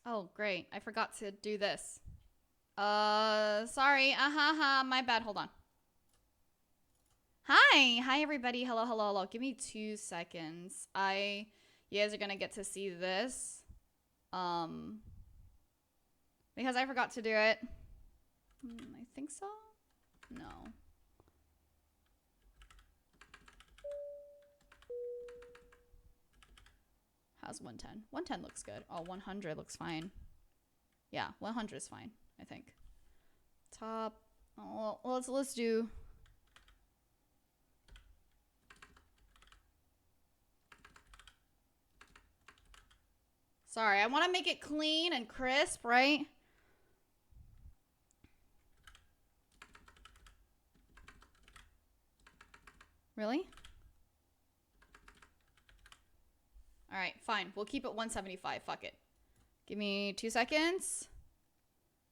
Oh, great. I forgot to do this. Sorry. My bad. Hold on. Hi. Hi, everybody. Hello, hello, hello. Give me 2 seconds. You guys are gonna get to see this. Because I forgot to do it. I think so? No. How's 110? 110 looks good. Oh, 100 looks fine. Yeah, 100 is fine, I think. Top. Oh, well, let's do. Sorry, I want to make it clean and crisp, right? Really? All right, fine. We'll keep it 175. Fuck it. Give me 2 seconds.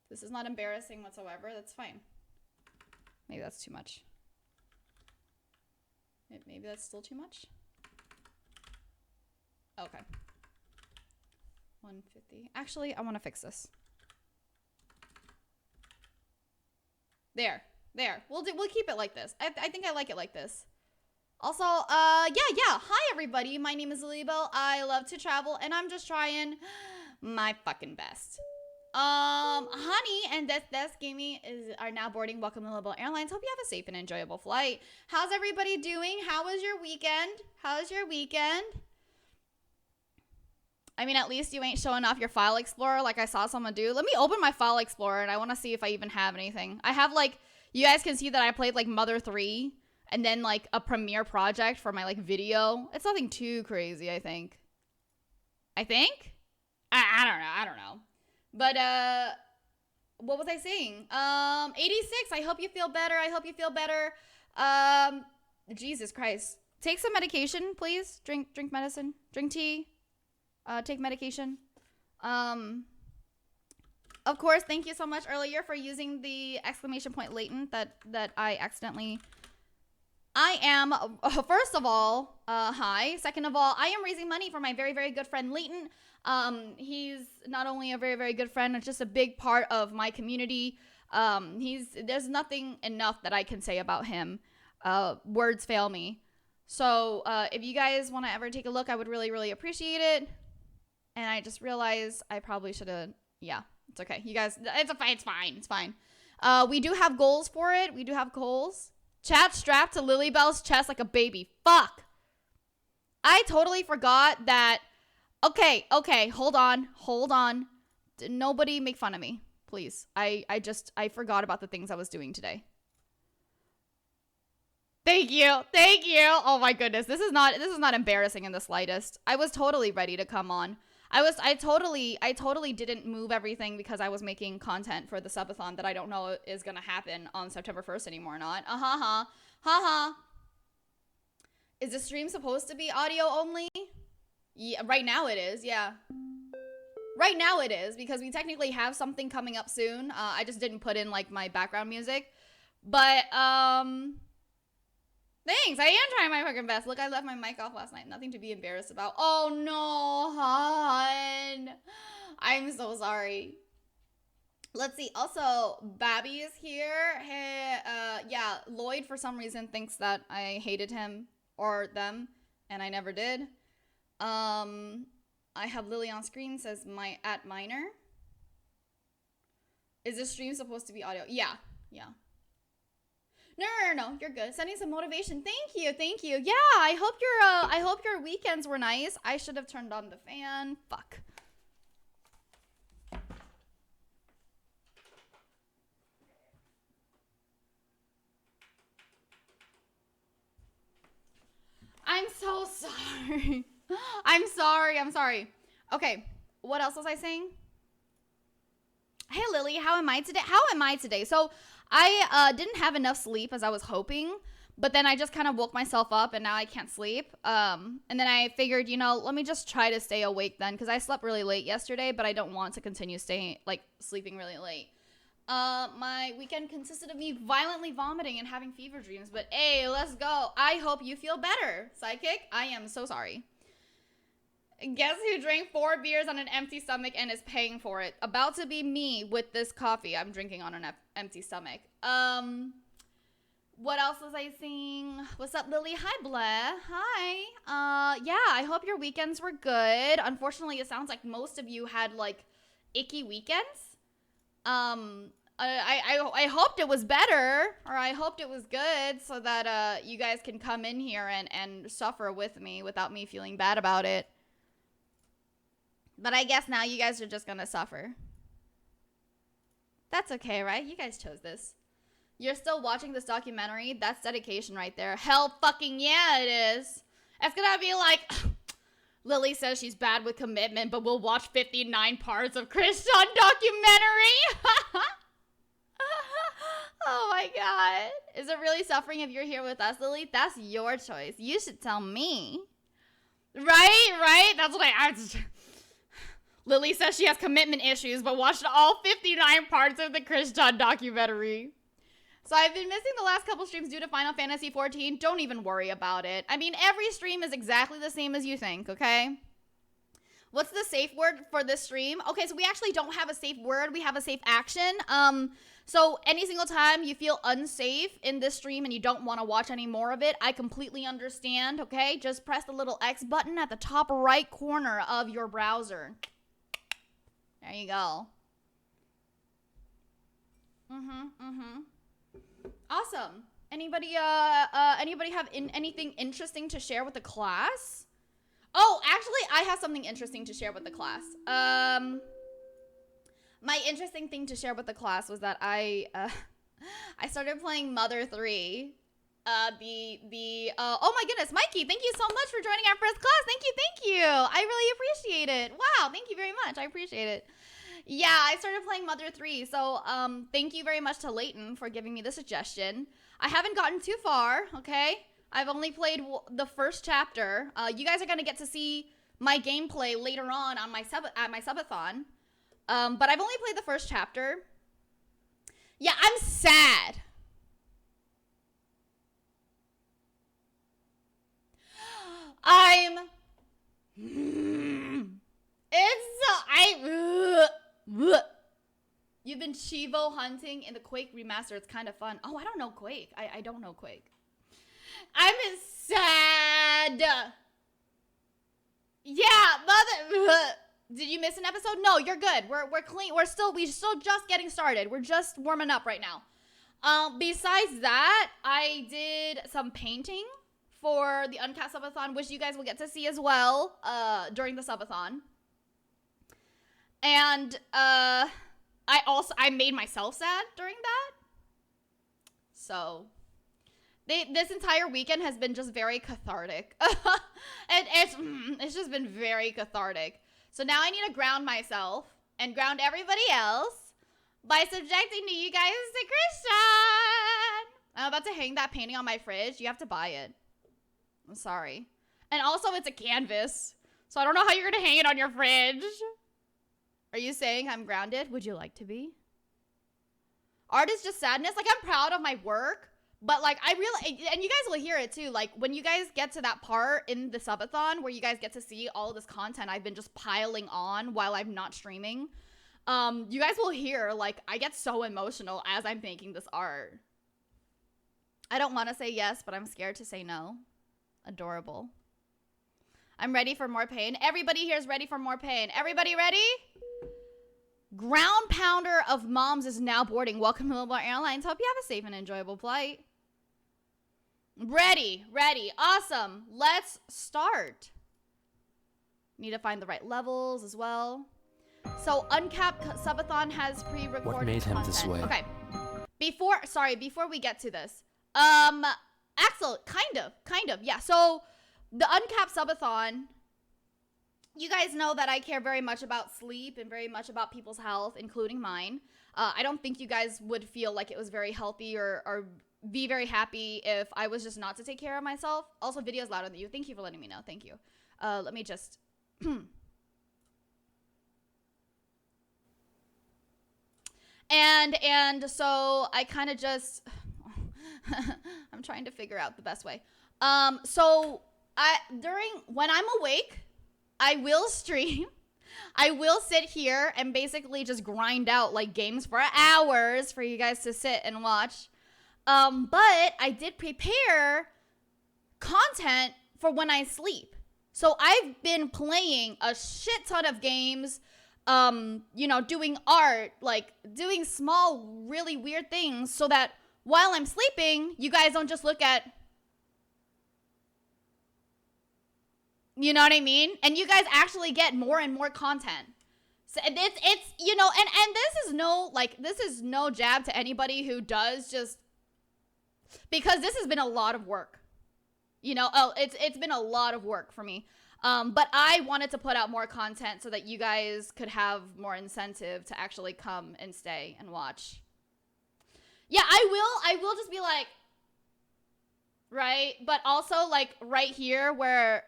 This is not embarrassing whatsoever. That's fine. Maybe that's too much. Maybe that's still too much. Okay. 150. Actually, I want to fix this. There. We'll keep it like this. I think I like it like this. Also, yeah. Hi, everybody. My name is Lilybelle. I love to travel, and I'm just trying my fucking best. Honey and Death Gaming are now boarding. Welcome to Lilybelle Airlines. Hope you have a safe and enjoyable flight. How's everybody doing? How was your weekend? I mean, at least you ain't showing off your file explorer like I saw someone do. Let me open my file explorer, and I want to see if I even have anything. I have, like, you guys can see that I played, like, Mother 3, and then, like, a premiere project for my, like, video. It's nothing too crazy, I think. I don't know. But, what was I saying? 86, I hope you feel better. Jesus Christ. Take some medication, please. Drink medicine. Drink tea. Take medication. Of course, thank you so much earlier for using the exclamation point latent that I accidentally... I am, first of all, hi. Second of all, I am raising money for my very, very good friend Leighton. He's not only a very, very good friend, it's just a big part of my community. There's nothing enough that I can say about him. Words fail me. So, if you guys want to ever take a look, I would really, really appreciate it. And I just realized I probably should have, yeah, it's okay. You guys, it's fine. We do have goals for it. Chat strapped to Lilybelle's chest like a baby. Fuck. I totally forgot that. Okay. Hold on. Nobody make fun of me, please. I forgot about the things I was doing today. Thank you. Oh my goodness. This is not embarrassing in the slightest. I was totally ready to come on. I totally didn't move everything because I was making content for the subathon that I don't know is gonna happen on September 1st anymore or not. Is the stream supposed to be audio only? Yeah, right now it is, yeah. Right now it is, because we technically have something coming up soon. I just didn't put in, like, my background music. But, thanks, I am trying my fucking best. Look, I left my mic off last night. Nothing to be embarrassed about. Oh, no, hon. I'm so sorry. Let's see. Also, Babby is here. Hey, yeah, Lloyd, for some reason, thinks that I hated him or them, and I never did. I have Lily on screen, says at minor. Is this stream supposed to be audio? Yeah. No, you're good. Sending some motivation. Thank you. Yeah, I hope your weekends were nice. I should have turned on the fan. Fuck. I'm so sorry. I'm sorry. Okay, what else was I saying? Hey, Lily, how am I today? So, I didn't have enough sleep as I was hoping, but then I just kind of woke myself up and now I can't sleep. And then I figured, let me just try to stay awake then, because I slept really late yesterday, but I don't want to continue sleeping really late. My weekend consisted of me violently vomiting and having fever dreams, but hey, let's go. I hope you feel better, Psychic. I am so sorry. Guess who drank 4 beers on an empty stomach and is paying for it? About to be me with this coffee I'm drinking on an empty stomach. What else was I seeing? What's up, Lily? Hi, Blair. Hi. Yeah, I hope your weekends were good. Unfortunately, it sounds like most of you had, like, icky weekends. I hoped it was better, or I hoped it was good, so that, you guys can come in here and suffer with me without me feeling bad about it. But I guess now you guys are just gonna suffer. That's okay, right? You guys chose this. You're still watching this documentary? That's dedication right there. Hell fucking yeah, it is. It's gonna be like, Lily says she's bad with commitment, but we'll watch 59 parts of Christian documentary. Oh my god. Is it really suffering if you're here with us, Lily? That's your choice. You should tell me. Right? That's what I asked. Lily says she has commitment issues, but watched all 59 parts of the Christian documentary. So I've been missing the last couple streams due to Final Fantasy 14. Don't even worry about it. I mean, every stream is exactly the same as you think, okay? What's the safe word for this stream? Okay, so we actually don't have a safe word. We have a safe action. So any single time you feel unsafe in this stream and you don't want to watch any more of it, I completely understand, okay? Just press the little X button at the top right corner of your browser. There you go. Awesome. Anybody have anything interesting to share with the class? Oh, actually, I have something interesting to share with the class. My interesting thing to share with the class was that I started playing Mother 3. Oh my goodness, Mikey, thank you so much for joining our first class. Thank you. I really appreciate it. Wow, thank you very much. I appreciate it. Yeah, I started playing Mother 3, so thank you very much to Leighton for giving me the suggestion. I haven't gotten too far, okay? I've only played the first chapter. You guys are gonna get to see my gameplay later on my subathon. But I've only played the first chapter. Yeah, I'm sad. You've been Chivo hunting in the Quake remaster. It's kind of fun. Oh, I don't know Quake. I don't know Quake. I'm sad. Yeah, mother. Did you miss an episode? No, you're good. We're clean. We're still just getting started. We're just warming up right now. Besides that, I did some painting for the Uncapped Subathon, which you guys will get to see as well during the subathon. And I made myself sad during that. So this entire weekend has been just very cathartic. It's just been very cathartic. So now I need to ground myself and ground everybody else by subjecting to you guys to Christian. I'm about to hang that painting on my fridge. You have to buy it. I'm sorry. And also it's a canvas, so I don't know how you're gonna hang it on your fridge. Are you saying I'm grounded? Would you like to be? Art is just sadness. Like, I'm proud of my work, but like I really, and you guys will hear it too, like when you guys get to that part in the subathon where you guys get to see all of this content I've been just piling on while I'm not streaming, you guys will hear, like, I get so emotional as I'm making this art. I don't want to say yes, but I'm scared to say no. Adorable. I'm ready for more pain. Everybody here is ready for more pain. Everybody ready? Ground pounder of moms is now boarding. Welcome to Lilybelle Airlines. Hope you have a safe and enjoyable flight. Ready. Awesome. Let's start. Need to find the right levels as well. So Uncapped Subathon has pre-recorded What made him content. this way? Okay. Before we get to this. Axel, kind of. Yeah. So the Uncapped Subathon, you guys know that I care very much about sleep and very much about people's health, including mine. I don't think you guys would feel like it was very healthy or be very happy if I was just not to take care of myself. Also, video's louder than you. Thank you for letting me know. Thank you. Let me just... And so I kind of just... I'm trying to figure out the best way. So when I'm awake, I will stream. I will sit here and basically just grind out like games for hours for you guys to sit and watch. But I did prepare content for when I sleep. So I've been playing a shit ton of games, you know, doing art, like doing small, really weird things so that while I'm sleeping, you guys don't just look at, you know what I mean? And you guys actually get more and more content. So it's you know, and this is no jab to anybody who does just, because this has been a lot of work. You know, it's been a lot of work for me. But I wanted to put out more content so that you guys could have more incentive to actually come and stay and watch. Yeah, I will just be like, right? But also like right here where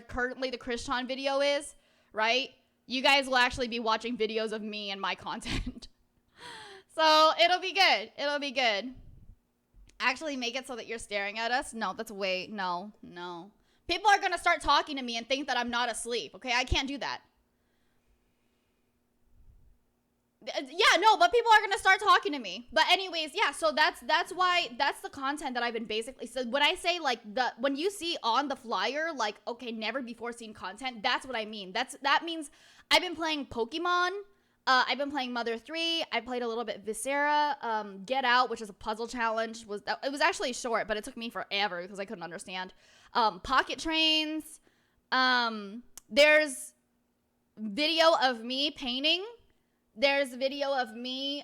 currently the Krishan video is, right? You guys will actually be watching videos of me and my content. So it'll be good. It'll be good. Actually make it so that you're staring at us? No, that's way, no. People are gonna start talking to me and think that I'm not asleep, okay? I can't do that. Yeah, no, but people are gonna start talking to me. But anyways, yeah, so that's why, that's the content that I've been basically, so when I say like when you see on the flyer, like, okay, never before seen content, that's what I mean. That means I've been playing Pokemon, I've been playing Mother 3, I played a little bit Viscera, Get Out, which is a puzzle challenge, it was actually short, but it took me forever because I couldn't understand. Pocket Trains, there's video of me painting. There's a video of me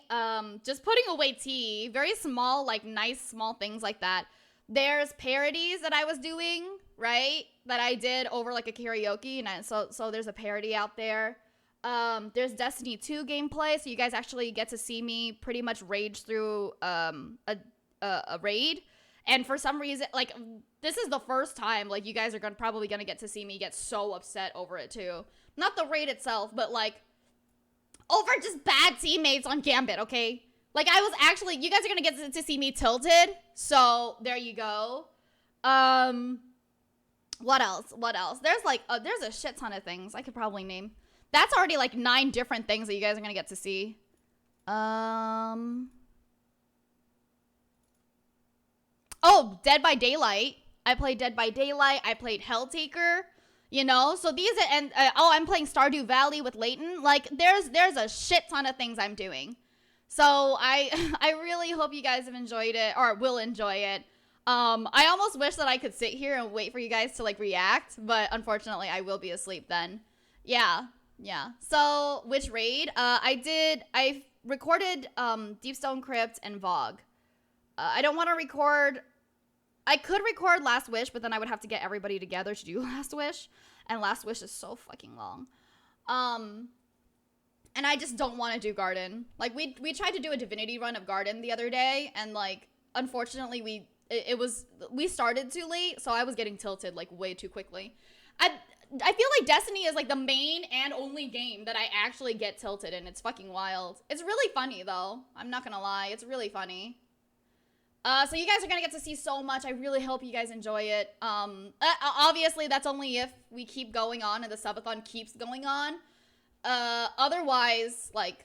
just putting away tea. Very small, like nice small things like that. There's parodies that I was doing, right? That I did over like a karaoke. And so there's a parody out there. There's Destiny 2 gameplay. So you guys actually get to see me pretty much rage through a raid. And for some reason, like, this is the first time, like, you guys are probably gonna get to see me get so upset over it too. Not the raid itself, but like, over just bad teammates on Gambit, okay? Like, I was actually, you guys are gonna get to see me tilted, so there you go. What else? There's like, there's a shit ton of things I could probably name. That's already like 9 different things that you guys are gonna get to see. Oh, Dead by Daylight. I played Dead by Daylight. I played Helltaker. You know, so these are, and I'm playing Stardew Valley with Leighton. Like, there's a shit ton of things I'm doing. So I really hope you guys have enjoyed it, or will enjoy it. I almost wish that I could sit here and wait for you guys to like react, but unfortunately I will be asleep then. Yeah. So which raid? I recorded Deepstone Crypt and Vogue. I don't want to record. I could record Last Wish, but then I would have to get everybody together to do Last Wish. And Last Wish is so fucking long. And I just don't want to do Garden. Like, we tried to do a Divinity run of Garden the other day. And, like, unfortunately, we started too late. So I was getting tilted, like, way too quickly. I feel like Destiny is, like, the main and only game that I actually get tilted in. It's fucking wild. It's really funny, though. I'm not gonna lie. It's really funny. So you guys are gonna get to see so much. I really hope you guys enjoy it. Obviously, that's only if we keep going on and the subathon keeps going on. Otherwise, like,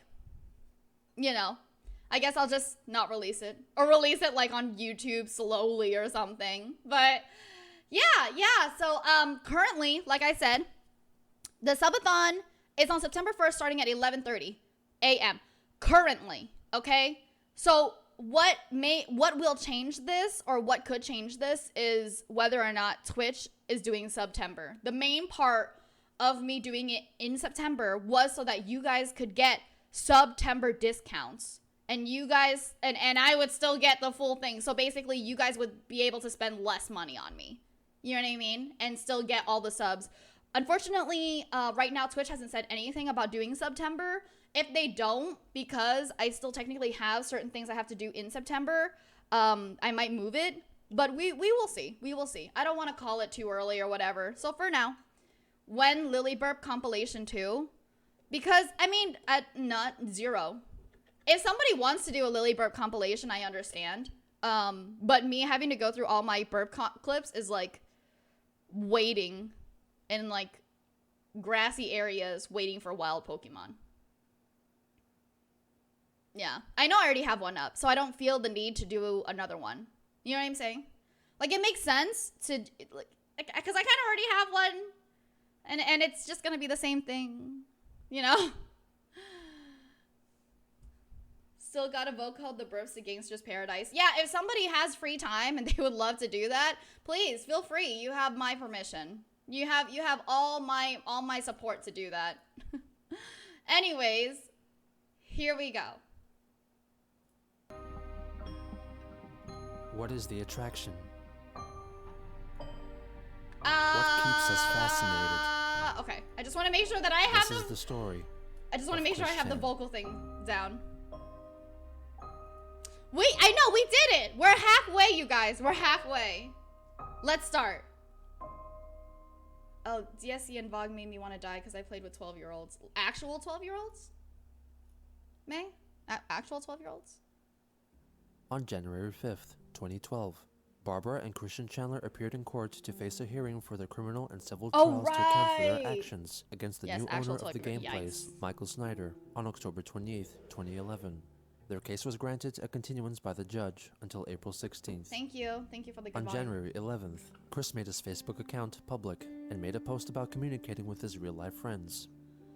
you know, I guess I'll just not release it. Or release it, like, on YouTube slowly or something. But, yeah. So, currently, like I said, the subathon is on September 1st starting at 11:30 a.m. Currently, okay? So, what will change this, or what could change this, is whether or not Twitch is doing September. The main part of me doing it in September was so that you guys could get September discounts, and you guys and I would still get the full thing. So basically you guys would be able to spend less money on me, you know what I mean, and still get all the subs. Unfortunately, right now Twitch hasn't said anything about doing September. If they don't, because I still technically have certain things I have to do in September, I might move it. But we will see. We will see. I don't want to call it too early or whatever. So for now, when Lilybelle compilation 2, because, I mean, not 0. If somebody wants to do a Lilybelle compilation, I understand. But me having to go through all my burp clips is like waiting in like grassy areas waiting for wild Pokemon. Yeah, I know I already have one up, so I don't feel the need to do another one. You know what I'm saying? Like, it makes sense to, like, because I kind of already have one, and it's just gonna be the same thing, you know? Still got a vote called The Births to Gangsters Paradise. Yeah, if somebody has free time and they would love to do that, please feel free. You have my permission. You have all my support to do that. Anyways, here we go. What is the attraction? What keeps us fascinated? Okay, I just want to make sure that I have This is the story. I just want to make sure I have the Christian. vocal thing down. Wait, I know, we did it! We're halfway, you guys. We're halfway. Let's start. Oh, DSC and VOG made me want to die because I played with 12-year-olds. Actual 12-year-olds? May? Actual 12-year-olds? On January 5th, 2012, Barbara and Christian Chandler appeared in court to face a hearing for their criminal and civil trials to account for their actions against the new owner of the game place, Michael Snyder, on October 28th, 2011. Their case was granted a continuance by the judge until April 16th. Thank you. Thank you for the good On January 11th, Chris made his Facebook account public and made a post about communicating with his real-life friends.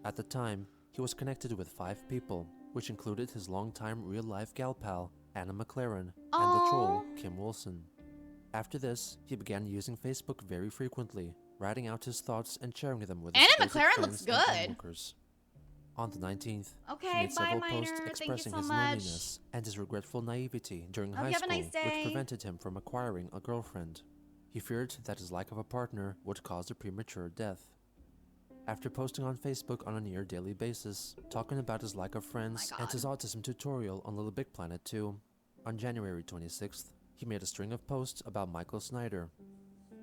At the time, he was connected with 5 people, which included his longtime real-life gal pal, Anna McLaren, and the troll, Kim Wilson. After this, he began using Facebook very frequently, writing out his thoughts and sharing them with his Anna McLaren looks good. onlookers. On the 19th, okay, he made several bye, posts Miner. expressing Thank you so his much. loneliness and his regretful naivety during high you have a school, nice day. which prevented him from acquiring a girlfriend. He feared that his lack of a partner would cause a premature death. After posting on Facebook on a near-daily basis, talking about his lack of friends and his autism tutorial on Little Big Planet 2, on January 26th, he made a string of posts about Michael Snyder.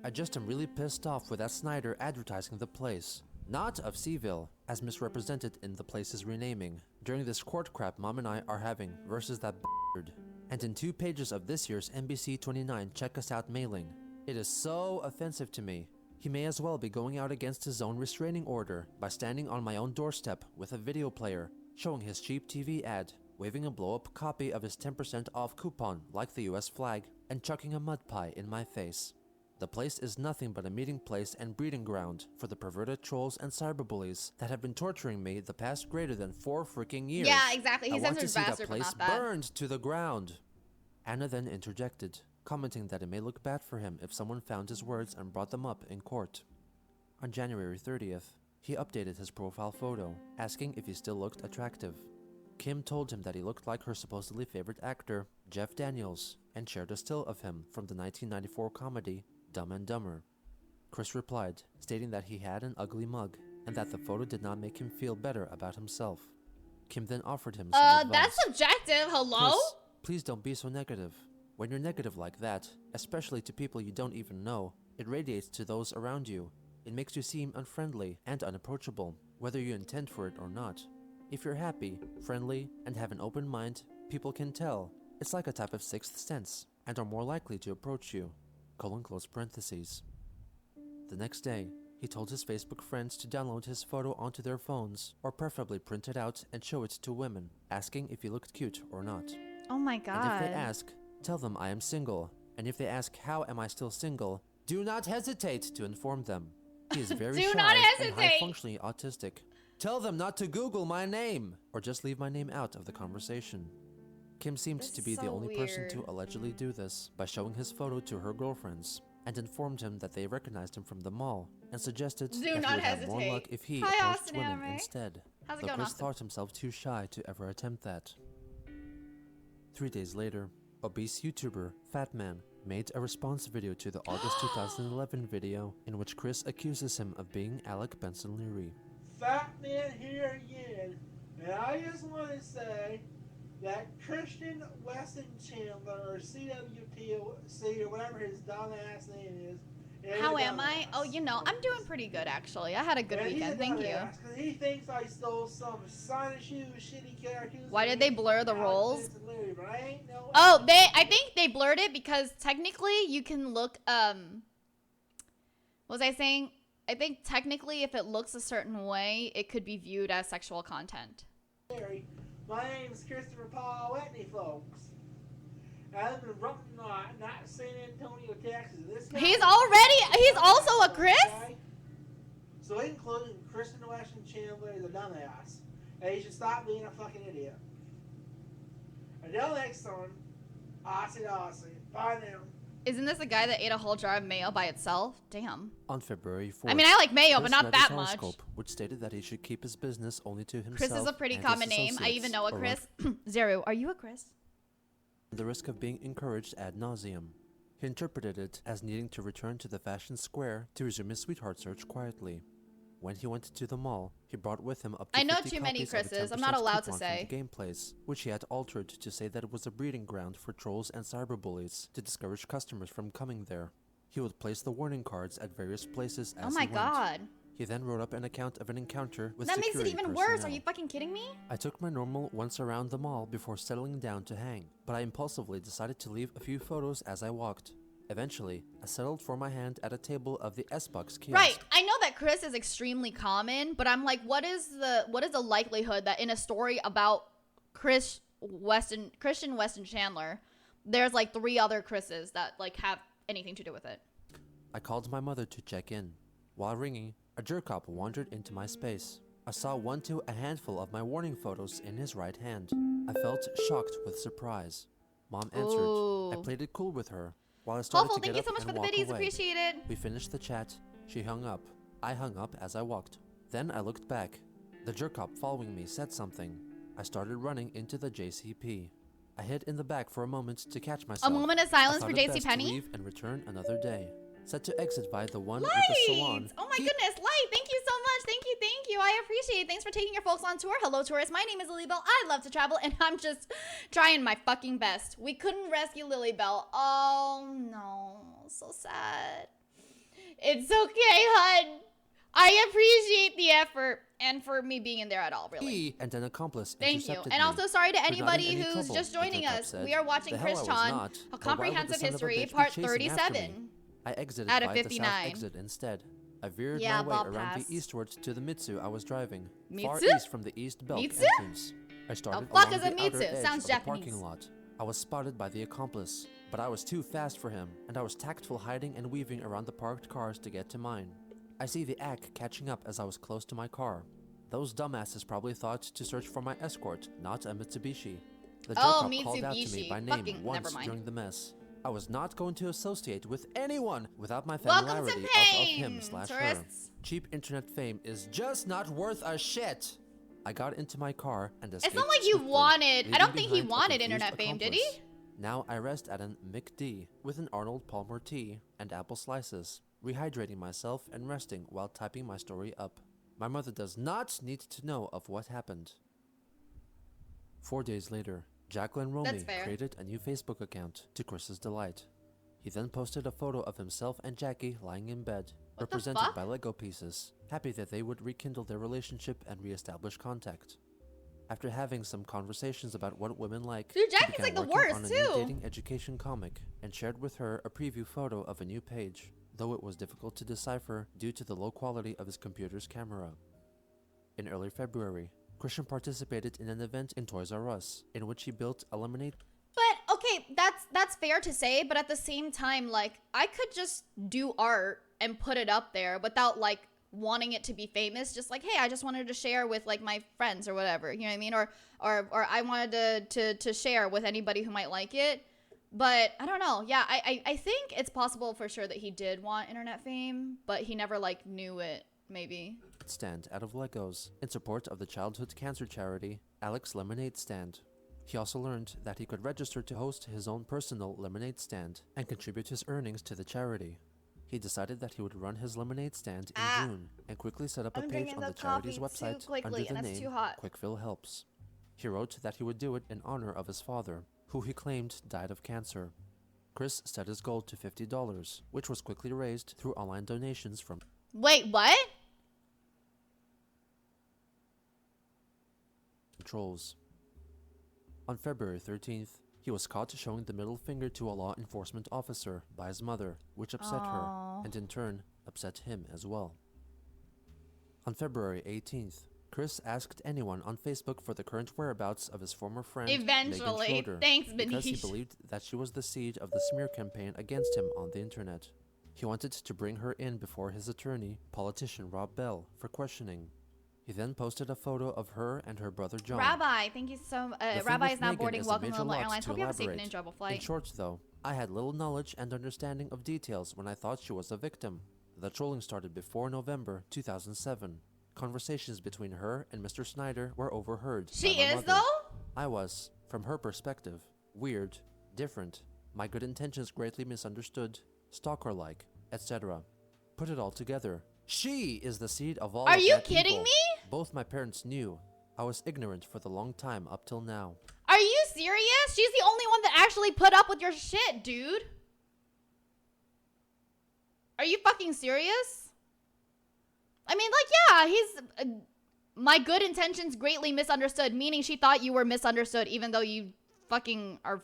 I just am really pissed off with that Snyder advertising the place. Not of Seaville, as misrepresented in the place's renaming, during this court crap Mom and I are having versus that b****. And in 2 pages of this year's NBC 29 Check Us Out mailing. It is so offensive to me. He may as well be going out against his own restraining order by standing on my own doorstep with a video player, showing his cheap TV ad, waving a blow-up copy of his 10% off coupon like the US flag, and chucking a mud pie in my face. The place is nothing but a meeting place and breeding ground for the perverted trolls and cyberbullies that have been torturing me the past greater than 4 freaking years. Yeah, exactly. He want to see that bastard, place burned to the ground. Anna then interjected, commenting that it may look bad for him if someone found his words and brought them up in court. On January 30th, he updated his profile photo, asking if he still looked attractive. Kim told him that he looked like her supposedly favorite actor, Jeff Daniels, and shared a still of him from the 1994 comedy Dumb and Dumber. Chris replied, stating that he had an ugly mug and that the photo did not make him feel better about himself. Kim then offered him some advice. That's subjective. Hello? Chris, please don't be so negative. When you're negative like that, especially to people you don't even know, it radiates to those around you. It makes you seem unfriendly and unapproachable, whether you intend for it or not. If you're happy, friendly, and have an open mind, people can tell. It's like a type of sixth sense, and are more likely to approach you. Close parentheses. The next day, he told his Facebook friends to download his photo onto their phones, or preferably print it out and show it to women, asking if he looked cute or not. Oh my god. And if they ask, tell them I am single. And if they ask how am I still single, do not hesitate to inform them. He is very shy and high-functioning autistic. Tell them not to Google my name, or just leave my name out of the conversation. Kim seemed to be the only person to allegedly do this by showing his photo to her girlfriends, and informed him that they recognized him from the mall, and suggested that he would have more luck if he approached women instead. Though Chris thought himself too shy to ever attempt that. 3 days later, obese YouTuber Fat Man made a response video to the August 2011 video in which Chris accuses him of being Alec Benson Leary. Fat Man here again, and I just want to say that Christian Weston Chandler, or CWTC, or whatever his dumbass name is. How am I? Oh, you know, I'm doing pretty good, actually. I had a good weekend, thank you. Because he thinks I stole some Sonic Shoe shitty characters. Why did they blur the roles? Oh, I think they blurred it because technically you can look, what was I saying? I think technically if it looks a certain way, it could be viewed as sexual content. My name's Christopher Paul Whitney, folks. I've been running not San Antonio, Texas. This guy He's also a Chris? Okay? So including Kristen Weston Chandler is a dumbass. And he should stop being a fucking idiot. Until next time, Aussie. Bye now. Isn't this the guy that ate a whole jar of mayo by itself? Damn. On February 4th, I mean, I like mayo, but Chris not read that his much. horoscope, which stated that he should keep his business only to himself. Chris is a pretty and common his name. I even know a associates, Chris. Zero, are you a Chris? the risk of being encouraged ad nauseum. He interpreted it as needing to return to the fashion square to resume his sweetheart search quietly. When he went to the mall, he brought with him up to I know 50 too many copies of a Chris's. I'm not 10% allowed to coupon say. from the game place, which he had altered to say that it was a breeding ground for trolls and cyberbullies to discourage customers from coming there. He would place the warning cards at various places as Oh my he went. god. He then wrote up an account of an encounter with That makes it security even worse. Are personnel. you fucking kidding me? I took my normal once around the mall before settling down to hang, but I impulsively decided to leave a few photos as I walked. Eventually, I settled for my hand at a table of the S-Bucks kiosk. Right. I know that Chris is extremely common, but I'm like, what is the likelihood that in a story about Christian Weston Chandler, there's like 3 other Chris's that like have anything to do with it? I called my mother to check in. While ringing, a jerk-op wandered into my space. I saw 1 to a handful of my warning photos in his right hand. I felt shocked with surprise. Mom answered. Ooh. I played it cool with her. While I started Hopeful, to thank get you so up much for and the walk biddies. away. Appreciate it. We finished the chat. She hung up. I hung up as I walked. Then I looked back. The jerk-op following me said something. I started running into the JCP. I hid in the back for a moment to catch myself. A moment of I silence thought for it best to JCPenney. leave and return another day. Set to exit via the one with the salon. Light! Oh my goodness, Light! Thank you so much. Thank you. I appreciate it. Thanks for taking your folks on tour. Hello, tourists. My name is Lilybelle. I love to travel, and I'm just trying my fucking best. We couldn't rescue Lilybelle. Oh no, so sad. It's okay, hun. I appreciate the effort and for me being in there at all, really. He and an accomplice Thank you. intercepted And me. also sorry to We're not in anybody any who's trouble, just the joining jerk-op us. said. We are watching The hell I Chris was Chan, not. A Or why would the Comprehensive son of a History, bitch be Part chasing after me? 37. I exited Out of via the 59. south exit instead. I veered Yeah, my way Bob around passed. the eastward to the Mitsu I was driving, far Mitsu? east from the East Belk Mitsu? entrance. I started fuck along is a the outer Mitsu? edge Sounds of the Japanese. parking lot. I was spotted by the accomplice, but I was too fast for him, and I was tactful hiding and weaving around the parked cars to get to mine. I see the act catching up as I was close to my car. Those dumbasses probably thought to search for my escort, not a Mitsubishi. The Oh, jerk-op called out to me Mitsubishi. by name Fucking- once never mind. during the mess. I was not going to associate with anyone without my Welcome familiarity to of Pain, him/her. tourists. Cheap internet fame is just not worth a shit. I got into my car and escaped It's not like you swiftly, wanted. I leaving don't think he behind a wanted confused internet fame, did he? accomplice. Now I rest at an McD with an Arnold Palmer tea and apple slices, rehydrating myself and resting while typing my story up. My mother does not need to know of what happened. 4 days later, Jacqueline That's Romy fair. created a new Facebook account to Chris's delight. He then posted a photo of himself and Jackie lying in bed, What the represented fuck? by Lego pieces, happy that they would rekindle their relationship and re-establish contact. After having some conversations about what women like, Dude, he Jackie's began like the working worst, on a too. new dating education comic and shared with her a preview photo of a new page, though it was difficult to decipher due to the low quality of his computer's camera. In early February, Christian participated in an event in Toys R Us, in which he built a lemonade. But okay, that's fair to say, but at the same time, like I could just do art and put it up there without like wanting it to be famous. Just like, hey, I just wanted to share with like my friends or whatever, you know what I mean? Or I wanted to share with anybody who might like it. But I don't know. Yeah, I think it's possible for sure that he did want internet fame, but he never like knew it. Maybe. Stand out of Legos in support of the childhood cancer charity Alex Lemonade Stand. He also learned that he could register to host his own personal lemonade stand and contribute his earnings to the charity. He decided that he would run his lemonade stand in June and quickly set up a I'm page drinking on the the charity's coffee too website quickly, under and the it's name too hot. Quickfill Helps. He wrote that he would do it in honor of his father, who he claimed died of cancer. Chris set his goal to $50, which was quickly raised through online donations from Wait, what? trolls. On February 13th, he was caught showing the middle finger to a law enforcement officer by his mother, which upset her, Aw. and in turn, upset him as well. On February 18th, Chris asked anyone on Facebook for the current whereabouts of his former friend, Eventually. Megan Schroeder, Thanks, because he Benish. believed that she was the seed of the smear campaign against him on the internet. He wanted to bring her in before his attorney, politician Rob Bell, for questioning. He then posted a photo of her and her brother John. Rabbi, thank you so much. The thing Rabbi with is now Megan boarding. is a Welcome to major Lilybelle lot Airlines. to Hope you have a safe and elaborate. enjoyable In flight. short, though, I had little knowledge and understanding of details when I thought she was a victim. The trolling started before November 2007. Conversations between her and Mr. Snyder were overheard. She by my is, mother. though? I was, from her perspective, weird, different, my good intentions greatly misunderstood, stalker-like, etc. Put it all together. She is the seed of all Are of you that kidding evil. me? Both my parents knew. I was ignorant for the long time up till now. Are you serious? She's the only one that actually put up with your shit, dude. Are you fucking serious? I mean, like, yeah, he's... my good intentions greatly misunderstood, meaning she thought you were misunderstood, even though you fucking are...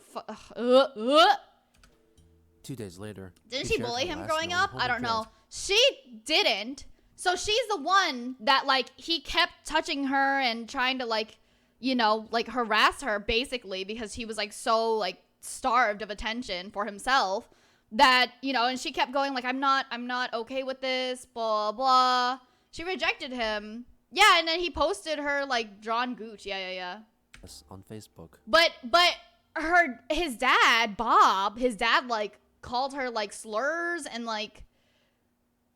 2 days later... Didn't he she shared bully her him last growing known up? holy I don't know. grail. She didn't. So she's the one that, like, he kept touching her and trying to, like, you know, like, harass her, basically, because he was, like, so, like, starved of attention for himself that, you know, and she kept going, like, I'm not okay with this, blah, blah. She rejected him. Yeah, and then he posted her, like, drawn gooch. Yeah. Yes, on Facebook. But his dad, Bob, like, called her, like, slurs and, like,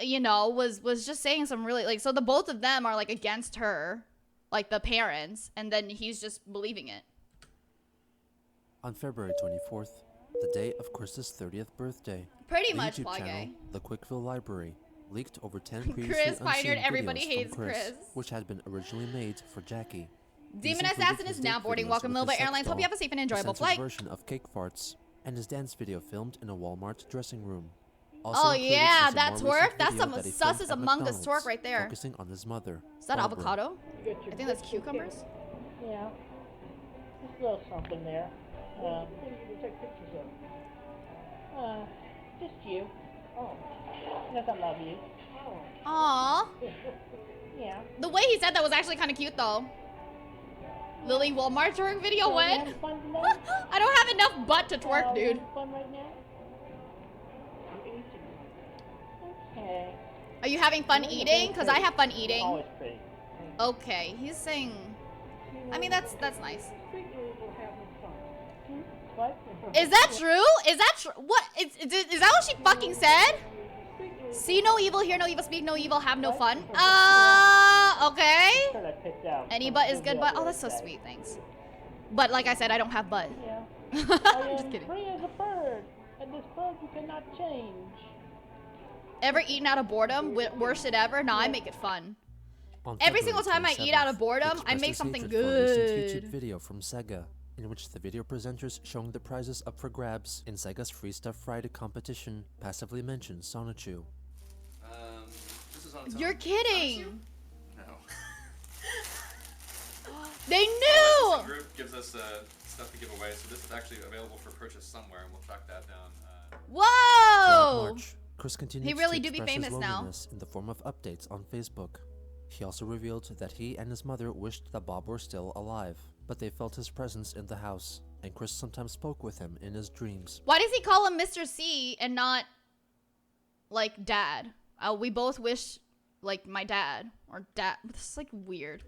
you know, was just saying some really, like, so the both of them are, like, against her, like, the parents, and then he's just believing it. On February 24th, the day of Chris's 30th birthday, Pretty the much YouTube Plage. channel, The Quickville Library, leaked over 10 previously Chris pioneered unseen Everybody videos Hates from Chris. which had been originally made for Jackie. Demon These Assassin included is his now date boarding. videos Welcome, with his Lilybelle sex Airlines. Hope you doll, have a safe and a enjoyable censored flight. version of Cake Farts, and his dance video filmed in a Walmart dressing room. Also Oh, included yeah, is a that more recent twerk? That's video some that he sus filmed as at Among Us McDonald's, twerk right there. focusing on his mother. Is that Barbara. avocado? You got your I think that's biscuit cucumbers. ticket? Yeah. Just a little something there. What do you take pictures of? Just you. Oh. Yes, I love you. Oh. Aww. Yeah. The way he said that was actually kind of cute, though. Lily Walmart twerk video So, you when? having fun tonight? I don't have enough butt to twerk, You dude. having fun right now? Okay. Are you having fun eating? Because I have fun eating. Always pretty. Okay, he's saying... I mean, that's nice. What? Is that true? Is that true? What? Is that what she fucking said? See no evil, hear no evil, speak no evil, have no fun. Okay. Sure that picked out. Any butt is good butt. Oh, that's so sweet, thanks. But like I said, I don't have butt. Yeah. I'm I just am kidding. free as a bird, and this bird you cannot change. Ever eaten out of boredom? Worst shit ever? Nah, I make it fun. On Every February single time I eat out of 27th, boredom, he I expressed make his something hatred for a recent good. YouTube video from Sega, in which the video presenters showing the prizes up for grabs in Sega's Free Stuff Friday competition passively mentioned Sonichu. This is on its You're own. kidding. No. They Our knew. licensing group gives us stuff to give away, so this is actually available for purchase somewhere, and we'll track that down. Throughout Whoa. March, Chris continued He really to do be express his famous now. loneliness in the form of updates on Facebook. He also revealed that he and his mother wished that Bob were still alive, but they felt his presence in the house, and Chris sometimes spoke with him in his dreams. Why does he call him Mr. C and not like dad? We both wish like my dad or dad. This is like weird.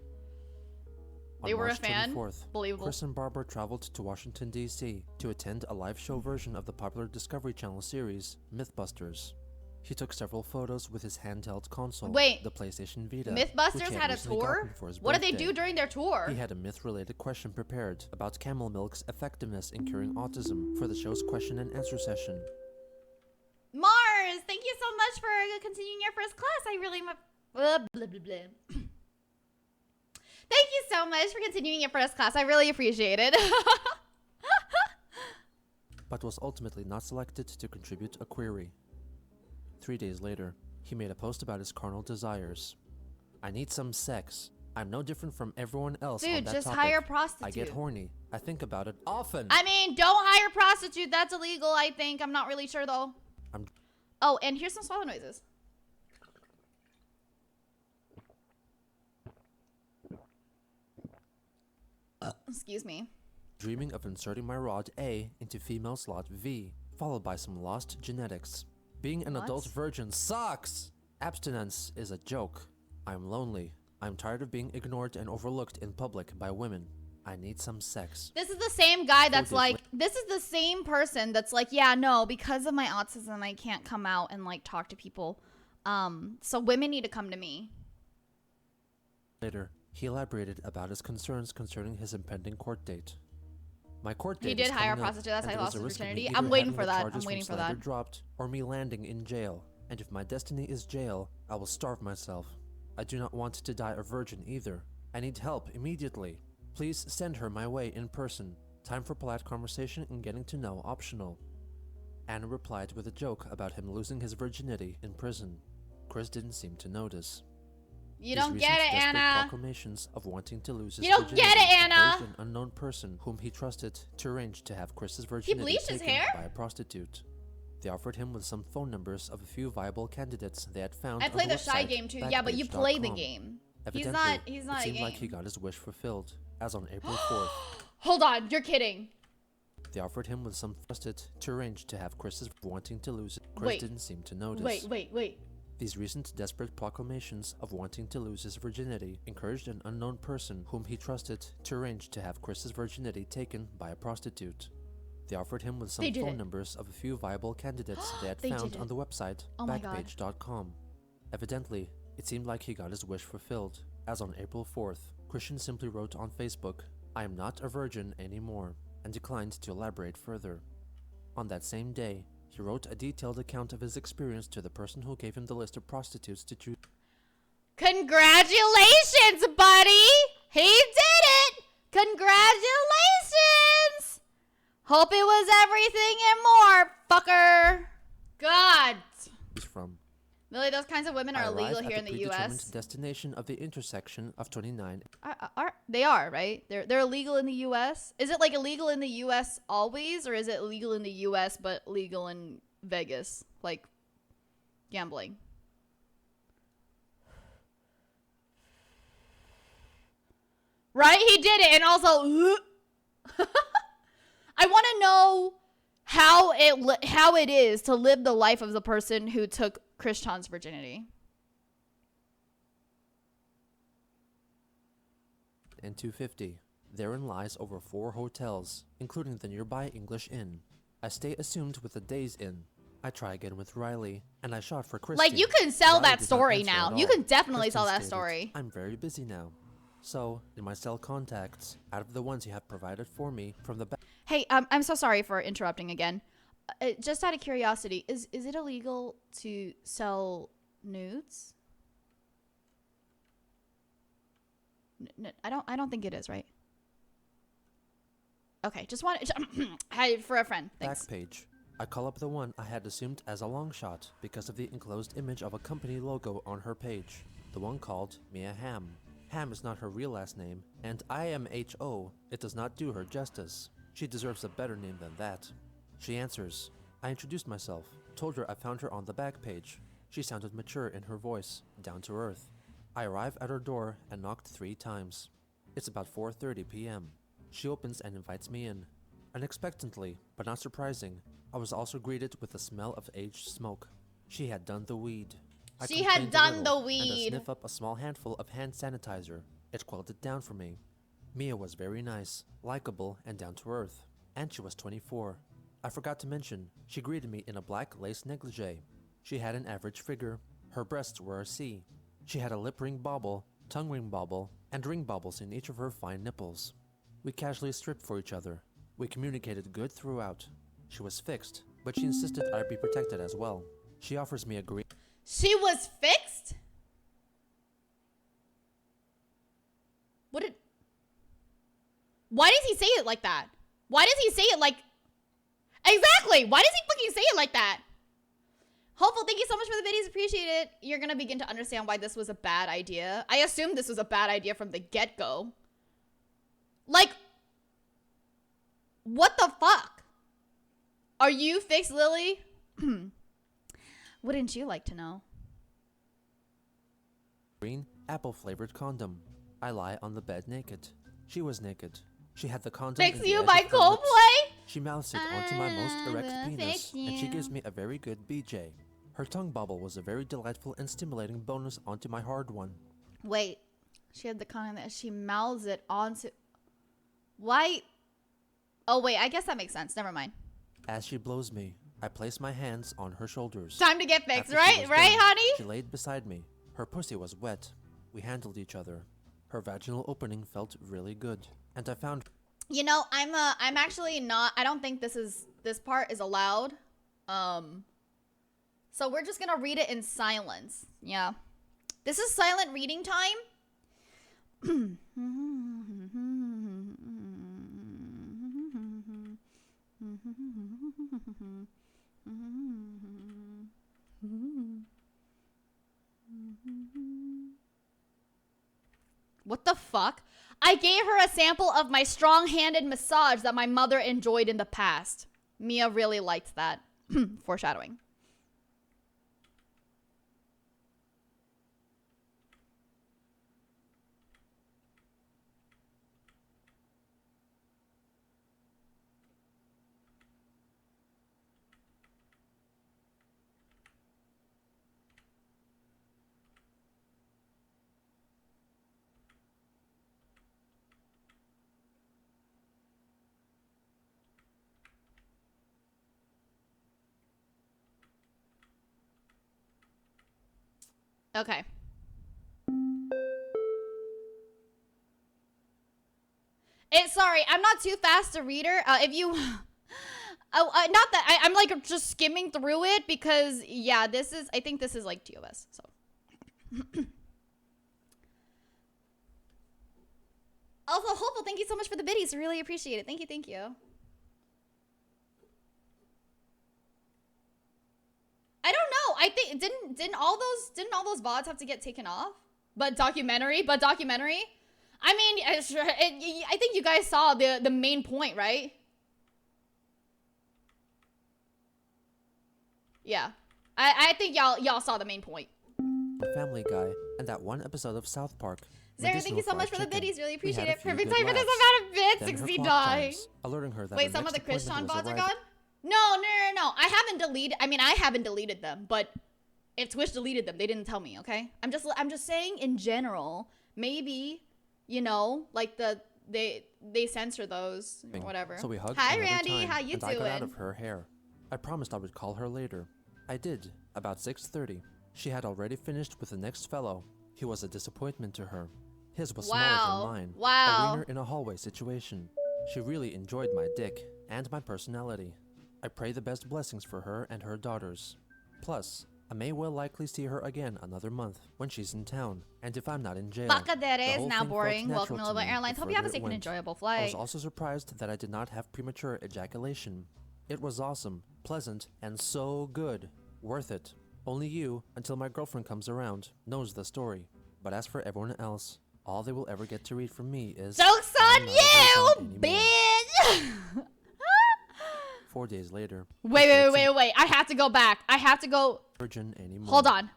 They On were a March fan? 24th, Believable. Chris and Barbara traveled to Washington, D.C. to attend a live show version of the popular Discovery Channel series, Mythbusters. He took several photos with his handheld console, Wait, the PlayStation Vita, which Mythbusters he had a recently tour? gotten for his What did they birthday. do during their tour? He had a myth-related question prepared about camel milk's effectiveness in curing autism for the show's question and answer session. Mars, thank you so much for continuing your first class. I really blah, blah, blah, blah. Thank you so much for continuing your first class. I really appreciate it. But was ultimately not selected to contribute a query. 3 days later, he made a post about his carnal desires. I need some sex. I'm no different from everyone else on Dude, that just topic. hire a prostitute. I get horny. I think about it often. I mean, don't hire a prostitute. That's illegal, I think. I'm not really sure, though. Oh, and here's some swallow noises. Excuse me. dreaming of inserting my rod A into female slot V, followed by some lost genetics. Being an What? adult virgin sucks! Abstinence is a joke. I'm lonely. I'm tired of being ignored and overlooked in public by women. I need some sex. This is the same guy that's days like, this is the same person that's like, yeah, no, because of my autism, I can't come out and like talk to people. So women need to come to me. Later, he elaborated about his concerns concerning his impending court date. My court date He did is hire a coming up, prostitute. That's and how he there is lost a his risk of me virginity. either I'm waiting having for the that. charges I'm waiting from for slander that. dropped, or me landing in jail. And if my destiny is jail, I will starve myself. I do not want to die a virgin either. I need help immediately. Please send her my way in person. Time for polite conversation and getting to know optional. Anna replied with a joke about him losing his virginity in prison. Chris didn't seem to notice. You His don't recent get it, desperate Anna. proclamations of wanting to lose his You don't virginity get it, Anna. encouraged an unknown person whom he trusted to arrange to have Chris's virginity bleached his taken hair? by a prostitute. They offered him with some phone numbers of a few viable candidates they had found I on play the shy website game too. Yeah, but you play the Backpage.com. game. Evidently, He's not it a seemed game. like he got his wish fulfilled, as on April 4th. Hold on, you're kidding. They offered him with some trusted to arrange to have Chris's wanting to lose it. Chris Wait. didn't seem to notice. Wait. These recent desperate proclamations of wanting to lose his virginity encouraged an unknown person whom he trusted to arrange to have Chris's virginity taken by a prostitute. They offered him with some They did phone it. numbers of a few viable candidates they had They found did on it. the website Oh my God. Backpage.com. Evidently, it seemed like he got his wish fulfilled, as on April 4th, Christian simply wrote on Facebook, "I am not a virgin anymore," and declined to elaborate further. On that same day, he wrote a detailed account of his experience to the person who gave him the list of prostitutes to choose. Congratulations, buddy! He did it! Congratulations! Hope it was everything and more, fucker. God. From. Really, those kinds of women are I illegal arrive here at in the predetermined U.S. destination of the intersection of 29. They are, right? They're illegal in the U.S. Is it like illegal in the U.S. always, or is it illegal in the U.S. but legal in Vegas, like gambling? Right? He did it, and also, I want to know how it is to live the life of the person who took Krishan's virginity. And 250. Therein lies over 4 hotels, including the nearby English Inn. I stay assumed with the Days Inn. I try again with Riley, and I shot for Christy. Like, you can sell Riley that did not story answer now. at You all. can definitely Kristen sell that stated, story. "I'm very busy now." So, in my cell contacts, out of the ones you have provided for me from the back. Hey, I'm so sorry for interrupting again. Just out of curiosity, is it illegal to sell nudes? I don't think it is, right? Okay, just want for a friend. Thanks. Back page. I call up the one I had assumed as a long shot because of the enclosed image of a company logo on her page. The one called Mia Ham. Ham is not her real last name, and IMHO, it does not do her justice. She deserves a better name than that. She answers. I introduced myself, told her I found her on the back page. She sounded mature in her voice, down to earth. I arrive at her door and knocked 3 times. It's about 4:30 p.m. She opens and invites me in. Unexpectedly, but not surprising, I was also greeted with the smell of aged smoke. She had done the weed. I She had complained a done little, the weed. And a sniff up a small handful of hand sanitizer. It quelled it down for me. Mia was very nice, likable, and down to earth. And she was 24. I forgot to mention, she greeted me in a black lace negligee. She had an average figure. Her breasts were a C. She had a lip ring bauble, tongue ring bauble, and ring baubles in each of her fine nipples. We casually stripped for each other. We communicated good throughout. She was fixed, but she insisted I be protected as well. She offers me a green. She was fixed? Why does he say it like that? Why does he say it like... Exactly! Why does he fucking say it like that? Hopeful, thank you so much for the videos. Appreciate it. You're gonna begin to understand why this was a bad idea. I assumed this was a bad idea from the get-go. Like... What the fuck? Are you fixed, Lily? Wouldn't you like to know? Green, apple-flavored condom. I lie on the bed naked. She was naked. She had the condom Fix in the You edge by of her lips. Coldplay? She mouths it onto my most I erect will penis, fix and she gives you. me a very good BJ. Her tongue bubble was a very delightful and stimulating bonus onto my hard one. Wait, she had the condom that she mouths it onto. Why? Oh wait, I guess that makes sense. Never mind. As she blows me, I place my hands on her shoulders. Time to get fixed, After she right? was Right, done, honey? She laid beside me. Her pussy was wet. We handled each other. Her vaginal opening felt really good, and I found. You know, I'm actually not. I don't think this part is allowed. So we're just gonna read it in silence. Yeah, this is silent reading time. What the fuck? I gave her a sample of my strong-handed massage that my mother enjoyed in the past. Mia really liked that. Foreshadowing. Okay. Sorry, I'm not too fast a reader. If you, not that I'm like just skimming through it because yeah, I think this is like TOS. So. Also, Hopeful, thank you so much for the biddies. Really appreciate it. Thank you, thank you. I don't know. I think didn't all those VODs have to get taken off? But documentary. I mean, I think you guys saw the main point, right? Yeah, I think y'all saw the main point. Family Guy, and that one episode of South Park. Zara, thank you so Medicinal much for the fried chicken. biddies. Really We appreciate had a it. few Perfect good time for this laughs. amount of bits. Then her 69. clock chimes, alerting her that Wait, her some of next the Christian appointment was VODs are arriving. gone? No. I haven't deleted. I mean, I haven't deleted them, but if Twitch deleted them, they didn't tell me. Okay, I'm just saying in general. Maybe, you know, like they censor those or whatever. So we hugged Hi, another Randy. time, How you and doing? I got out of her hair. I promised I would call her later. I did, about 6:30. She had already finished with the next fellow. He was a disappointment to her. His was smaller than mine. Wow. A wiener in a hallway situation. She really enjoyed my dick and my personality. I pray the best blessings for her and her daughters. Plus, I may well likely see her again another month when she's in town, and if I'm not in jail. Bacadere The is whole now thing felt boring. natural Welcome to to Lilybelle me Airlines. the Hope you have a further it safe and went. enjoyable I flight. was also surprised that I did not have premature ejaculation. It was awesome, pleasant, and so good. Worth it. Only you, until my girlfriend comes around, knows the story. But as for everyone else, all they will ever get to read from me is Joke's I'm on not a you, virgin anymore. bitch! 4 days later. Wait. I have to go back. I have to go. Virgin anymore. Hold on.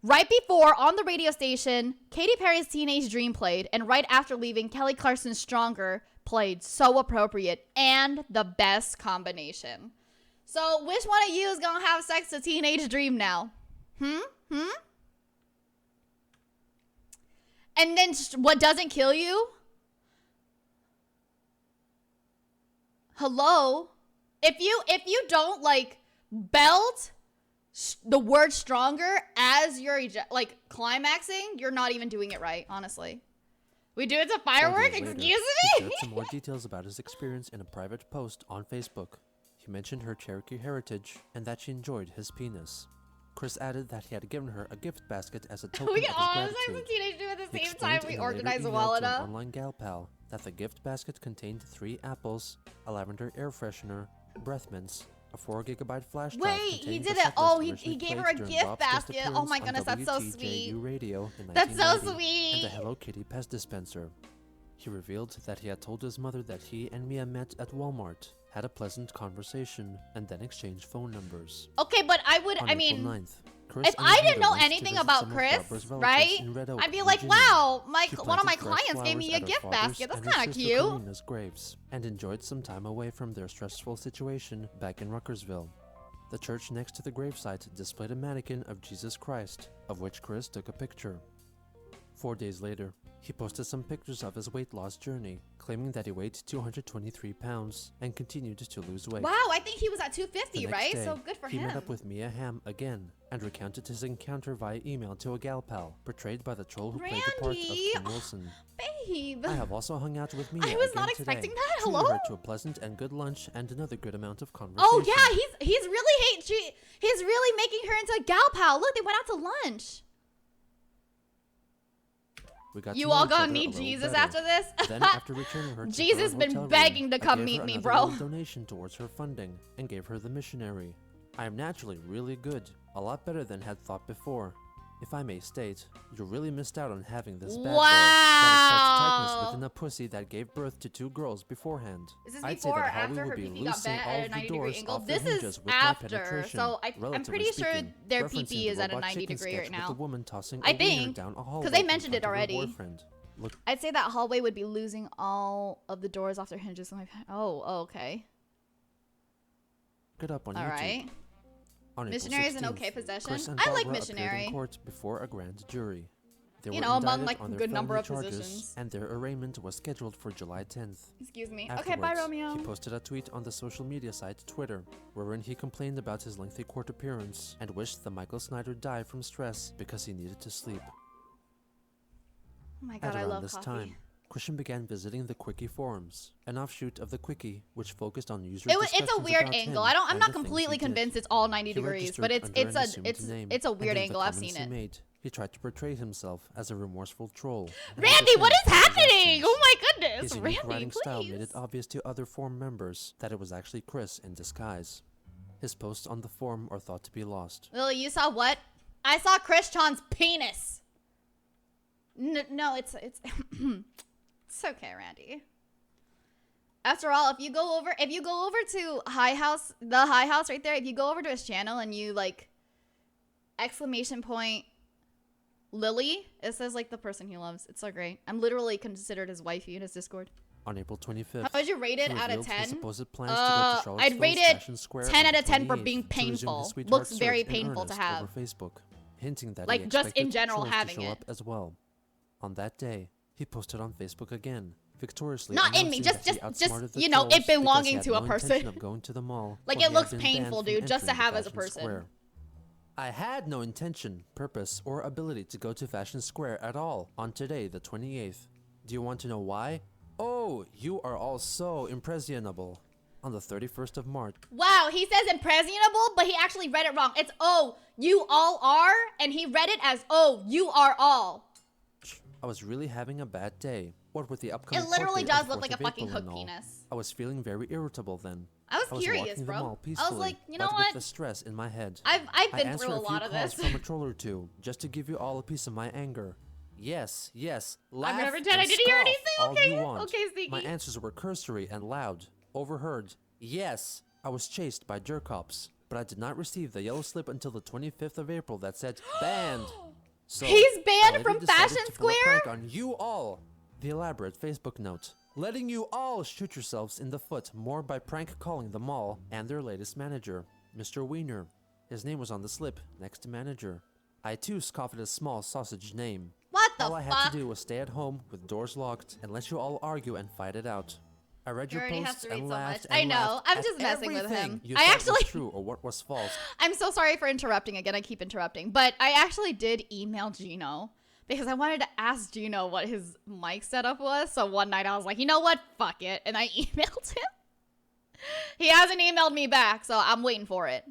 Right before, on the radio station, Katy Perry's Teenage Dream played, and right after leaving, Kelly Clarkson's Stronger played. So appropriate, and the best combination. So, which one of you is gonna have sex to Teenage Dream now? And then, what doesn't kill you? Hello? If you don't, like, belt the word stronger as you're like climaxing, you're not even doing it right, honestly. We do it to 4 firework? days later, Excuse he me? shared some more details about his experience in a private post on Facebook. He mentioned her Cherokee heritage and that she enjoyed his penis. Chris added that he had given her a gift basket as a token We of his all have gratitude. sex with Teenage Dream at the He same time. explained We in a later organize a email wallet to an up. online gal pal that the gift basket contained 3 apples, a lavender air freshener, breath mints, a 4GB flash drive Wait, he containing did the it. set Oh, list he originally gave her played a during gift Rob's guest basket. Oh my appearance goodness, on that's so WTJU sweet. Radio in That's so 1990, sweet. and a Hello Kitty pest dispenser. He revealed that he had told his mother that he and Mia met at Walmart, had a pleasant conversation, and then exchanged phone numbers. Okay, but I would, On I April mean, 9th, Chris if and I his didn't know mother went to anything visit about some of Chris, Barbara's relatives right? in Red Oak, I'd be like, Virginia. wow, She one of my planted fresh clients gave me a flowers at her gift father's basket. That's and her kind of sister cute. Karina's graves and enjoyed some time away from their stressful situation back in Ruckersville. The church next to the gravesite displayed a mannequin of Jesus Christ, of which Chris took a picture. 4 days later, he posted some pictures of his weight loss journey, claiming that he weighed 223 pounds and continued to lose weight. Wow, I think he was at The 250, next right? day, So good for he him. met up with Mia Hamm again and recounted his encounter via email to a gal pal, portrayed by the troll who played the part of Randy! Kim Wilson. Babe. I have also hung out with Mia I was again not today, expecting that. treating Hello? her to a pleasant and good lunch and another good amount of conversation. Oh yeah, he's really making her into a gal pal. Look, they went out to lunch. We got You to know all each gonna other a need little Jesus better. after this? Then, after returning her to Jesus her been hotel room, begging to I come gave meet her me, another bro. little donation towards her funding and gave her the missionary. I am naturally really good, a lot better than had thought before. If I may state, you really missed out on having this bad boy that has such tightness Wow. within a pussy that gave birth to 2 girls beforehand. Is this I'd say before or that Holly after would her be pee-pee got loosening bent all at a of the 90-degree doors angle? off This their is hinges with my after, penetration, so I'm relatively pretty sure speaking, their referencing pee-pee the is at a robot 90 chicken degree sketch right with now. the woman tossing I a wiener think, down a hallway 'cause they in mentioned it front of her already. boyfriend. Look, I'd say that hallway would be losing all of the doors off their hinges. Oh, okay. look it up on All YouTube. right. On April Missionary is an 16th, okay possession. Chris and I like Barbara appeared missionary. in court before a grand jury. They You were know, among, indicted like, on their good number felony of charges, positions. and their arraignment was scheduled for July 10th. Excuse me. Okay, Afterwards, bye, Romeo. he posted a tweet on the social media site Twitter, wherein he complained about his lengthy court appearance and wished that Michael Snyder died from stress because he needed to sleep. Oh my At god, I around love this coffee. time, Christian began visiting the Quickie forums, an offshoot of the Quickie which focused on user It's a discussions weird about angle. him I'm and not the things completely he did. convinced it's all 90 He degrees, but registered it's under an assumed name, a and weird in the angle. I've comments seen he it. made, he tried to portray himself as a remorseful troll. and Randy, what is defend his happening? actions. Oh my His goodness, unique Randy, writing style made please. it obvious to other forum members that it was actually Chris in disguise. His posts on the forum are thought to be lost. Lily, you saw what? I saw Chris Chan's penis. No, it's it's okay, Randy. After all, if you go over to High House, the High House right there, if you go over to his channel and you like exclamation point Lily, it says like the person he loves. It's so great. I'm literally considered his wifey in his Discord. On April 25th, How would you rate it he out of revealed his 10? supposed plans to go to Charlottesville's I'd rate it Fashion Square 10 on out of 10 for 28th being to resume his painful. sweetheart Looks very search in painful to earnest have. over Facebook, hinting that Like, he just in expected general trolls having to show it. up as well. On that day, he posted on Facebook again, victoriously Not in me, announcing that he just outsmarted the you know, trolls it belonging because he to had a no person. intention of going to the mall, Like, or it he had looks been painful, banned from dude, just to entering the have as a Fashion person. Square. I had no intention, purpose, or ability to go to Fashion Square at all on today, the 28th. Do you want to know why? Oh, you are all so impressionable. On the 31st of March, Wow, he says impressionable, but he actually read it wrong. It's oh, you all are, and he read it as oh, you are all. I was really having a bad day. What with the upcoming It literally court date on does look 4th like a of fucking April hook and all. penis. I was feeling very irritable then. I was curious, walking bro. the mall I was peacefully, like, you know but what? with the stress in my head. I've I been answered through a a few lot of calls this. from a troll or two, just to give you all a piece of my anger. Yes, laugh gonna pretend I and didn't hear scoff anything, all okay? you want. Okay, Sneaky. My answers were cursory and loud, overheard. Yes, I was chased by jerk-ops, but I did not receive the yellow slip until the 25th of April that said banned. So He's banned I later from decided Fashion to pull a Square? prank on you all. The elaborate Facebook note, letting you all shoot yourselves in the foot more by prank calling the mall and their latest manager, Mr. Wiener. His name was on the slip, next to manager. I too scoffed at his small sausage name. What the All I had fuck? to do was stay at home with doors locked and let you all argue and fight it out. I read You your already have posts to read and so laughed much. I and know. laughed I'm at just messing with everything him. you I thought actually- was true or what was false. I'm so sorry for interrupting again. I keep interrupting, but I actually did email Gino because I wanted to ask Gino what his mic setup was. So one night I was like, you know what? Fuck it. And I emailed him. He hasn't emailed me back, so I'm waiting for it.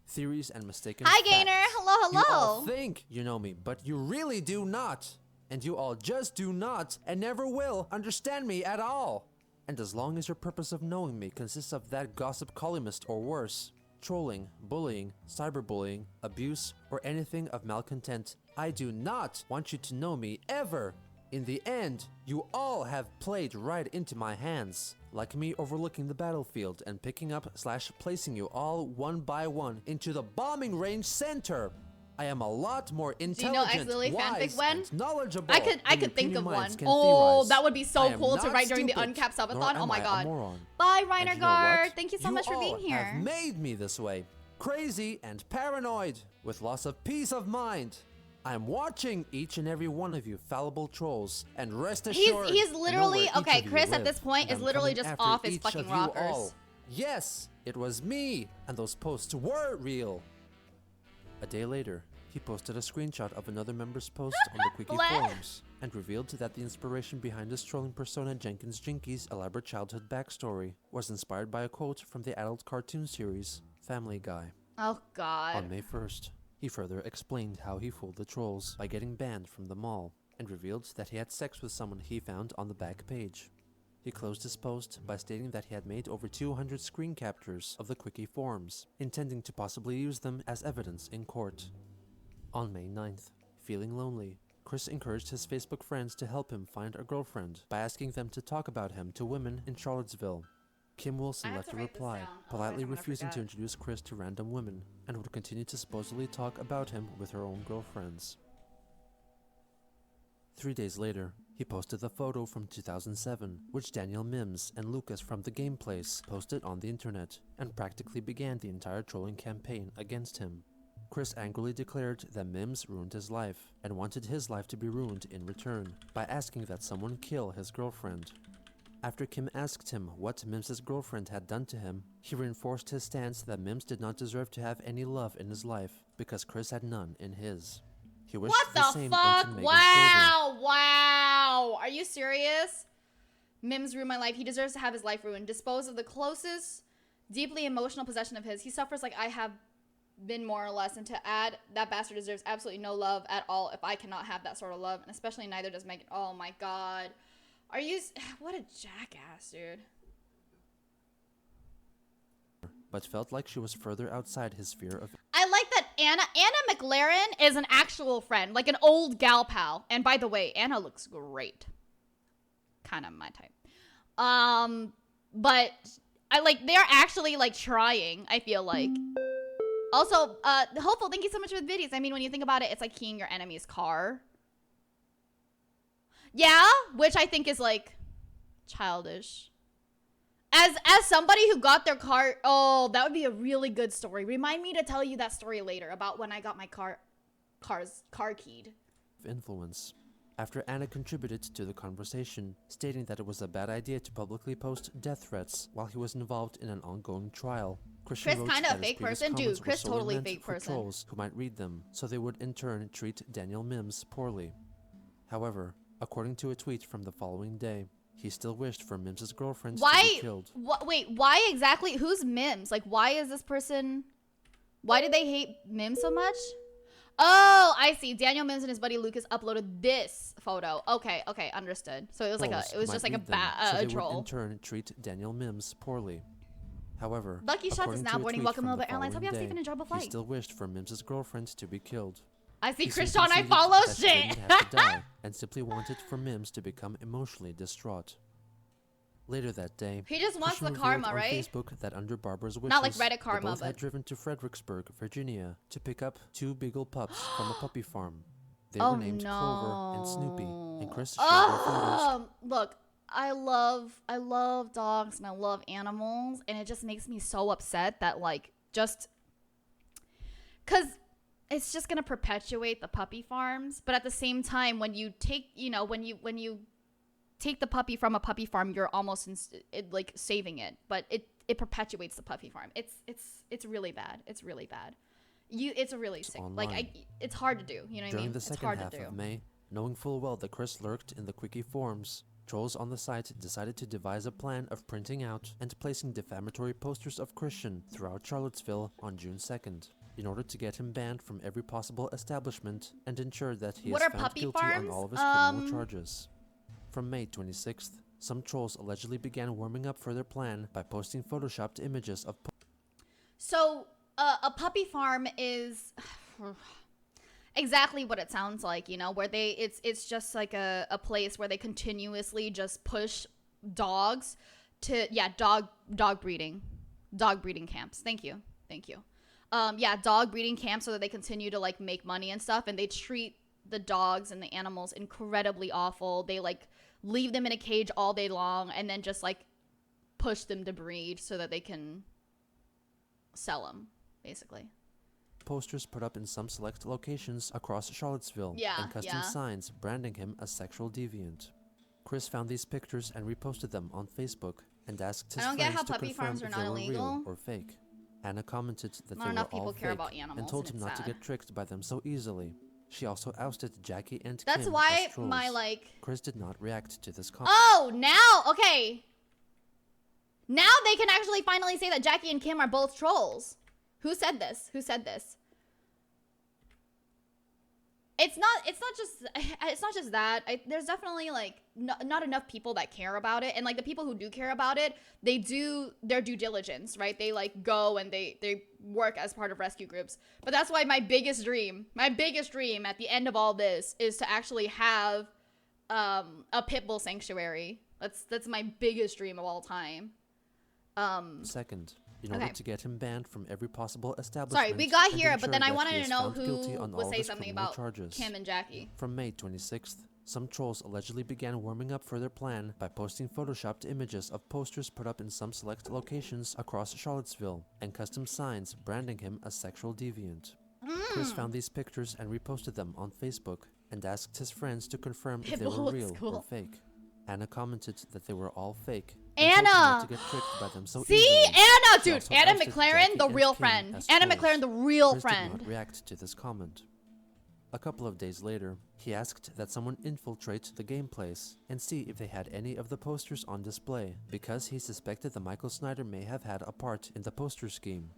Theories and mistaken Hi, facts. Gainer. Hello, You all hello. think you know me, but you really do not. And you all just do not and never will understand me at all. And as long as your purpose of knowing me consists of that gossip columnist or worse, trolling, bullying, cyberbullying, abuse, or anything of malcontent, I do not want you to know me ever. In the end, you all have played right into my hands. Like me overlooking the battlefield and picking up / placing you all one by one into the bombing range center. I am a lot more Do you know intelligent, X Lily wise, fanfic when? and knowledgeable I could than your think puny of one. minds can Oh, theorize. that would be I so am cool to not write during the stupid, uncapped nor subathon. am Oh my I a god. moron. Bye, And Reiner you know what? Guard. Thank you so much for being all here. have made me this way. Crazy and paranoid, with loss of peace of mind. I'm watching each and every one of you fallible trolls, and rest assured, He's I know literally where each okay. of you Chris at live, this point and is I'm literally coming just after off his each fucking of you rockers. all. Yes, it was me, and those posts were real. A day later, he posted a screenshot of another member's post on the Quickie Bleh. forums, and revealed that the inspiration behind his trolling persona Jenkins Jinky's elaborate childhood backstory was inspired by a quote from the adult cartoon series Family Guy. Oh god. On May 1st, he further explained how he fooled the trolls by getting banned from the mall, and revealed that he had sex with someone he found on the back page. He closed his post by stating that he had made over 200 screen captures of the Quickie forums, intending to possibly use them as evidence in court. On May 9th, feeling lonely, Chris encouraged his Facebook friends to help him find a girlfriend by asking them to talk about him to women in Charlottesville. Kim Wilson I have left to a write this reply, down, politely otherwise I'm gonna refusing to forget. introduce Chris to random women, and would continue to supposedly talk about him with her own girlfriends. 3 days later, he posted the photo from 2007, which Daniel Mims and Lucas from The Game Place posted on the internet, and practically began the entire trolling campaign against him. Chris angrily declared that Mims ruined his life, and wanted his life to be ruined in return, by asking that someone kill his girlfriend. After Kim asked him what Mims' girlfriend had done to him, he reinforced his stance that Mims did not deserve to have any love in his life, because Chris had none in his. He wished What the the same fuck? unto Megan's children. Wow, wow. Are you serious? Mims ruined my life. He deserves to have his life ruined. Dispose of the closest, deeply emotional possession of his. He suffers like I have been, more or less. And to add, that bastard deserves absolutely no love at all if I cannot have that sort of love. And especially neither does Megan. Oh my god. Are you... What a jackass, dude. But felt like she was further outside his sphere of I like that Anna McLaren is an actual friend, like an old gal pal. And by the way, Anna looks great. Kind of my type. But I like, they're actually like trying, I feel like. Also, Hopeful, thank you so much for the videos. I mean, when you think about it, it's like keying your enemy's car. Yeah, which I think is like childish. As somebody who got their car, oh, that would be a really good story. Remind me to tell you that story later about when I got my car keyed. influence. After Anna contributed to the conversation, stating that it was a bad idea to publicly post death threats while he was involved in an ongoing trial, Christian Chris wrote kinda a that his fake previous person? Dude, comments were Chris solely totally meant fake for person. trolls who might read them, so they would in turn treat Daniel Mims poorly. However, according to a tweet from the following day, he still wished for Mims' girlfriend to be killed. Wait, why exactly? Who's Mims? Like, why is this person... Why did they hate Mims so much? Oh, I see. Daniel Mims and his buddy Lucas uploaded this photo. Okay, understood. So it was like Trolls it was who just might like read them, so a they would troll. in turn treat Daniel Mims poorly. However, Lucky Shots is according now to a boarding. tweet Welcome from over the Airlines. Hope you have a following safe and day, enjoyable he flight. still wished for Mims' girlfriend to be killed. I see He Chris seemed Sean. I conceited follow that she shit. didn't have to die, and simply wanted for Mims to become emotionally distraught. Later that day, He just wants Christian the karma, revealed on right? Facebook that under Barbara's wishes, Not like Reddit they karma, both had but... driven to Fredericksburg, Virginia, to pick up 2 beagle pups from a puppy farm. They Oh were named Clover and Snoopy, and Chris shared their photos. Look, I love dogs and I love animals, and it just makes me so upset that like just because it's just gonna perpetuate the puppy farms. But at the same time, when you take when you take the puppy from a puppy farm, you're almost like saving it, but it perpetuates the puppy farm. It's really bad. It's really bad. It's a really sick. Online. Like it's hard to do. You know what I During mean? the It's second hard half to do. of May, knowing full well that Chris lurked in the Quickie forums, trolls on the site decided to devise a plan of printing out and placing defamatory posters of Christian throughout Charlottesville on June 2nd, in order to get him banned from every possible establishment and ensure that he What is are found puppy guilty farms? on all of his criminal charges. From May 26th, some trolls allegedly began warming up for their plan by posting photoshopped images of So, a puppy farm is exactly what it sounds like, where it's just like a place where they continuously just push dogs to, dog breeding camps. Thank you. dog breeding camps so that they continue to like make money and stuff, and they treat the dogs and the animals incredibly awful. They like leave them in a cage all day long and then just like push them to breed so that they can sell them, basically. Posters put up in some select locations across Charlottesville and custom signs branding him a sexual deviant. Chris found these pictures and reposted them on Facebook and asked his friends to confirm if they were real or fake. Anna commented that they were all fake and told him not to get tricked by them so easily. She also ousted Jackie and That's Kim why as trolls. my like. Chris did not react to this comment. Oh, now okay. Now they can actually finally say that Jackie and Kim are both trolls. Who said this? Who said this? It's not just that. There's definitely like not enough people that care about it, and like the people who do care about it, they do their due diligence, right? They like go and they work as part of rescue groups. But that's why my biggest dream at the end of all this is to actually have a pit bull sanctuary. That's my biggest dream of all time. Second, in order to get him banned from every possible establishment. Sorry, we got here, but ensure then I that wanted he to is know found guilty who on would all say his something criminal about charges. Kim and Jackie. From May 26th, some trolls allegedly began warming up for their plan by posting photoshopped images of posters put up in some select locations across Charlottesville and custom signs branding him a sexual deviant. Chris found these pictures and reposted them on Facebook and asked his friends to confirm if they were real or fake. Anna commented that they were all fake. Anna! To get tricked by them so See? easily. Anna, dude! Also Anna ousted McLaren, Jackie the and real Kim friend. as Anna trolls. McLaren, the real Chris friend. did not react to this comment. A couple of days later, he asked that someone infiltrate the game place and see if they had any of the posters on display, because he suspected that Michael Snyder may have had a part in the poster scheme.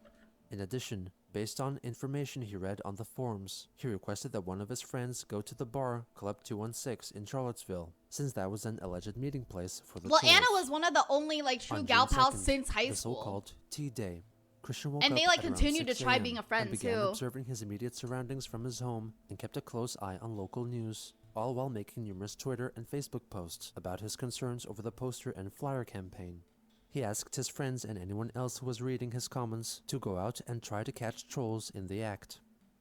In addition, based on information he read on the forums, he requested that one of his friends go to the bar Club 216 in Charlottesville, since that was an alleged meeting place for the Well, trolls. Anna was one of the only like true On gal June pals 2nd, since high the school. so-called Tea Day. Christian woke And they up like at around continued to 6 try a.m. being a friend and began too. observing his immediate surroundings from his home and kept a close eye on local news, all while making numerous Twitter and Facebook posts about his concerns over the poster and flyer campaign. He asked his friends and anyone else who was reading his comments to go out and try to catch trolls in the act.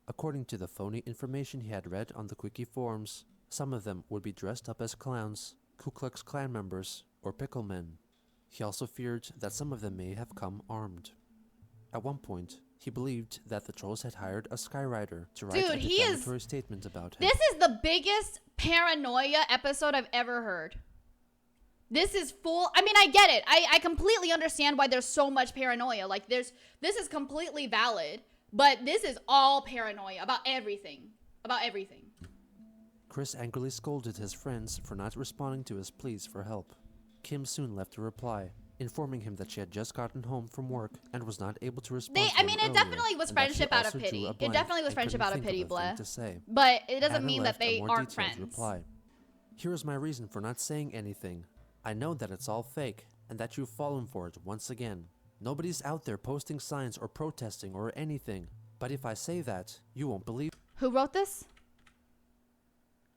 According to the phony information he had read on the Quickie forums, some of them would be dressed up as clowns, Ku Klux Klan members, or picklemen. He also feared that some of them may have come armed. At one point, he believed that the trolls had hired a skywriter to write a defamatory statement about him. This is the biggest paranoia episode I've ever heard. This is full. I mean, I get it. I completely understand why there's so much paranoia. Like, this is completely valid, but this is all paranoia about everything. About everything. Chris angrily scolded his friends for not responding to his pleas for help. Kim soon left a reply, informing him that she had just gotten home from work and was not able to respond to him it earlier, definitely was and that she friendship out of also drew pity. a It blank definitely was and friendship couldn't out of think pity, a thing blah. to say. But it doesn't Anna mean that left a they more aren't detailed friends. reply. Here is my reason for not saying anything. I know that it's all fake, and that you've fallen for it once again. Nobody's out there posting signs or protesting or anything. But if I say that, you won't believe. Who wrote this?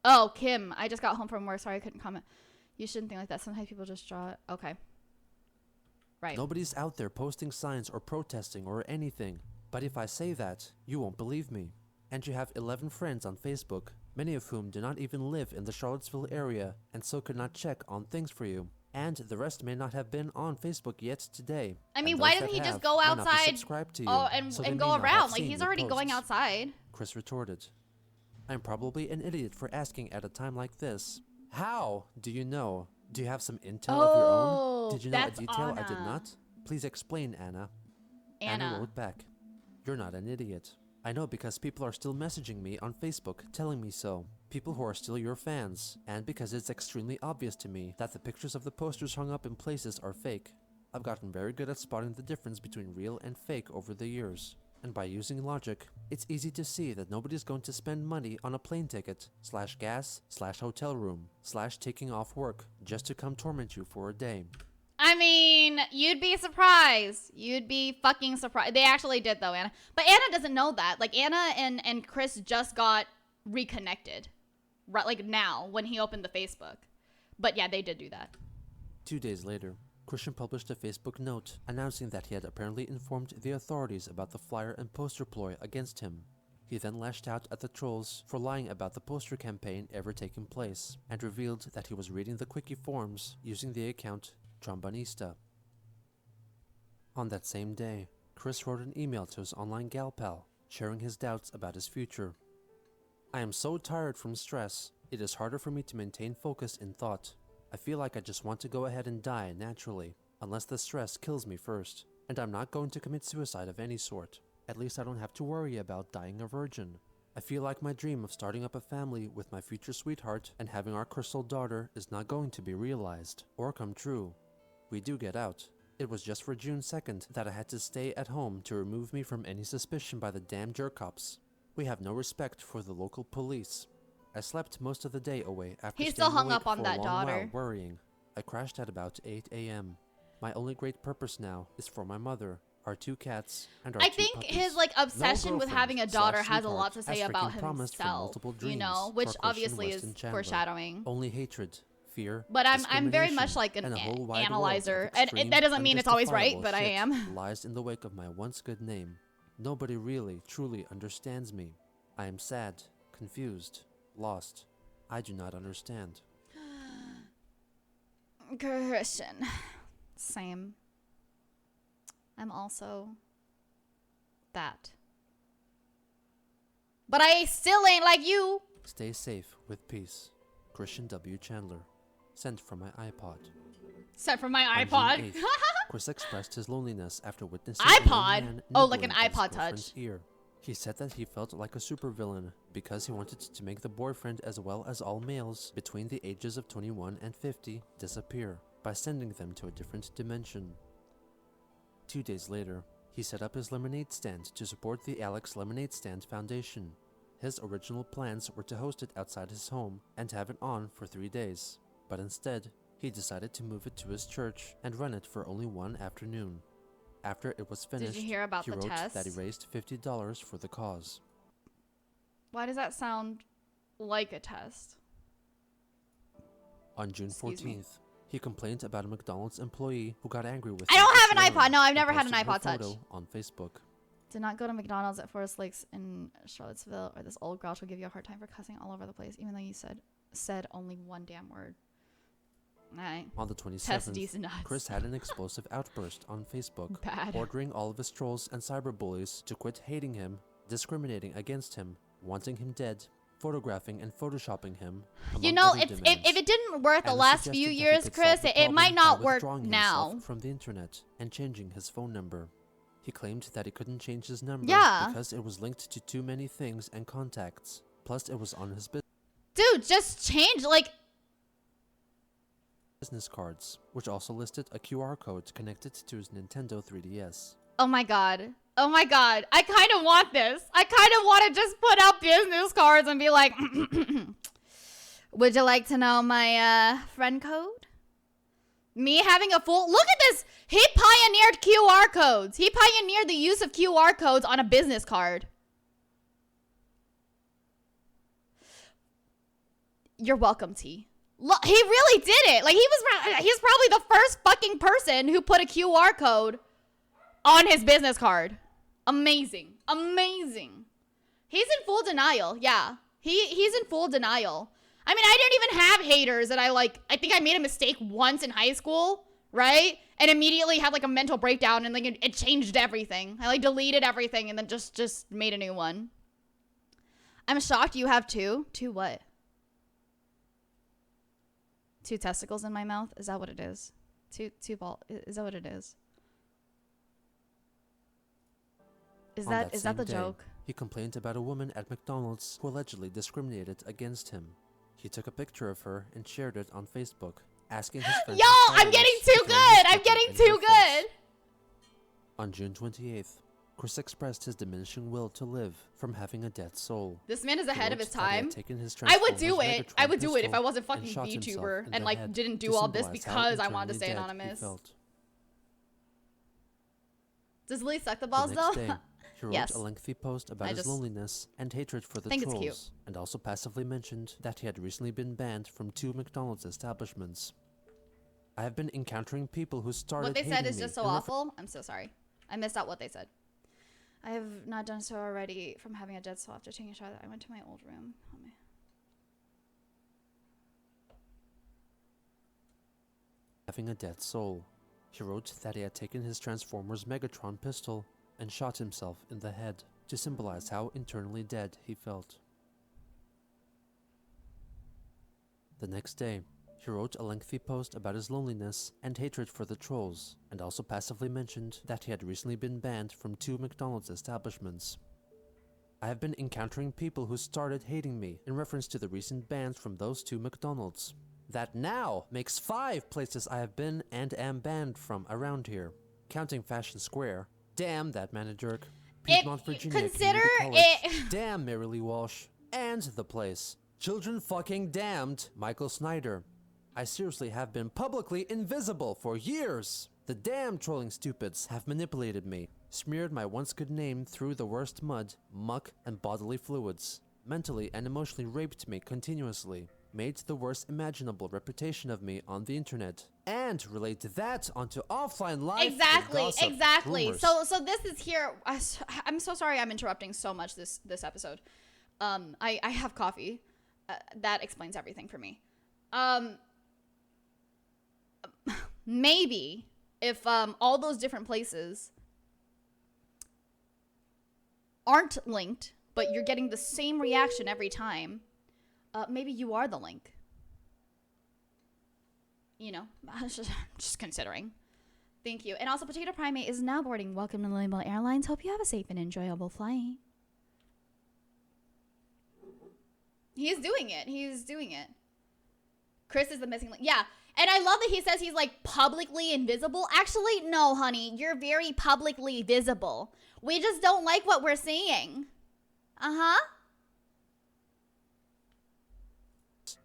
Oh, Kim. I just got home from work. Sorry, I couldn't comment. You shouldn't think like that. Sometimes people just draw it. Okay. Right. Nobody's out there posting signs or protesting or anything. But if I say that, you won't believe me. And you have 11 friends on Facebook, many of whom do not even live in the Charlottesville area and so could not check on things for you. And the rest may not have been on Facebook yet today. I mean, And why those doesn't that he just have go may not be outside subscribed to you, so they and may go not have around? Like, seen he's your already going posts. outside. Chris retorted. I'm probably an idiot for asking at a time like this. How do you know? Do you have some intel of your own? Did you know a that's detail I did Anna. not? Please explain, Anna. Anna. wrote back. You're not an idiot. I know because people are still messaging me on Facebook telling me so. People who are still your fans. And because it's extremely obvious to me that the pictures of the posters hung up in places are fake. I've gotten very good at spotting the difference between real and fake over the years. And by using logic, it's easy to see that nobody's going to spend money on a plane ticket, /gas, /hotel room, /taking off work, just to come torment you for a day. I mean, you'd be surprised. You'd be fucking surprised. They actually did, though, Anna. But Anna doesn't know that. Like, Anna and Chris just got reconnected. Right, like, now, when he opened the Facebook. But, yeah, they did do that. 2 days later, Christian published a Facebook note announcing that he had apparently informed the authorities about the flyer and poster ploy against him. He then lashed out at the trolls for lying about the poster campaign ever taking place, and revealed that he was reading the quickie forums using the account Trombonista. On that same day, Chris wrote an email to his online gal pal, sharing his doubts about his future. I am so tired from stress, it is harder for me to maintain focus in thought. I feel like I just want to go ahead and die naturally, unless the stress kills me first, and I'm not going to commit suicide of any sort. At least I don't have to worry about dying a virgin. I feel like my dream of starting up a family with my future sweetheart and having our crystal daughter is not going to be realized or come true. We do get out. It was just for June 2nd that I had to stay at home to remove me from any suspicion by the damn jerk cops. We have no respect for the local police. I slept most of the day away after He's staying still hung awake up on for that a long daughter. while worrying. I crashed at about 8 a.m. My only great purpose now is for my mother, our 2 cats, and our I 2 think puppies. his like obsession with having a daughter has a girlfriend/sweetheart, lot to say as about freaking promised from himself, multiple you know, dreams which for Christian obviously is Weston Chandler. foreshadowing. Only hatred, fear, But I'm very much discrimination, like an and a whole wide world analyzer, of and extreme, that doesn't mean it's always right, unjustifiable but I shit am. lies in the wake of my once good name. Nobody really, truly understands me. I am sad, confused, lost. I do not understand. Christian. Same. I'm also that. But I still ain't like you. Stay safe with peace. Christian W. Chandler. Sent from my iPod. Except for my On iPod. June 8th, Chris expressed his loneliness after witnessing a iPod? young man Oh, like an nibbling at his iPod girlfriend's Touch. ear. He said that he felt like a supervillain because he wanted to make the boyfriend as well as all males between the ages of 21 and 50 disappear by sending them to a different dimension. 2 days later, he set up his lemonade stand to support the Alex Lemonade Stand Foundation. His original plans were to host it outside his home and have it on for 3 days, but instead, he decided to move it to his church and run it for only one afternoon. After it was finished, you hear about he the wrote test? that he raised $50 for the cause. Why does that sound like a test? On June Excuse me. 14th, he complained about a McDonald's employee who got angry with I him don't for have an swearing iPod. No, I've and never had an posted her iPod Touch. photo on Facebook. Did not go to McDonald's at Forest Lakes in Charlottesville, or this old grouch will give you a hard time for cussing all over the place, even though you said only one damn word. Alright. On the Test 27th, decent nuts. Chris had an explosive outburst on Facebook, Bad. ordering all of his trolls and cyberbullies to quit hating him, discriminating against him, wanting him dead, photographing and photoshopping him. You among know, other if demands. it didn't work the Anna last suggested few that he years, could Chris, solve the it problem might by not work withdrawing now. himself from the internet and changing his phone number. He claimed that he couldn't change his number Yeah. because it was linked to too many things and contacts. Plus, it was on his Dude, just change, like, business cards, which also listed a QR code connected to his Nintendo 3DS. oh my god. Oh my god. I kind of want this. I kind of want to just put out business cards and be like, would you like to know my friend code? Me having a full, look at this. He pioneered QR codes. He pioneered the use of QR codes on a business card. You're welcome, T. Look, he really did it. Like, he's probably the first fucking person who put a QR code on his business card. Amazing. Amazing. He's in full denial. Yeah. He's in full denial. I mean, I didn't even have haters, and I think I made a mistake once in high school, right? And immediately had like a mental breakdown, and like it changed everything. I like deleted everything and then just made a new one. I'm shocked you have two. Two what? Two testicles in my mouth? Is that what it is? Two ball? Is that what it is? Is On that same the day, joke? He complained about a woman at McDonald's who allegedly discriminated against him. He took a picture of her and shared it on Facebook, asking his friends Yo, and I'm getting followers too to throw his good. I'm picture getting in too her face. good. On June 28th, Chris expressed his diminishing will to live from having a dead soul. This man is He ahead of wrote his that he had time. taken his I would Transformers do it. Megatron I would do it if I pistol wasn't and fucking shot himself VTuber in and the like head didn't to do all this symbolize how because I wanted to stay internally dead he anonymous. felt. Does Lee suck the The balls next though? day, he wrote Yes. a lengthy post about I his just loneliness and hatred for the think it's trolls, cute. and also passively mentioned that he had recently been banned from 2 McDonald's establishments. I have been encountering people who started What they said hating is me just so in awful. I'm so sorry. I missed out what they said. I have not done so already from having a dead soul after taking a shower. I went to my old room. having a dead soul. He wrote that he had taken his Transformers Megatron pistol and shot himself in the head to symbolize how internally dead he felt. The next day, he wrote a lengthy post about his loneliness and hatred for the trolls, and also passively mentioned that he had recently been banned from 2 McDonald's establishments. I have been encountering people who started hating me in reference to the recent bans from those 2 McDonald's. That now makes 5 places I have been and am banned from around here, counting Fashion Square. Damn that manager. Piedmont, Virginia consider Community College. it. Damn Mary Lee Walsh. And the place. Children fucking damned Michael Snyder. I seriously have been publicly invisible for years. The damn trolling stupids have manipulated me, smeared my once good name through the worst mud, muck, and bodily fluids, mentally and emotionally raped me continuously, made the worst imaginable reputation of me on the internet, and relate that onto offline life. Exactly. Rumors. So this is here. I'm so sorry I'm interrupting so much this episode. I have coffee. That explains everything for me. Maybe if all those different places aren't linked, but you're getting the same reaction every time, maybe you are the link. You know, just considering. Thank you. And also, Potato Primate is now boarding. Welcome to Lilybelle Airlines. Hope you have a safe and enjoyable flight. He's doing it. Chris is the missing link. Yeah. And I love that he says he's like publicly invisible. Actually, no, honey. You're very publicly visible. We just don't like what we're seeing. Uh-huh.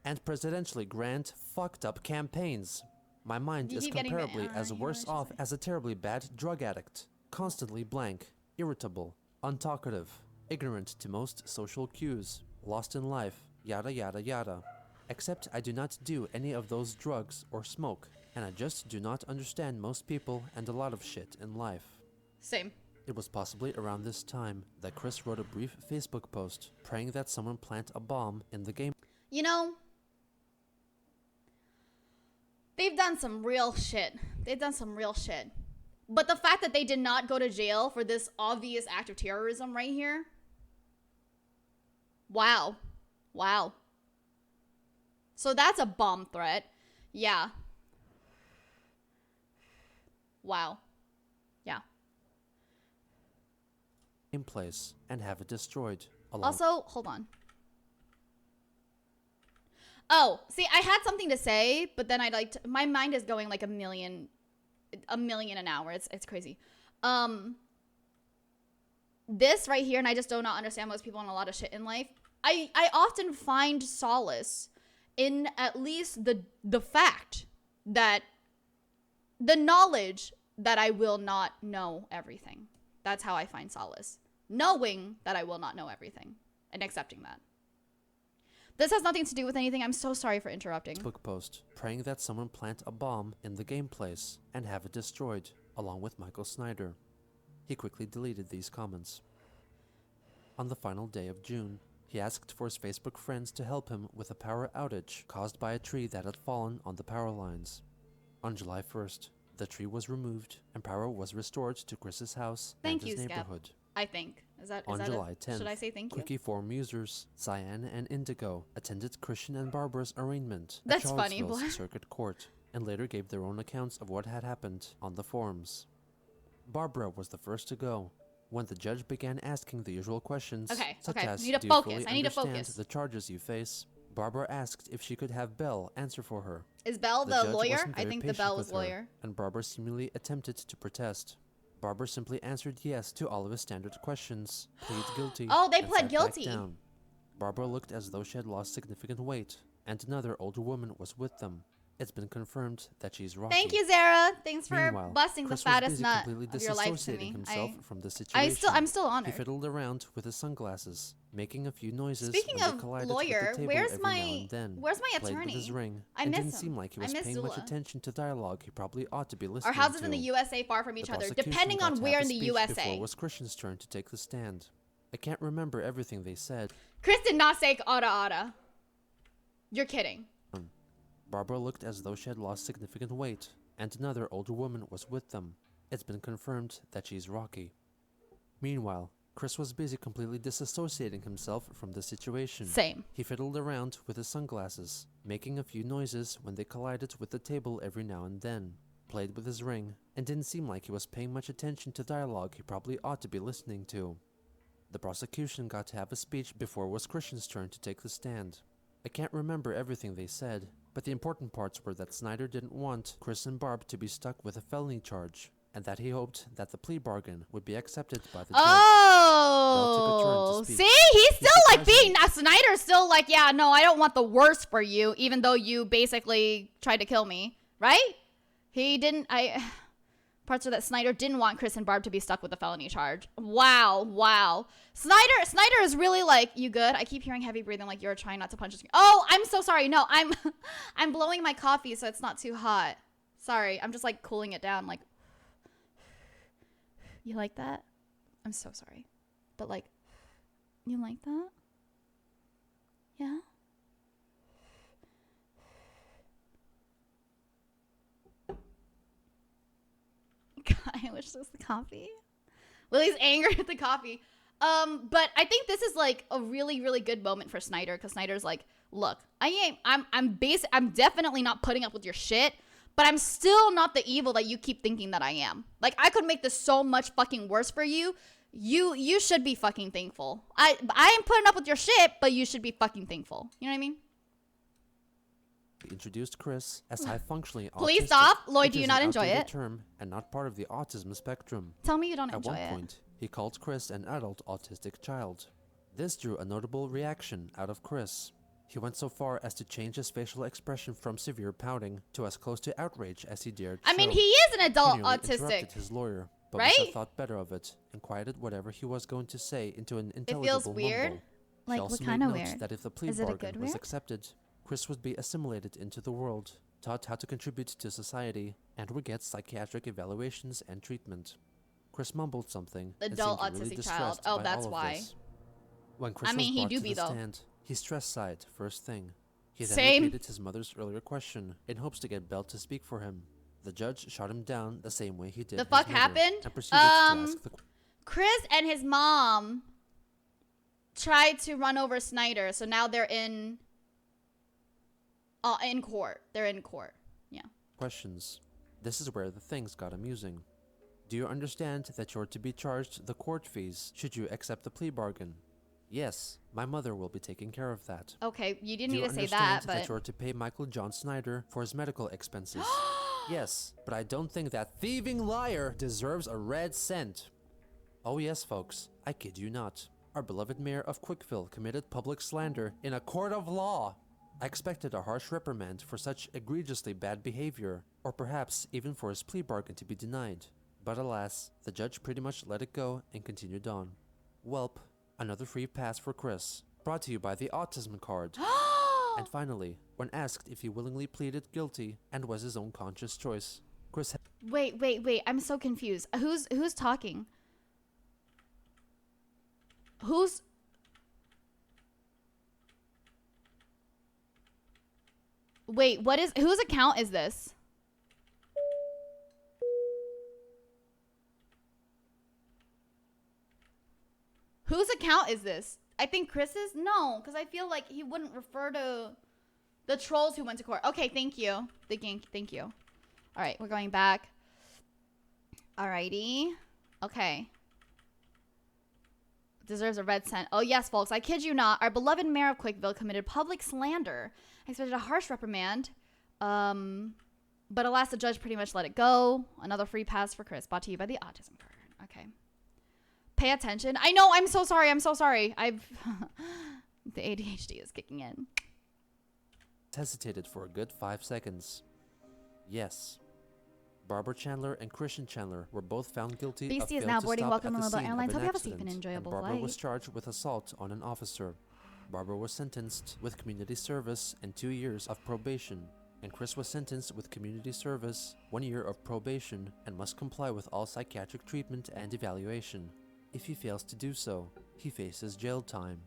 And presidentially grant fucked up campaigns. My mind You is keep getting comparably as you know worse what I off should say. as a terribly bad drug addict. Constantly blank, irritable, untalkative, ignorant to most social cues, lost in life, yada yada yada. Except I do not do any of those drugs or smoke, and I just do not understand most people and a lot of shit in life. Same. It was possibly around this time that Chris wrote a brief Facebook post praying that someone plant a bomb in the game. You know, they've done some real shit. But the fact that they did not go to jail for this obvious act of terrorism right here. Wow. So that's a bomb threat. Yeah. Wow. Yeah. In place and have it destroyed. Also, hold on. Oh, see, I had something to say, but then my mind is going like a million an hour. It's crazy. This right here, and I just do not understand most people in a lot of shit in life. I often find solace in at least the fact that the knowledge that I will not know everything. That's how I find solace. Knowing that I will not know everything and accepting that. This has nothing to do with anything. I'm so sorry for interrupting. Facebook post praying that someone plant a bomb in the game place and have it destroyed, along with Michael Snyder. He quickly deleted these comments. On the final day of June, he asked for his Facebook friends to help him with a power outage caused by a tree that had fallen on the power lines. On July 1st, the tree was removed and power was restored to Chris's house and his neighborhood. I think. Is that On July 10th, should I say thank you? Quickie Forum users Cyan and Indigo attended Christian and Barbara's arraignment at That's funny, Charlottesville's Blair. Circuit Court and later gave their own accounts of what had happened on the forums. Barbara was the first to go when the judge began asking the usual questions, such as, I need to do focus. you fully I need to understand focus. the charges you face? Barbara asked if she could have Belle answer for her. Is Belle the judge lawyer? wasn't I very think the patient Belle was with her, lawyer. and Barbara seemingly attempted to protest. Barbara simply answered yes to all of his standard questions, plead guilty, Oh, they and pled sat guilty. back down. Barbara looked as though she had lost significant weight, and another older woman was with them. It's been confirmed that she's Rocky. Thank you, Zara. Thanks for Meanwhile, busting Chris the fattest was busy nut completely of your life to disassociating me. himself from the situation. I'm still He honored. fiddled around with his sunglasses, making a few noises Speaking when they of collided lawyer, with the table where's every my now and then. where's my Played with his attorney? ring, I and miss didn't him. seem like he I was miss paying much Zula. attention to dialogue he probably ought to be listening Our to. houses in the USA far from each The other, prosecution depending got on to where have in a the speech USA. Before it was Christian's turn to take the stand. I can't remember everything they said. Chris did not say ada. You're kidding. Barbara looked as though she had lost significant weight, and another older woman was with them. It's been confirmed that she's Rocky. Meanwhile, Chris was busy completely disassociating himself from the situation. Same. He fiddled around with his sunglasses, making a few noises when they collided with the table every now and then, played with his ring, and didn't seem like he was paying much attention to dialogue he probably ought to be listening to. The prosecution got to have a speech before it was Christian's turn to take the stand. I can't remember everything they said, but the important parts were that Snyder didn't want Chris and Barb to be stuck with a felony charge, and that he hoped that the plea bargain would be accepted by the judge. Oh, Belle took a turn to speak. see, he's still like being surprisingly- Snyder's still like, yeah, no, I don't want the worst for you, even though you basically tried to kill me, right? He didn't. Parts are that Snyder didn't want Chris and Barb to be stuck with a felony charge. Wow. Snyder is really like, you good? I keep hearing heavy breathing, like you're trying not to punch his. Oh, I'm so sorry. No, I'm blowing my coffee so it's not too hot. Sorry, I'm just like cooling it down. Like, you like that? I'm so sorry, but like, you like that? Yeah. God, I wish this was the coffee. Lily's angry at the coffee. But I think this is like a really, really good moment for Snyder, because Snyder's like, look, I'm definitely not putting up with your shit, but I'm still not the evil that you keep thinking that I am. Like, I could make this so much fucking worse for you. You should be fucking thankful. I ain't putting up with your shit, but you should be fucking thankful. You know what I mean? Introduced Chris as high-functioning autistic. Please stop. Lloyd, which do you is not an enjoy outdated it? term and not part of the autism spectrum. Tell me you don't At enjoy one it. point, he called Chris an adult autistic child. This drew a notable reaction out of Chris. He went so far as to change his facial expression from severe pouting to as close to outrage as he dared I mean, show. he is an adult He nearly autistic. interrupted his lawyer, but right? must have thought better of it and quieted whatever he was going to say into an intelligible feels weird. mumble. Like, She what also kind made of note weird? that if the plea Is it a bargain good was weird? accepted, Chris would be assimilated into the world, taught how to contribute to society, and would get psychiatric evaluations and treatment. Chris mumbled something. and Adult seemed really autistic child. distressed Oh, by that's all of why. this. When Chris I mean, was he brought do to be, the though. stand, he stress-sighed first thing. He then Same. repeated his mother's earlier question in hopes to get Belle to speak for him. The judge shot him down the same way he did The his fuck mother, happened? and proceeded to ask the Chris and his mom tried to run over Snyder, so now they're in court. They're in court. Yeah. questions. This is where the things got amusing. Do you understand that you're to be charged the court fees should you accept the plea bargain? Yes, my mother will be taking care of that. Okay, you didn't Do need you to say understand that, but you're to pay Michael John Snyder for his medical expenses? Yes, but I don't think that thieving liar deserves a red cent. Oh yes, folks, I kid you not. Our beloved mayor of Quickville committed public slander in a court of law. I expected a harsh reprimand for such egregiously bad behavior, or perhaps even for his plea bargain to be denied. But alas, the judge pretty much let it go and continued on. Welp, another free pass for Chris, brought to you by the autism card. And finally, when asked if he willingly pleaded guilty and was his own conscious choice, Chris wait. I'm so confused. Who's talking? Whose account is this? Whose account is this? I think Chris's? No, because I feel like he wouldn't refer to the trolls who went to court. Okay, thank you. Thank you. All right, we're going back. Alrighty. Okay. Deserves a red cent. Oh, yes, folks. I kid you not. Our beloved mayor of Quickville committed public slander. I expected a harsh reprimand. But alas, the judge pretty much let it go. Another free pass for Chris. Brought to you by the autism card. Okay. Pay attention. I know. I'm so sorry. I've... the ADHD is kicking in. hesitated for a good 5 seconds. Yes. Barbara Chandler and Christian Chandler were both found guilty of Beastie is failed now to boarding. stop Welcome at to the Lilybelle scene Airlines. of Hope an you have a safe accident, and enjoyable Barbara flight. was charged with assault on an officer. Barbara was sentenced with community service and 2 years of probation, and Chris was sentenced with community service, 1 year of probation, and must comply with all psychiatric treatment and evaluation. If he fails to do so, he faces jail time.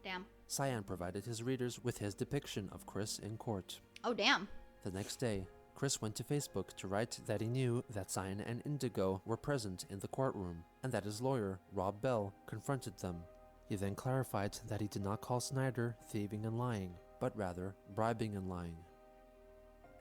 Damn. Cyan provided his readers with his depiction of Chris in court. Oh, damn. The next day, Chris went to Facebook to write that he knew that Cyan and Indigo were present in the courtroom, and that his lawyer, Rob Bell, confronted them. He then clarified that he did not call Snyder thieving and lying, but rather bribing and lying.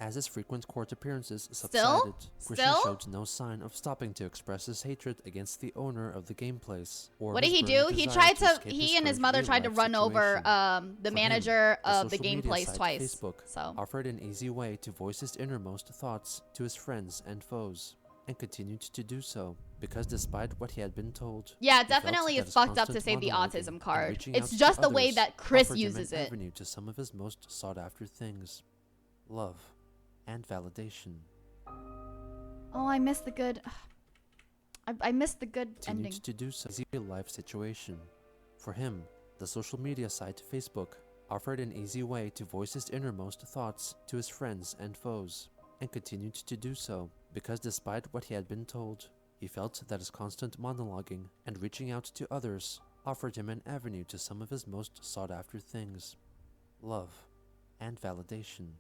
As his frequent court appearances subsided, Christian showed no sign of stopping to express his hatred against the owner of the game place. Or What did his he burning do? He desire tried to to. escape He and his current mother tried to real-life run over situation. the For manager him, of the social game media place site twice. Facebook So offered an easy way to voice his innermost thoughts to his friends and foes, and continued to do so because despite what he had been told, yeah, he felt definitely that it's his fucked up to constant say the monologuing autism and card. reaching It's out just to the way others that Chris offered him uses an it. avenue to some of his most sought-after things: love and validation. Oh, I missed the good. I missed the good ending. Continued to do so. Easy life situation. For him, the social media site Facebook offered an easy way to voice his innermost thoughts to his friends and foes, and continued to do so because despite what he had been told, he felt that his constant monologuing and reaching out to others offered him an avenue to some of his most sought-after things: love and validation.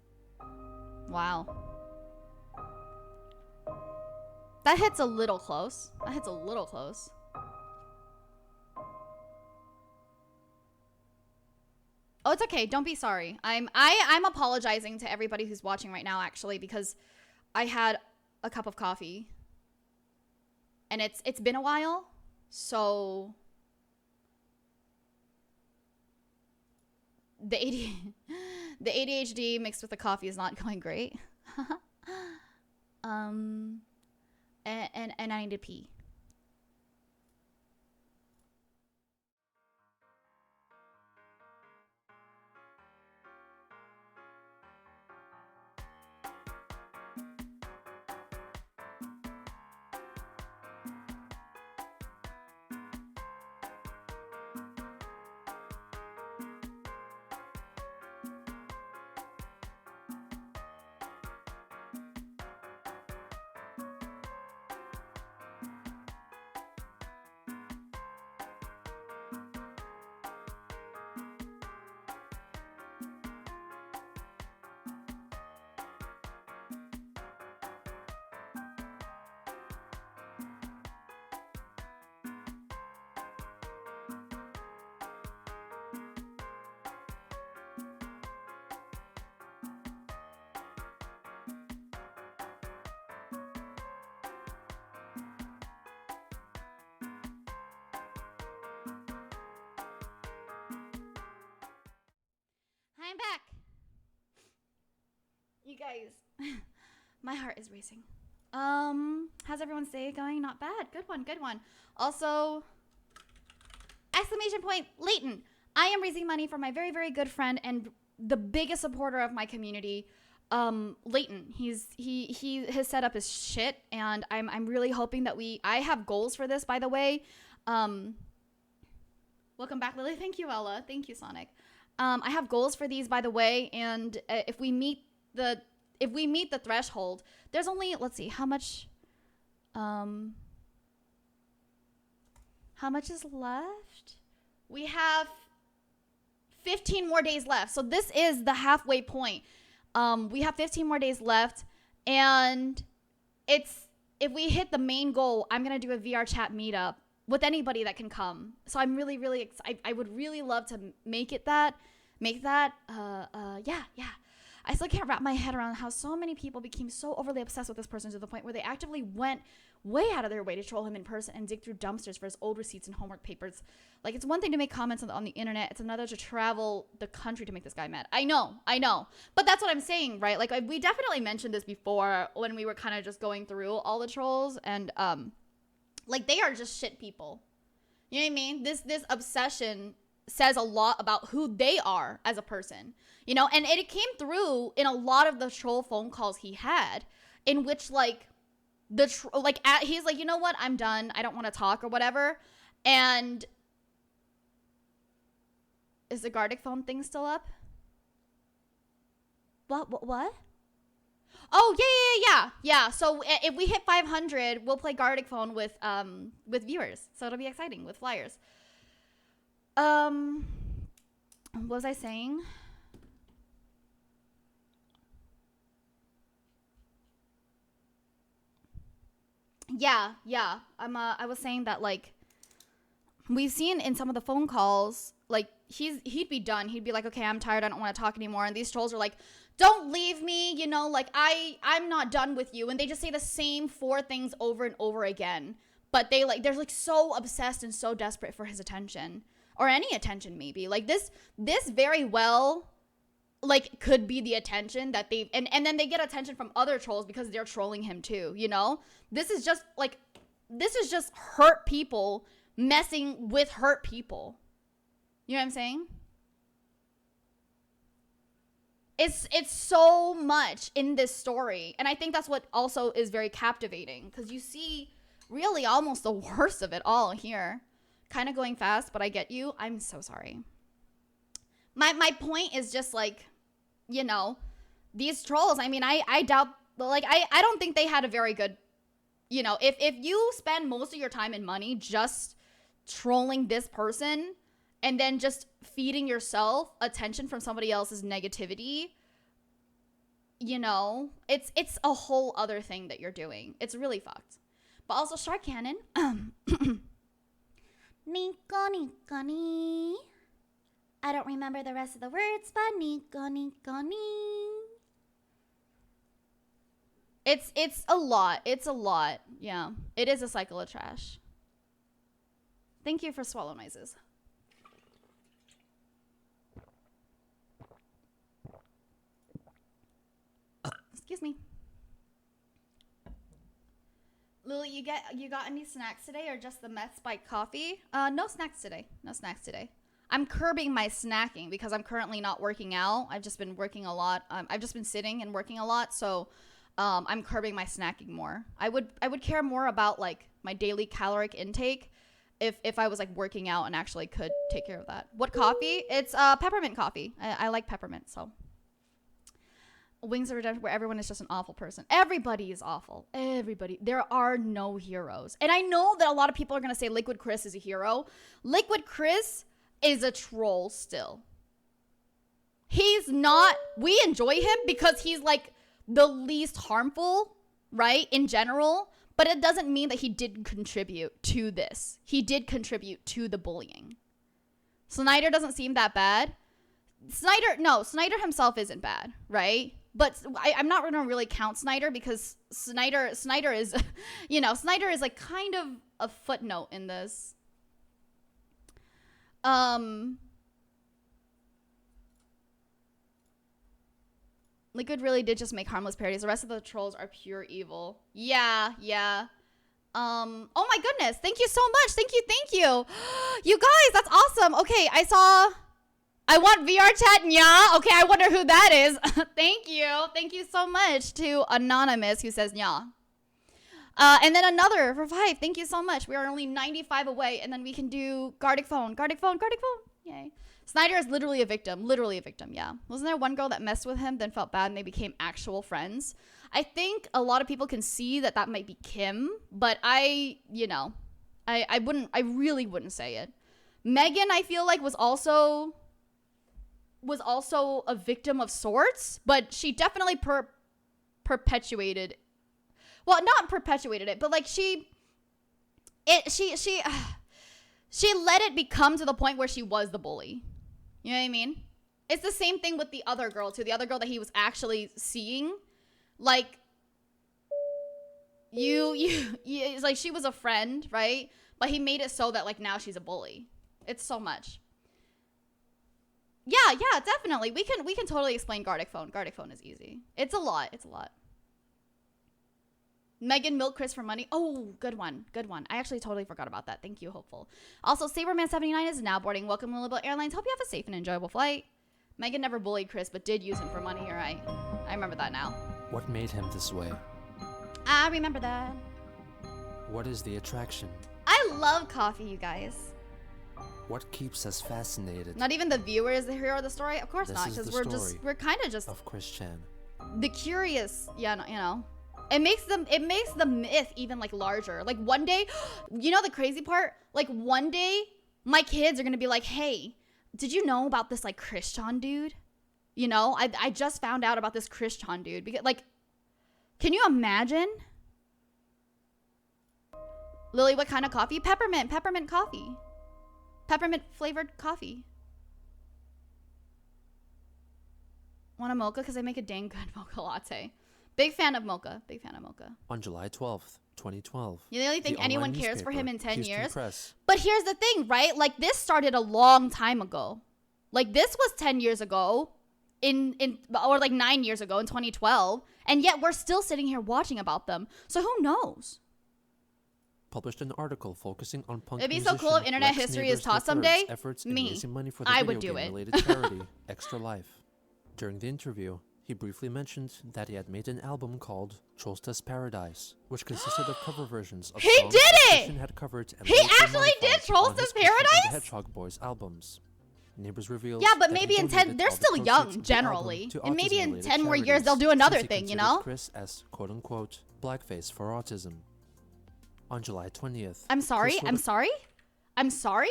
Wow. That hits a little close. That hits a little close. Oh, it's okay. Don't be sorry. I'm apologizing to everybody who's watching right now, actually, because I had a cup of coffee. And it's been a while. So the ADHD mixed with the coffee is not going great. And I need to pee. I'm back. You guys, my heart is racing. How's everyone's day going? Not bad. Good one, good one. Also, exclamation point, Leighton. I am raising money for my very, very good friend and the biggest supporter of my community, Leighton. His setup is shit, and I'm really hoping that I have goals for this, by the way. Welcome back, Lily. Thank you, Ella. Thank you, Sonic. I have goals for these, by the way, and if we meet the threshold, there's only, let's see, how much is left? We have 15 more days left. So this is the halfway point. We have 15 more days left, and if we hit the main goal, I'm going to do a VR chat meetup with anybody that can come. So I'm really, really excited. I would really love to make that. Yeah. I still can't wrap my head around how so many people became so overly obsessed with this person to the point where they actively went way out of their way to troll him in person and dig through dumpsters for his old receipts and homework papers. Like, it's one thing to make comments on the internet. It's another to travel the country to make this guy mad. I know. But that's what I'm saying, right? Like, we definitely mentioned this before when we were kind of just going through all the trolls. And, like, they are just shit people. You know what I mean? This obsession says a lot about who they are as a person, you know? And it came through in a lot of the troll phone calls he had, in which, like, he's like, you know what? I'm done. I don't want to talk or whatever. And is the Gardic phone thing still up? What? Oh, yeah. So if we hit 500, we'll play Gardic phone with viewers. So it'll be exciting with flyers. What was I saying? Yeah. I was saying that, like, we've seen in some of the phone calls, like, he'd be done. He'd be like, okay, I'm tired. I don't want to talk anymore. And these trolls are like, don't leave me, you know, like, I'm not done with you. And they just say the same 4 things over and over again. But they're like so obsessed and so desperate for his attention, or any attention, maybe. Like, this very well, like, could be the attention that they've, and then they get attention from other trolls because they're trolling him too, you know? This is just hurt people messing with hurt people. You know what I'm saying? It's so much in this story. And I think that's what also is very captivating, because you see really almost the worst of it all here. Kind of going fast, but I get you. I'm so sorry. My point is just, like, you know, these trolls, I mean, I doubt, like, I don't think they had a very good, you know, if you spend most of your time and money just trolling this person and then just feeding yourself attention from somebody else's negativity, you know, it's a whole other thing that you're doing. It's really fucked. But also, Shark Cannon. Nico, Nico, ni. I don't remember the rest of the words, but Nico, Nico, ni. It's a lot. It's a lot. Yeah. It is a cycle of trash. Thank you for swallow noises. Excuse me. Lily, you got any snacks today, or just the Met Spike coffee? No snacks today. No snacks today. I'm curbing my snacking because I'm currently not working out. I've just been working a lot. I've just been sitting and working a lot, so I'm curbing my snacking more. I would care more about, like, my daily caloric intake if I was, like, working out and actually could take care of that. What coffee? It's peppermint coffee. I like peppermint, so. Wings of Redemption, where everyone is just an awful person. Everybody is awful. Everybody. There are no heroes. And I know that a lot of people are going to say Liquid Chris is a hero. Liquid Chris is a troll still. He's not. We enjoy him because he's, like, the least harmful, right, in general. But it doesn't mean that he didn't contribute to this. He did contribute to the bullying. Snyder doesn't seem that bad. Snyder himself isn't bad, right? But I'm not going to really count Snyder because Snyder is, you know, Snyder is, like, kind of a footnote in this. Liquid really did just make harmless parodies. The rest of the trolls are pure evil. Yeah. Oh my goodness. Thank you so much. Thank you. You guys, that's awesome. Okay, I want VR chat, nya. Okay, I wonder who that is. Thank you. Thank you so much to Anonymous who says nya. And then another for 5. Thank you so much. We are only 95 away, and then we can do Gardic phone. Yay. Snyder is literally a victim, yeah. Wasn't there one girl that messed with him, then felt bad, and they became actual friends? I think a lot of people can see that might be Kim, but I really wouldn't say it. Megan, I feel like, was also a victim of sorts, but she definitely perpetuated. Well, not perpetuated it, but, like, she let it become to the point where she was the bully. You know what I mean? It's the same thing with the other girl too. The other girl that he was actually seeing, like, it's like she was a friend, right? But he made it so that, like, now she's a bully. It's so much. Yeah, definitely. We can totally explain Gardic phone. Gardic phone is easy. It's a lot. Megan milk Chris for money. Oh, good one. Good one. I actually totally forgot about that. Thank you, Hopeful. Also, Saberman79 is now boarding. Welcome, Lilybelle Airlines. Hope you have a safe and enjoyable flight. Megan never bullied Chris, but did use him for money. You're right. I remember that now. What made him this way? I remember that. What is the attraction? I love coffee, you guys. What keeps us fascinated? Not even the viewer is the hero of the story? Of course This not, is because the we're kind of just of Chris Chan. the curious, you know. It makes the myth even like larger. Like one day, you know the crazy part? Like one day, my kids are gonna be like, hey, did you know about this like Chris Chan dude? You know, I just found out about this Chris Chan dude. Because like, can you imagine? Lily, what kind of coffee? Peppermint coffee. Peppermint flavored coffee. Want a mocha? Because I make a dang good mocha latte. Big fan of mocha. Big fan of mocha. On July 12th, 2012. You really think the anyone online cares for him in newspaper, 10 Houston years? Press, But here's the thing, right? Like this started a long time ago. Like this was 10 years ago or like 9 years ago in 2012. And yet we're still sitting here watching about them. So who knows? published an article focusing on punk It'd be so cool if musician internet Rex history is Neighbors taught III's someday. efforts in Me. raising money for the I video would do game it. related charity Extra Life. During the interview, he briefly mentioned that he had made an album called Cholsta's Paradise, which consisted of cover versions of He songs did that it! Christian had covered and He later actually did modified on Cholsta's his Christian and Paradise? the Hedgehog Boys albums. Neighbors revealed Yeah, but that he maybe in 10 donated they're all the still proceeds young of the generally. album to And maybe in autism-related 10 more years charities, they'll do another since he thing, you considered know? Chris as quote-unquote blackface for autism. On July 20th, I'm sorry. Chris I'm sorry. I'm sorry?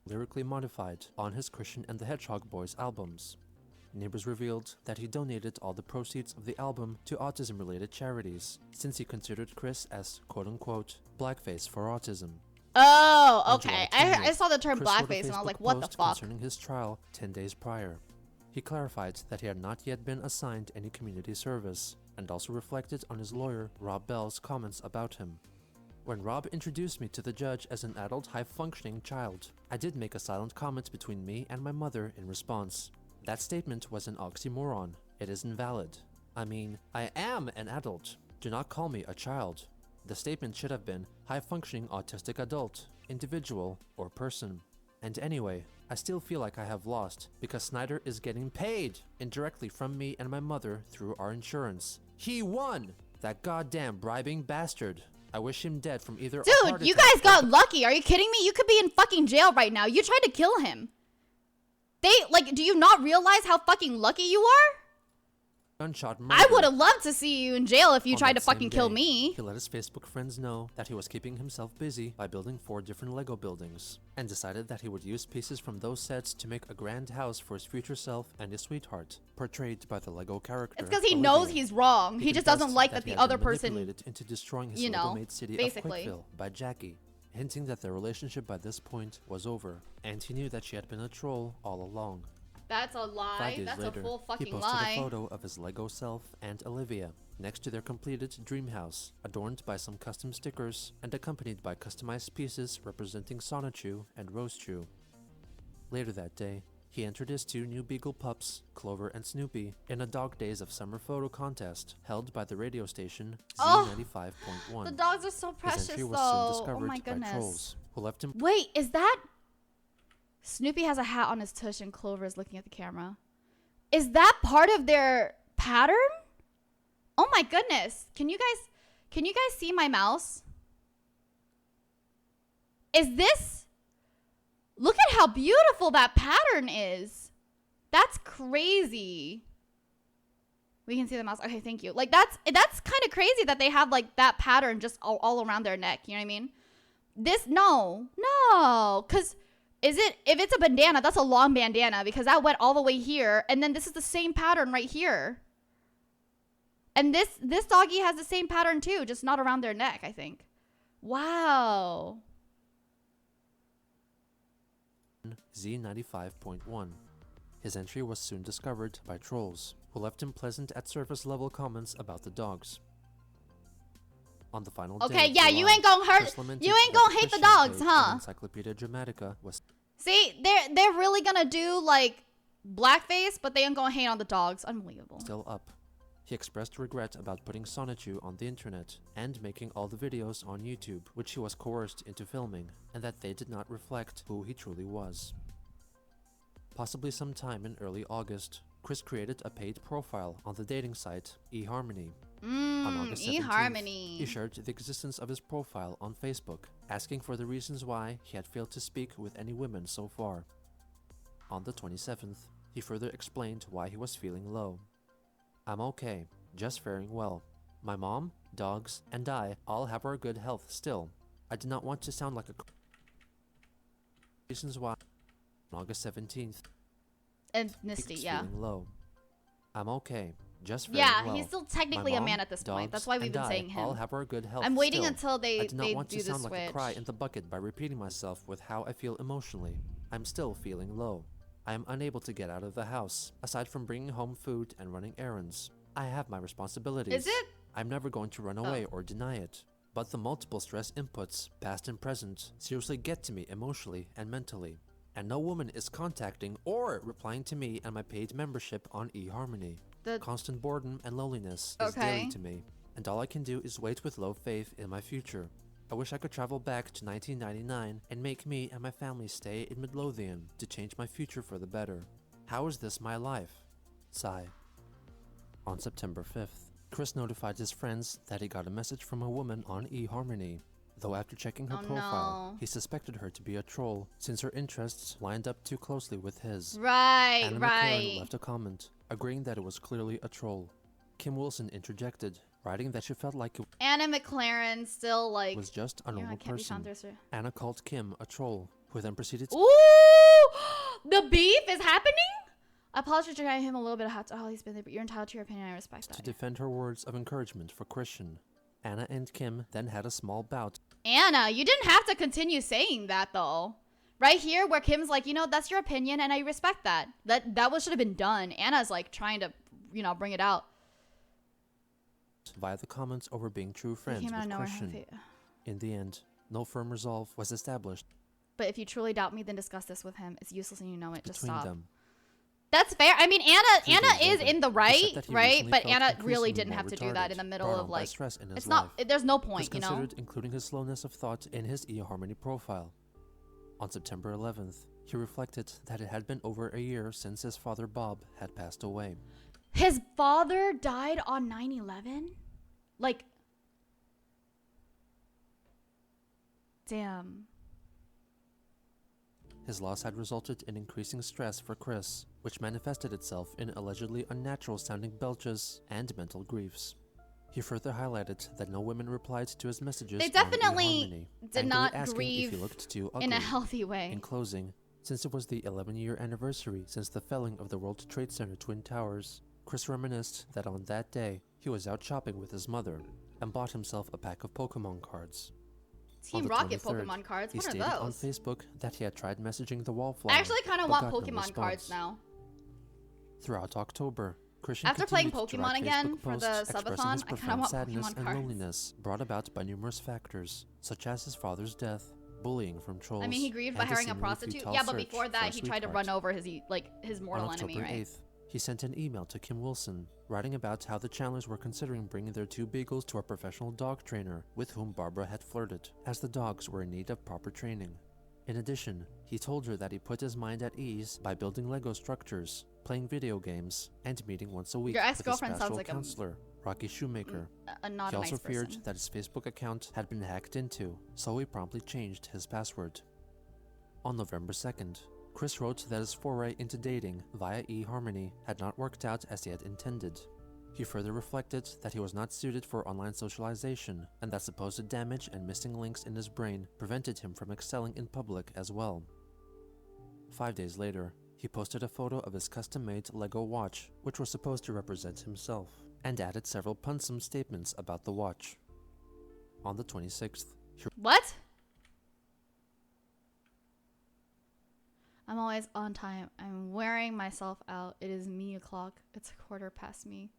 lyrically modified on his Christian and the Hedgehog Boys albums. Neighbors revealed that he donated all the proceeds of the album to autism-related charities, since he considered Chris as quote-unquote blackface for autism. Oh, On okay. July I 20th, saw the term Chris wrote a blackface and I was Facebook like, what the post fuck? concerning his trial 10 days prior. He clarified that he had not yet been assigned any community service, and also reflected on his lawyer Rob Bell's comments about him. When Rob introduced me to the judge as an adult high-functioning child, I did make a silent comment between me and my mother in response. That statement was an oxymoron. It isn't valid. I mean, I am an adult. Do not call me a child. The statement should have been high-functioning autistic adult, individual, or person. And anyway, I still feel like I have lost because Snyder is getting paid indirectly from me and my mother through our insurance. He won! That goddamn bribing bastard. I wish him dead from either a heart Dude, you attack guys got lucky. Are you kidding me? You could be in fucking jail right now. You tried to kill him. Do you not realize how fucking lucky you are? gunshot murder. I would have loved to see you in jail if you On tried that to fucking same kill day, me. He let his Facebook friends know that he was keeping himself busy by building 4 different Lego buildings, and decided that he would use pieces from those sets to make a grand house for his future self and his sweetheart, portrayed by the Lego character. It's because he Olivia. knows he's wrong. He just doesn't confessed like that he the had other been person, manipulated into destroying his you know, Lego-made city basically. of Quickville by Jackie, hinting that their relationship by this point was over, and he knew that she had been a troll all along. That's a 5 lie. days That's later, a full he fucking posted lie. a photo of his Lego self and Olivia next to their completed dream house, adorned by some custom stickers and accompanied by customized pieces representing Sonichu and Rosechu. Later that day, he entered his 2 new beagle pups, Clover and Snoopy, in a Dog Days of Summer photo contest held by the radio station Oh, Z95.1. The dogs are so His precious, entry though. was soon Oh discovered my by goodness. trolls, who left him Wait, is that Snoopy has a hat on his tush and Clover is looking at the camera? Is that part of their pattern? Oh my goodness. Can you guys see my mouse? Is this? Look at how beautiful that pattern is. That's crazy. We can see the mouse. Okay, thank you. Like that's kind of crazy that they have like that pattern just all around their neck. You know what I mean? No, because if it's a bandana, that's a long bandana because that went all the way here, and then this is the same pattern right here. And this doggy has the same pattern too, just not around their neck, I think. Wow. Z95.1. His entry was soon discovered by trolls, who left him pleasant at surface level comments about the dogs. On the final day Okay, of yeah, July, you ain't gonna hurt. Chris lamented You ain't that gonna hate the Christian dogs, page huh? on Encyclopedia Dramatica was See, they're really gonna do like blackface, but they ain't gonna hate on the dogs. Unbelievable. still up. He expressed regret about putting Sonichu on the internet and making all the videos on YouTube, which he was coerced into filming, and that they did not reflect who he truly was. Possibly sometime in early August, Chris created a paid profile on the dating site eHarmony. On August 17th, eHarmony. he shared the existence of his profile on Facebook, asking for the reasons why he had failed to speak with any women so far. On the 27th, he further explained why he was feeling low. I'm okay, just faring well. My mom, dogs, and I all have our good health still. I did not want to sound like a reasons why. On August 17th, Ethnicity, he's yeah. feeling low. I'm okay, just faring Yeah, well. he's still technically My a man mom, at this point. That's dogs, why we've and been I saying him. all have our good health I'm waiting still. until they I do not want do to the sound like a cry switch. in the bucket by repeating myself with how I feel emotionally. I'm still feeling low. I am unable to get out of the house, aside from bringing home food and running errands. I have my responsibilities. Is it? I'm never going to run away or deny it. But the multiple stress inputs, past and present, seriously get to me emotionally and mentally. And no woman is contacting or replying to me and my paid membership on eHarmony. The Constant boredom and loneliness is daily to me, and all I can do is wait with low faith in my future. I wish I could travel back to 1999 and make me and my family stay in Midlothian to change my future for the better. How is this my life? Sigh. On September 5th, Chris notified his friends that he got a message from a woman on eHarmony. Though after checking her Oh, profile, no. he suspected her to be a troll since her interests lined up too closely with his. Right, Anna McLaren right. left a comment, agreeing that it was clearly a troll. Kim Wilson interjected, writing that she felt like it Anna McLaren still like. was just a Yeah, normal I can't be person. found there. Anna called Kim a troll, who then proceeded to Ooh, the beef is happening. I apologize for giving him a little bit of hot. Oh, he's been there, but you're entitled to your opinion. I respect that. defend her words of encouragement for Christian. Anna and Kim then had a small bout. Anna, you didn't have to continue saying that though. Right here, where Kim's like, you know, that's your opinion, and I respect that. That should have been done. Anna's like trying to, you know, bring it out. Via the comments over being true He friends came out with of nowhere. Christian. In the end, no firm resolve was established But if you truly doubt me, then discuss this with him. It's useless and you know it. Just between stop. them. That's fair. I mean, Anna 2 is days later, in the he right, said that he right? recently But felt Anna really increasingly didn't more have to do that in the retarded, middle brought of on by like. stress in his It's life. not. There's no Chris point, you know. considered including his slowness of thought in his eHarmony profile. On September 11th, he reflected that it had been over a year since his father Bob had passed away. His father died on 9/11. Like, damn. His loss had resulted in increasing stress for Chris, which manifested itself in allegedly unnatural-sounding belches and mental griefs. He further highlighted that no women replied to his messages They on definitely eHarmony, did angrily not asking grieve if he looked too ugly. In a healthy way. In closing, since it was the 11-year anniversary since the felling of the World Trade Center Twin Towers, Chris reminisced that on that day, he was out shopping with his mother and bought himself a pack of Pokemon cards. On Team the Rocket 23rd, Pokemon cards. He What are stated on those? Facebook that he had tried messaging the wallflower. I actually kind of but want got no Pokemon cards response. now. Throughout October, Christian After playing continued to Pokemon write again Facebook for the posts expressing subathon, his I kinda profound want sadness Pokemon and cards. loneliness brought about by numerous factors, such as his father's death, bullying from trolls. I mean, he grieved by and his hiring a seemingly prostitute. futile Yeah, but search before for a that, he tried to sweetheart. run over his mortal On enemy, October right? 8th, he sent an email to Kim Wilson, writing about how the Chandlers were considering bringing their 2 beagles to a professional dog trainer with whom Barbara had flirted, as the dogs were in need of proper training. In addition, he told her that he put his mind at ease by building Lego structures, playing video games, and meeting once a week Your with his ex-girlfriend sounds pastoral like counselor, Rocky Shoemaker. Not He a also nice feared person. that his Facebook account had been hacked into, so he promptly changed his password. On November 2nd, Chris wrote that his foray into dating via eHarmony had not worked out as he had intended. He further reflected that he was not suited for online socialization, and that supposed damage and missing links in his brain prevented him from excelling in public as well. 5 days later, he posted a photo of his custom-made Lego watch, which was supposed to represent himself, and added several punnsome statements about the watch. On the 26th, he What? I'm always on time. I'm wearing myself out. It is me o'clock. It's 1:15 me.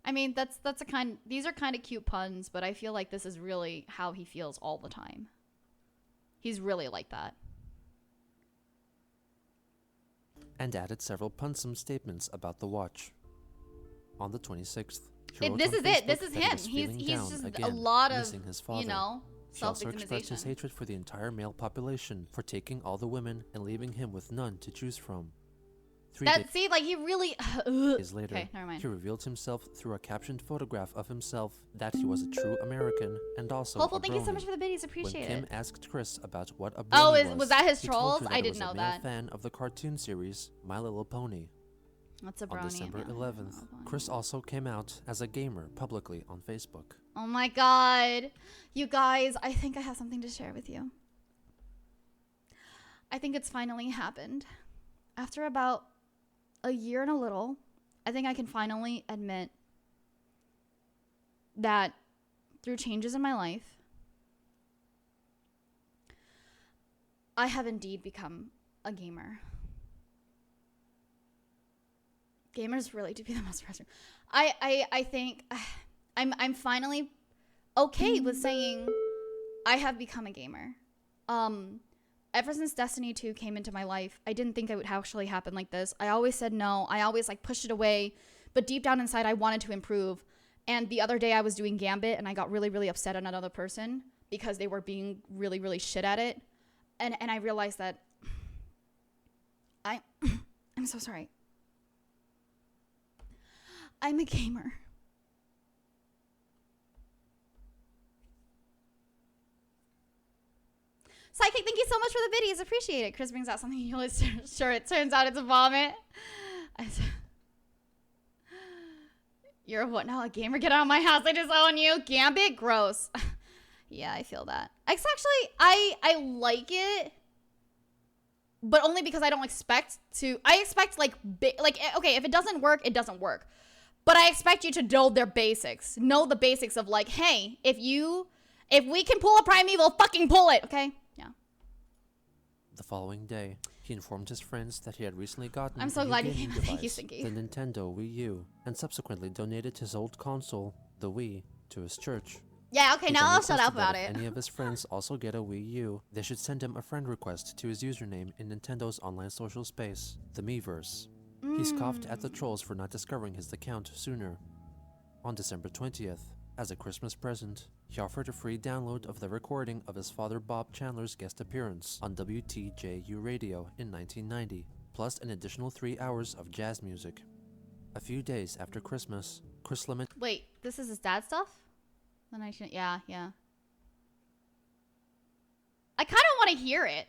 I mean, these are kind of cute puns, but I feel like this is really how he feels all the time. He's really like that. and added several punnsome statements about the watch. On the 26th, He wrote This on is it. This Facebook is that he him. was He's feeling down just a again, lot of, missing his father. you know, He also expressed his self-victimization. hatred for the entire male population for taking all the women and leaving him with none to choose from. 3 That see, like he really. days later, Okay, never mind. he revealed himself through a captioned photograph of himself that he was a true American and also Hopeful, a thank you so much brony. for the biddies. When Appreciate Kim it. asked Chris about what a Oh, brony was that his he told trolls? her that I he didn't was a know male that. fan of the cartoon series My Little Pony. What's a On brony? December Yeah. 11th, Chris also came out as a gamer publicly on Facebook. Oh my god. You guys, I think I have something to share with you. I think it's finally happened. After about a year and a little, I think I can finally admit that through changes in my life, I have indeed become a gamer. Gamers really do be the most frustrating. I think I'm finally okay with saying I have become a gamer. Ever since Destiny 2 came into my life, I didn't think it would actually happen like this. I always said no. I always like pushed it away, but deep down inside I wanted to improve. And the other day I was doing Gambit and I got really, really upset at another person because they were being really, really shit at it. And I realized that I'm so sorry. I'm a gamer. Psychic, thank you so much for the biddies. Appreciate it. Chris brings out something he always sure it turns out it's a vomit. You're what now? A gamer? Get out of my house. I disown you. Gambit? Gross. Yeah, I feel that. It's actually, I like it, but only because I don't expect to. I expect like okay, if it doesn't work, it doesn't work. But I expect you to know their basics. Know the basics of like, hey, if we can pull a Primeval, fucking pull it, okay? Yeah. The following day, he informed his friends that he had recently gotten I'm so a new glad you gaming came. Thank you, device, Stinky. the Nintendo Wii U, and subsequently donated his old console, the Wii, to his church. Yeah, okay, He now then I'll shut requested up that about if it. any of his friends also get a Wii U, they should send him a friend request to his username in Nintendo's online social space, the Miiverse. He scoffed at the trolls for not discovering his account sooner. On December 20th, as a Christmas present, he offered a free download of the recording of his father Bob Chandler's guest appearance on WTJU radio in 1990, plus an additional 3 hours of jazz music. A few days after Christmas, Chris lamented. Wait, this is his dad stuff? Then I should, yeah. I kind of want to hear it.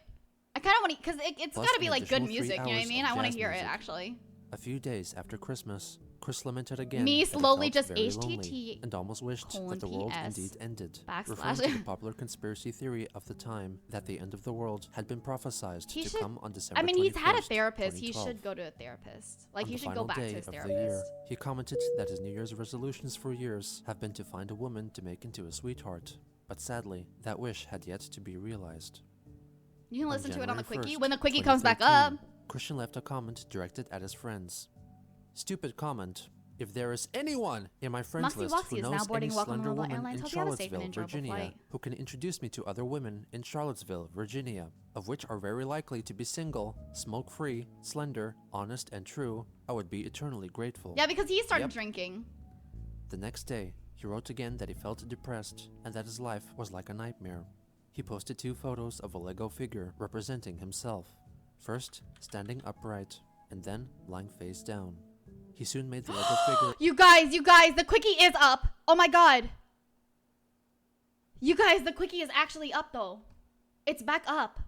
I kind of want to, because it's got to be like good music, you know what I mean? I want to hear it, actually. A few days after Christmas, Chris lamented again Me that he slowly felt just very HTT lonely and almost wished that the world PS indeed ended, backslash. referring to the popular conspiracy theory of the time that the end of the world had been prophesied He to should- come on December I mean, he's had a 21st, therapist. He 2012. should go to a therapist. Like, On he the should go final back to day his of the year, therapist. he commented that his New Year's resolutions for years have been to find a woman to make into a sweetheart, but sadly, that wish had yet to be realized. You can On listen to it on the January quickie 1st, when the quickie comes back up. 2013, Christian left a comment directed at his friends. Stupid comment. If there is anyone in my friends Moxie list Woxie who is now knows any boarding Welcome slender World woman Airlines. in Hope you have a safe and Charlottesville, enjoyable Virginia, flight. who can introduce me to other women in Charlottesville, Virginia, of which are very likely to be single, smoke-free, slender, honest, and true, I would be eternally grateful. Yeah, because he started Yep. drinking. The next day, he wrote again that he felt depressed and that his life was like a nightmare. He posted 2 photos of a Lego figure representing himself. First, standing upright, and then lying face down. He soon made the Lego figure. You guys, the quickie is up. Oh my god. You guys, the quickie is actually up though. It's back up.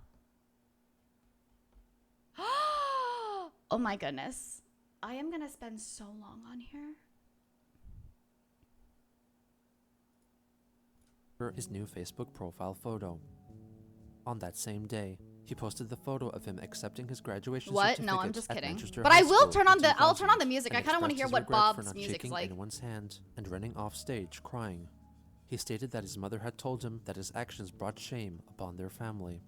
Oh my goodness. I am gonna spend so long on here. His new Facebook profile photo. On that same day, he posted the photo of him accepting his graduation What? certificate No, I'm just at kidding. Manchester But High I will School turn in on the I'll turn on the 2000, music. I and kind of want to expressed hear his what regret for Bob's not music is shaking like. anyone's hand and running off stage crying. He stated that his mother had told him that his actions brought shame upon their family.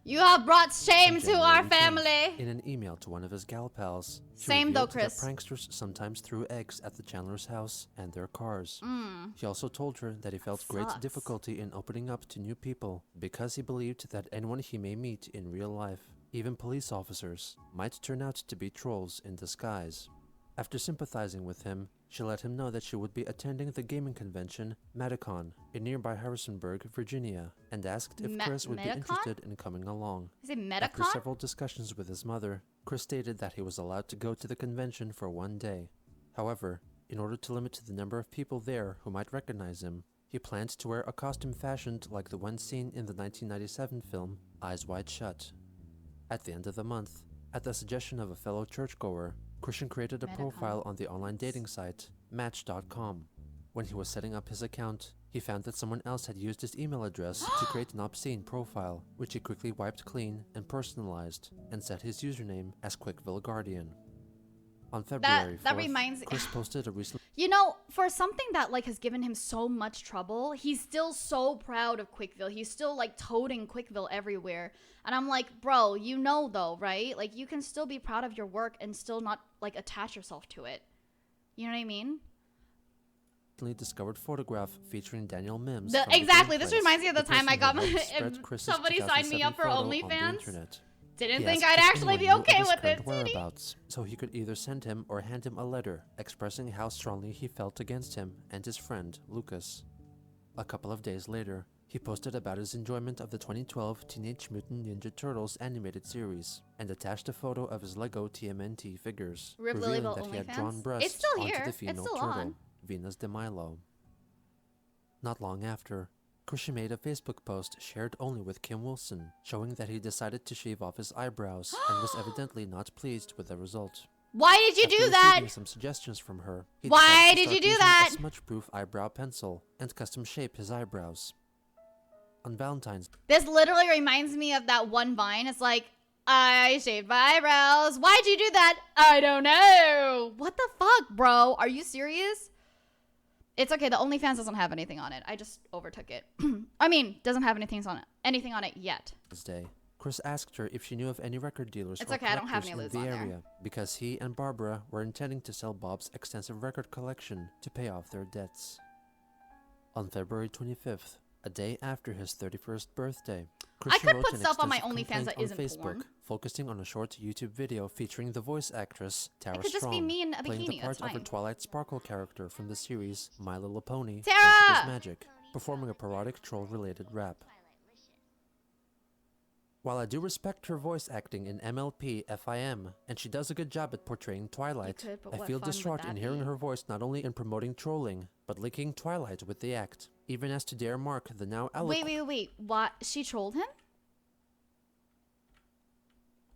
You have brought shame On to our January 10th, family. In an email to one of his gal pals, he Same though, revealed Chris. that pranksters sometimes threw eggs at the Chandler's house and their cars. He also told her that he felt great sucks. difficulty in opening up to new people because he believed that anyone he may meet in real life, even police officers, might turn out to be trolls in disguise. After sympathizing with him, she let him know that she would be attending the gaming convention Madicon in nearby Harrisonburg, Virginia, and asked if Chris would be interested in coming along. Is it After Metacon? several discussions with his mother, Chris stated that he was allowed to go to the convention for one day. However, in order to limit the number of people there who might recognize him, he planned to wear a costume fashioned like the one seen in the 1997 film Eyes Wide Shut. At the end of the month, at the suggestion of a fellow churchgoer, Christian created a profile on the online dating site, Match.com. When he was setting up his account, he found that someone else had used his email address to create an obscene profile, which he quickly wiped clean and personalized, and set his username as Quickville Guardian. On February 4th, that reminds Chris posted a recent... You know, for something that like has given him so much trouble, he's still so proud of Quickville. He's still like toting Quickville everywhere. And I'm like, bro, you know though, right? Like you can still be proud of your work and still not like attach yourself to it. You know what I mean? discovered photograph featuring Daniel Mims. Exactly. This reminds me of the time I got my somebody signed me up for OnlyFans. Didn't He think asked I'd if actually anyone be knew of okay his with current it. whereabouts, so he could either send him or hand him a letter expressing how strongly he felt against him and his friend, Lucas. A couple of days later, he posted about his enjoyment of the 2012 Teenage Mutant Ninja Turtles animated series, and attached a photo of his Lego TMNT figures, revealing that he had drawn breasts onto the female turtle, Venus de Milo. Not long after, Christian made a Facebook post shared only with Kim Wilson, showing that he decided to shave off his eyebrows and was evidently not pleased with the result. Why did you After do that? receiving some suggestions from her, he Why decided to did you start do using that? a smudge-proof eyebrow pencil and custom shape his eyebrows. On Valentine's This literally reminds me of that one Vine. It's like, I shaved my eyebrows. Why'd you do that? I don't know. What the fuck, bro? Are you serious? It's okay. The OnlyFans doesn't have anything on it. I just overtook it. I mean, doesn't have anything on it yet. Day, Chris asked her if she knew of any record dealers It's or okay, I don't have any collectors in lubes the on there. area, because he and Barbara were intending to sell Bob's extensive record collection to pay off their debts. On February 25th, a day after his 31st birthday, Christian could wrote put an stuff on my extensive OnlyFans that complaint on isn't Facebook, porn. focusing on a short YouTube video featuring the voice actress Tara It could just be Strong, me in a playing the bikini, part that's of a fine. Twilight Sparkle character from the series My Little Pony, Tara! Friendship is Magic, performing a parodic troll-related rap. While I do respect her voice acting in MLP FIM, and she does a good job at portraying Twilight, could, but I what feel fun would distraught that in hearing be? her voice not only in promoting trolling, but linking Twilight with the act, even as to dare mark the now Wait. What? She trolled him?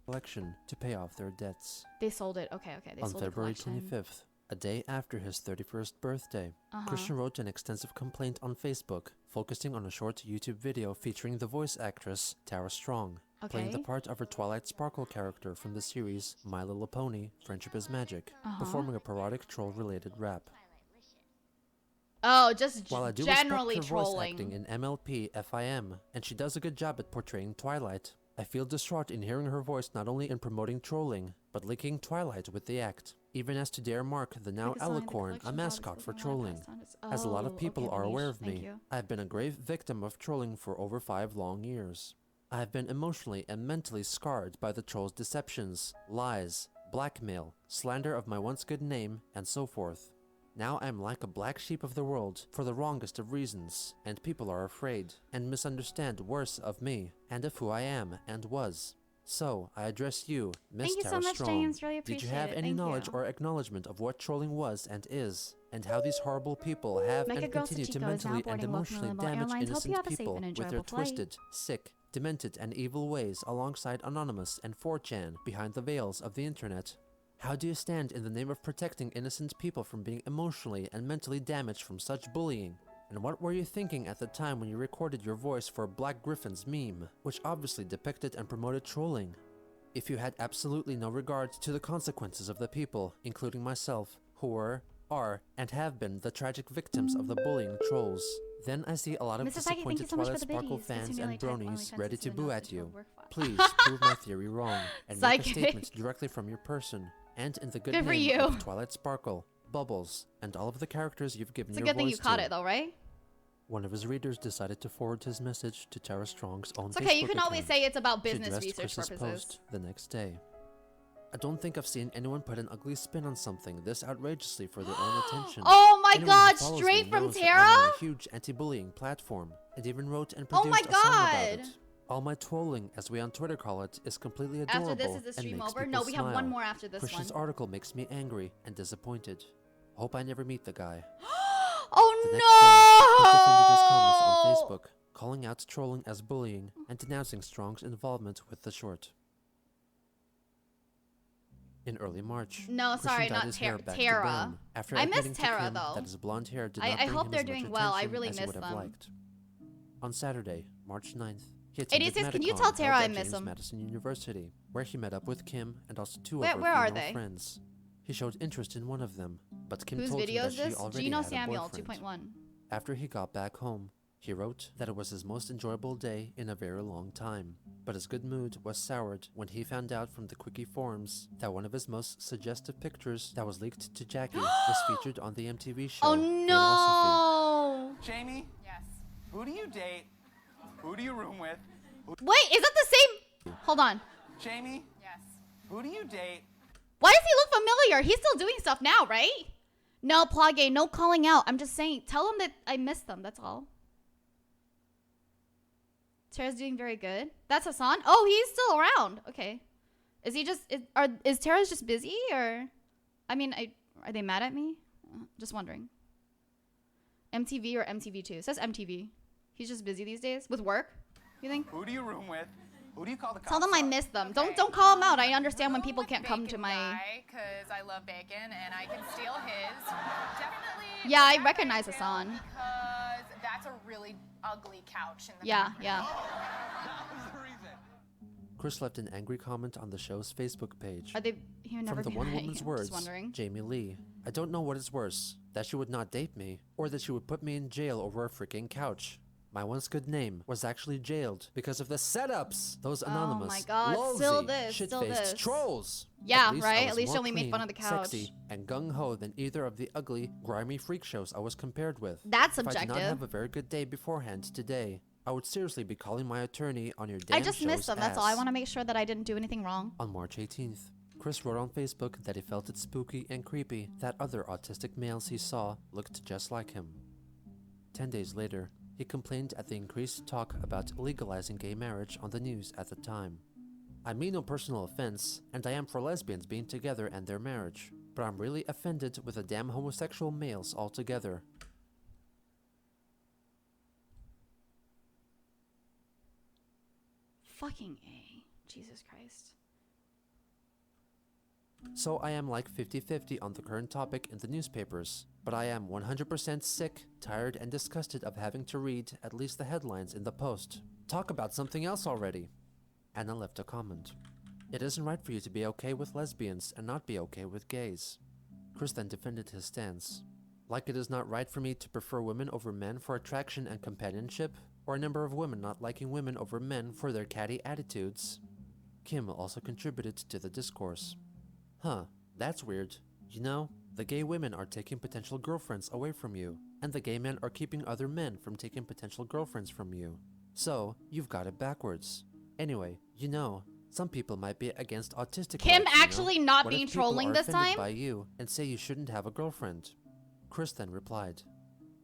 collection to pay off their debts. They sold it. Okay. They On sold February the collection. 25th, a day after his 31st birthday, Christian wrote an extensive complaint on Facebook, focusing on a short YouTube video featuring the voice actress Tara Strong, playing the Okay. part of her Twilight Sparkle character from the series My Little Pony, Friendship is Magic, performing a parodic troll-related rap. Oh, just While I do generally respect her voice trolling. acting in MLP FIM, and she does a good job at portraying Twilight, I feel distraught in hearing her voice not only in promoting trolling, but linking Twilight with the act, even as to dare mark the now Alicorn a mascot for trolling. As a lot of people are aware of me, I have been a grave victim of trolling for over 5 long years. I have been emotionally and mentally scarred by the trolls' deceptions, lies, blackmail, slander of my once good name, and so forth. Now I am like a black sheep of the world for the wrongest of reasons, and people are afraid and misunderstand worse of me and of who I am and was. So I address you, Miss Thank you so Tara much, Strong. James. Really Did you appreciate have it. any Thank knowledge you. or acknowledgement of what trolling was and is, and how these horrible people have Mega and Girl continue to Sachiko is now mentally and boarding. Welcome to emotionally Lilybelle damage Airlines. Hope you innocent have a safe people and with their enjoyable flight. twisted, sick, demented, and evil ways alongside Anonymous and 4chan behind the veils of the internet? How do you stand in the name of protecting innocent people from being emotionally and mentally damaged from such bullying? And what were you thinking at the time when you recorded your voice for Black Griffin's meme, which obviously depicted and promoted trolling? If you had absolutely no regard to the consequences of the people, including myself, who were, are, and have been the tragic victims of the bullying trolls, then I see a lot of Mr. Psyche, thank you disappointed so much Twilight for the Sparkle biddies. fans Continually and type bronies OnlyFans ready into to the boo notes at which will you. work fine. Please prove my theory wrong and make a Psychic. statement directly from your person and in the good Good for name you. of Twilight Sparkle, Bubbles, and all of the characters you've given It's a your good thing voice you caught to. it though, right? One of his readers decided to forward his message to Tara Strong's own It's okay. You Facebook can always account. say it's about She business addressed research Chris's purposes. post the next day. I don't think I've seen anyone put an ugly spin on something this outrageously for their own attention. Oh my Anyone who god, follows straight me from knows that Tara? I'm on a huge anti-bullying platform, and even wrote and Oh produced my a song about God. it. All my trolling, as we on Twitter call it, is completely adorable After this is the and stream makes over? people No, we have one smile. more after this Christian's one. article makes me angry and disappointed. Hope I never meet the guy. Oh The no! next day, he defended his comments on Facebook, calling out trolling as bullying and denouncing Strong's involvement with the short. In early March, No, Christian sorry, dyed not his hair back to Tara. brown after I miss admitting to Tara, Kim though. that his blonde hair did I not bring hope him they're as much doing well. I attention really as he miss would have them. liked. On Saturday, March 9th, he attended 86, can you Medicon tell Tara held I at miss James him? Madison University, where he met up with Kim and also two Where of her are female they? friends. He showed interest in one of them, but Kim Whose told him video that is she this? already had a Genosamuel boyfriend. 2.1. After he got back home, he wrote that it was his most enjoyable day in a very long time, but his good mood was soured when he found out from the quickie forums that one of his most suggestive pictures that was leaked to Jackie was featured on the MTV show Oh Philosophy. no! Jamie, Yes. who do you date? Who do you room with? Wait, is that the same? Hold on. Jamie, Yes. who do you date? Why does he look familiar? He's still doing stuff now, right? No, Plage, no calling out. I'm just saying, tell him that I missed them, that's all. Tara's doing very good. That's Hassan? Oh, he's still around. Okay. Is he just, is Tara's just busy or? I mean, are they mad at me? Just wondering. MTV or MTV2? It says MTV. He's just busy these days with work, you think? Who do you room with? Who do you call the cops? Tell them I on? miss them. Okay. Don't call them out. I understand when Room people with can't come to Bacon my. guy, 'cause I love bacon and I can steal his. Definitely. Yeah, I that recognize right Hassan. there, because that's a really ugly couch in the Yeah, background. yeah. That was the reason. Chris left an angry comment on the show's Facebook page. Are they? He would never From the be one mad at woman's you. words, Just wondering. Jamie Lee, I don't know what is worse, that she would not date me, or that she would put me in jail over a freaking couch. My once good name was actually jailed because of the setups. Those anonymous, my God, lolsy, still this, still shit-faced this. trolls. Yeah, At least I right? was At least more you only made clean, fun of the couch. sexy, and gung-ho than either of the ugly, grimy freak shows I was compared with. That's If I did not subjective. have a very good day beforehand today, I would seriously be calling my attorney on your damn I just missed show's them. That's all. I ass. want to make sure that I didn't do anything wrong. On March 18th, Chris wrote on Facebook that he felt it spooky and creepy that other autistic males he saw looked just like him. 10 days later, he complained at the increased talk about legalizing gay marriage on the news at the time. I mean no personal offense, and I am for lesbians being together and their marriage, but I'm really offended with the damn homosexual males altogether. Fucking A. Jesus Christ. So I am like 50-50 on the current topic in the newspapers, but I am 100% sick, tired, and disgusted of having to read at least the headlines in the Post. Talk about something else already. Anna left a comment. It isn't right for you to be okay with lesbians and not be okay with gays. Chris then defended his stance. Like it is not right for me to prefer women over men for attraction and companionship, or a number of women not liking women over men for their catty attitudes. Kim also contributed to the discourse. Huh, that's weird. You know, the gay women are taking potential girlfriends away from you, and the gay men are keeping other men from taking potential girlfriends from you. So, you've got it backwards. Anyway, you know, some people might be against autistic Kim rights, you know? actually not What if being people trolling are this offended time? by you and say you shouldn't have a girlfriend? Chris then replied,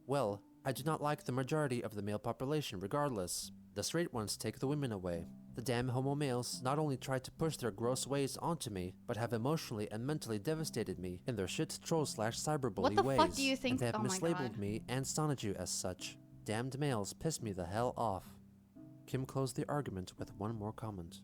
well, I do not like the majority of the male population regardless. The straight ones take the women away. The damn homo males not only try to push their gross ways onto me, but have emotionally and mentally devastated me in their shit troll/cyberbully What the ways. fuck do you think- And they have oh my mislabeled God. me and sonned you as such. Damned males piss me the hell off. Kim closed the argument with one more comment.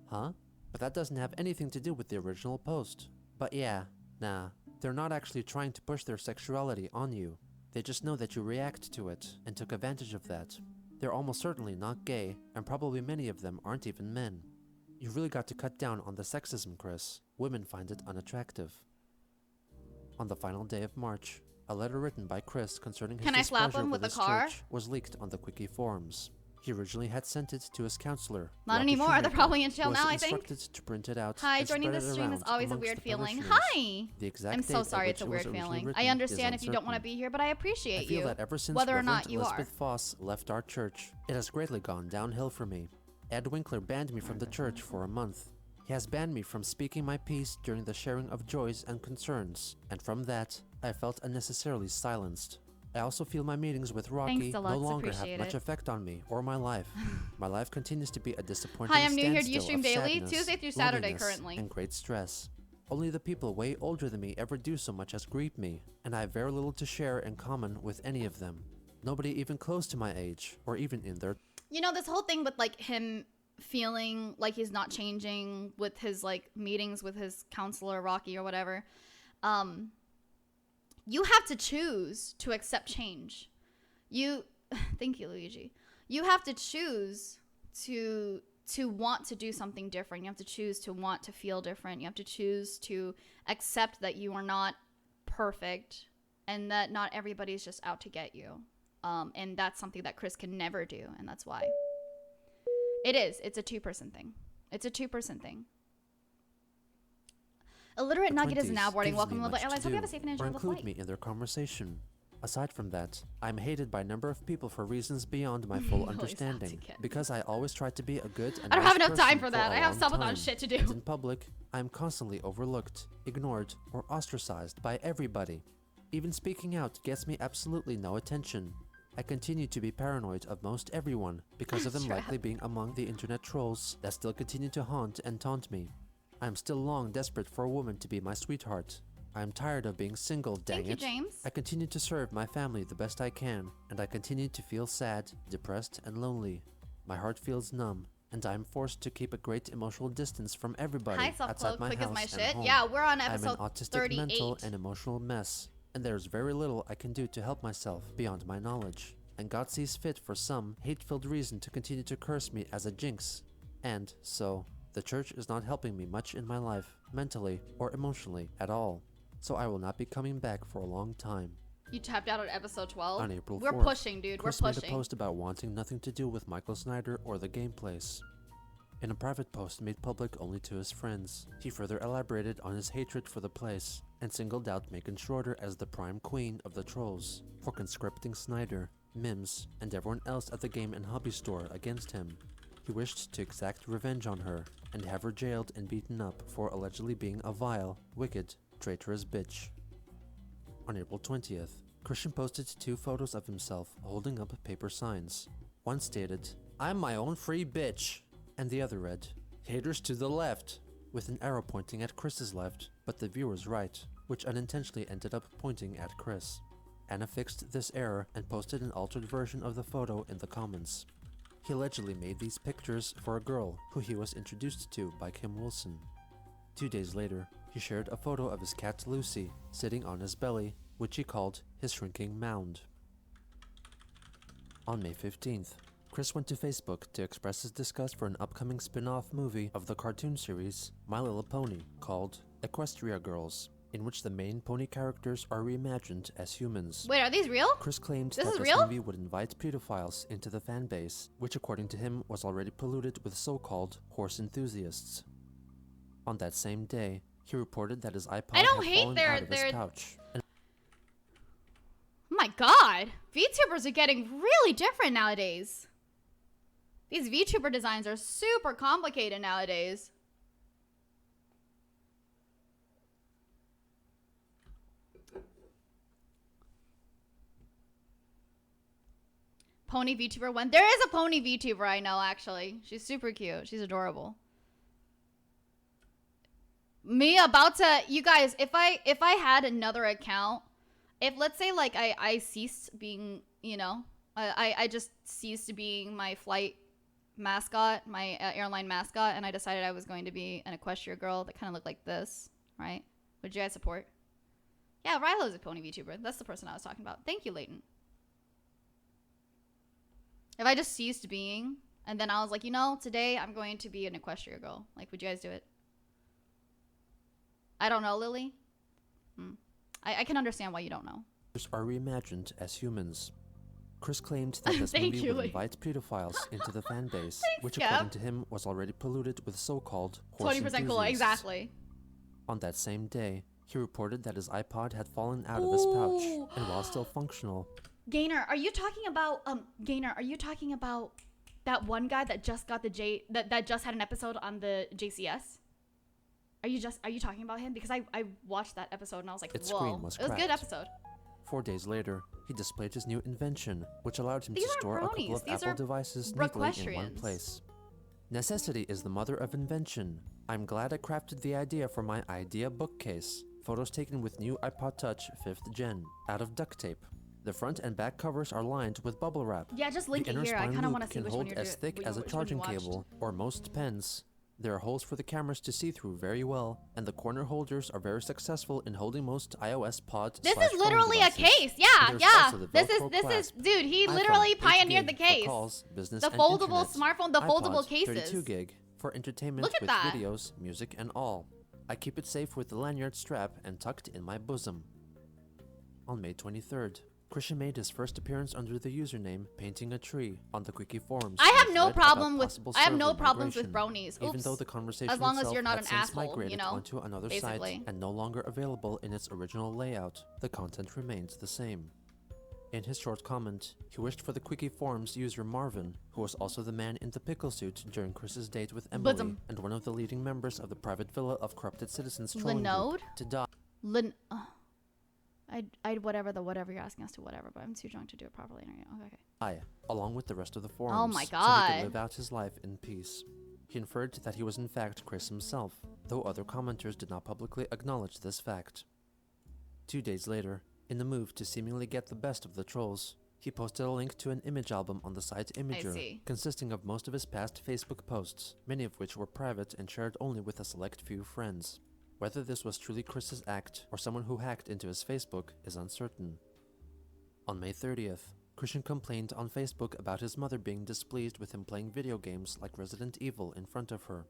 Huh? But that doesn't have anything to do with the original post. But yeah, nah, they're not actually trying to push their sexuality on you. They just know that you react to it and took advantage of that. They're almost certainly not gay, and probably many of them aren't even men. You've really got to cut down on the sexism, Chris. Women find it unattractive. On the final day of March, a letter written by Chris concerning his Can I slap displeasure him with with a his car? church was leaked on the Quickie forums. He originally had sent it to his counselor. Not Rocky anymore. They're Shoemaker, probably in jail who was now, I think. instructed to print it out Hi, and joining spread the it stream is around always a amongst weird the feeling. parishioners. Hi! The exact I'm date so at sorry which it's a it weird was originally feeling. written I is understand if you don't want to uncertain. be here, but I appreciate I feel you. that ever since Whether or Reverend not you Elizabeth are. Foss left our church, it has greatly gone downhill for me. Ed Winkler banned me from the church for a month. He has banned me from speaking my piece during the sharing of joys and concerns, and from that, I felt unnecessarily silenced. I also feel my meetings with Rocky Thanks, no Deluxe. longer have Appreciate much it. effect on me or my life. My life continues to be a disappointing Hi, I'm new here. Do you standstill stream of daily? sadness, Tuesday through Saturday loneliness, currently. and great stress. Only the people way older than me ever do so much as greet me, and I have very little to share in common with any of them. Nobody even close to my age, or even in their... You know, this whole thing with like him feeling like he's not changing with his like meetings with his counselor Rocky or whatever. You have to choose to accept change. Thank you, Luigi. You have to choose to want to do something different. You have to choose to want to feel different. You have to choose to accept that you are not perfect and that not everybody's just out to get you. And that's something that Chris can never do, and that's why. It's a two-person thing. It's a two-person thing. Illiterate Nugget is now boarding. Welcome, Lilybelle Air. Hope you have a safe and enjoyable include flight. me in their conversation. Aside from that, I'm hated by a number of people for reasons beyond my full understanding. Because I always try to be a good and I don't nice have enough time person for that. a I have long Sabaton time. shit to do. And in public, I'm constantly overlooked, ignored, or ostracized by everybody. Even speaking out gets me absolutely no attention. I continue to be paranoid of most everyone because of them likely being among the internet trolls that still continue to haunt and taunt me. I am still long desperate for a woman to be my sweetheart. I am tired of being single, dang Thank you, it. James. I continue to serve my family the best I can, and I continue to feel sad, depressed, and lonely. My heart feels numb, and I am forced to keep a great emotional distance from everybody Hi, outside Self-Cloak. my Quick house as my and shit. home. Yeah, we're on I'm episode an autistic 38. mental and emotional mess, and there's very little I can do to help myself beyond my knowledge. And God sees fit for some hate-filled reason to continue to curse me as a jinx. And so, the church is not helping me much in my life, mentally or emotionally at all. So I will not be coming back for a long time. You tapped out on episode 12? On April 4th, We're pushing, dude. Chris We're made a pushing. post about wanting nothing to do with Michael Snyder or the gameplays. In a private post made public only to his friends, he further elaborated on his hatred for the place and singled out Megan Schroeder as the prime queen of the trolls for conscripting Snyder, Mims, and everyone else at the game and hobby store against him. He wished to exact revenge on her and have her jailed and beaten up for allegedly being a vile, wicked, traitorous bitch. On April 20th, Christian posted 2 photos of himself holding up paper signs. One stated, "I'm my own free bitch," and the other read, "Haters to the left," with an arrow pointing at Chris's left, but the viewer's right, which unintentionally ended up pointing at Chris. Anna fixed this error and posted an altered version of the photo in the comments. He allegedly made these pictures for a girl who he was introduced to by Kim Wilson. 2 days later, he shared a photo of his cat Lucy sitting on his belly, which he called his shrinking mound. On May 15th, Chris went to Facebook to express his disgust for an upcoming spin-off movie of the cartoon series My Little Pony called Equestria Girls, in which the main pony characters are reimagined as humans. Wait, are these real? Chris claimed This that is this real? movie would invite pedophiles into the fanbase, which according to him was already polluted with so-called horse enthusiasts. On that same day, he reported that his iPod I don't had hate fallen their- out of his their- pouch. And Oh my god. VTubers are getting really different nowadays. These VTuber designs are super complicated nowadays. Pony VTuber one. There is a pony VTuber I know, actually. She's super cute. She's adorable. Me about to, you guys, if I had another account, if let's say like I ceased being, you know, I just ceased being my flight mascot, my airline mascot, and I decided I was going to be an Equestria girl that kind of looked like this, right? Would you guys support? Yeah, Rilo's a pony VTuber. That's the person I was talking about. Thank you, Leighton. If I just ceased being, and then I was like, you know, today I'm going to be an Equestria girl. Like, would you guys do it? I don't know, Lily. I can understand why you don't know. are reimagined as humans. Chris claimed that this Thank movie you, would Lee. invite pedophiles into the fan base, which Cap. according to him was already polluted with so-called horse 20% cool, enthusiasts. exactly. On that same day, he reported that his iPod had fallen out of his pouch, Ooh. and while still functional, Gainer, are you talking about that one guy that just got the that just had an episode on the JCS? Are you talking about him? Because I watched that episode and I was like, Its whoa, screen was it was a good cracked. episode. 4 days later, he displayed his new invention, which allowed him These to aren't store a couple bronies, of these Apple are devices neatly in one requestrians. place. Necessity is the mother of invention. I'm glad I crafted the idea for my idea bookcase. Photos taken with new iPod Touch 5th Gen, out of duct tape. The front and back covers are lined with bubble wrap. Yeah, just link The it inner here. I spine kind of loop want to see can which one hold you're as thick which as a one you charging watched. cable, or most pens. There are holes for the cameras to see through very well, and the corner holders are very successful in holding most iOS pod. This is literally a case. Yeah, There's yeah. also the This Velcro is clasp. dude. He iPhone, literally 8 pioneered the gig for case. calls, business, The and foldable internet. smartphone, the foldable iPods, cases. 32 gig for entertainment Look at with that. videos, music, and all. I keep it safe with the lanyard strap and tucked in my bosom. On May 23rd, Christian made his first appearance under the username Painting a Tree on the Quickie forums. I have with no thread problem about with possible I have no server problems with migration, bronies. even Oops. though the conversation As long as itself you're not had an since asshole, migrated you know, onto another basically. site and no longer available in its original layout, the content remains the same. In his short comment, he wished for the Quickie forums user Marvin, who was also the man in the pickle suit during Chris's date with Emily, Bosom. and one of the leading members of the private villa of corrupted citizens trolling Linode? group, to die. I'd whatever you're asking us to whatever, but I'm too drunk to do it properly. Okay. Along with the rest of the forums, Oh my so he God. could live out his life in peace. He inferred that he was in fact Chris himself, though other commenters did not publicly acknowledge this fact. 2 days later, in the move to seemingly get the best of the trolls, he posted a link to an image album on the site Imager, see. consisting of most of his past Facebook posts, many of which were private and shared only with a select few friends. Whether this was truly Chris's act or someone who hacked into his Facebook is uncertain. On May 30th, Christian complained on Facebook about his mother being displeased with him playing video games like Resident Evil in front of her.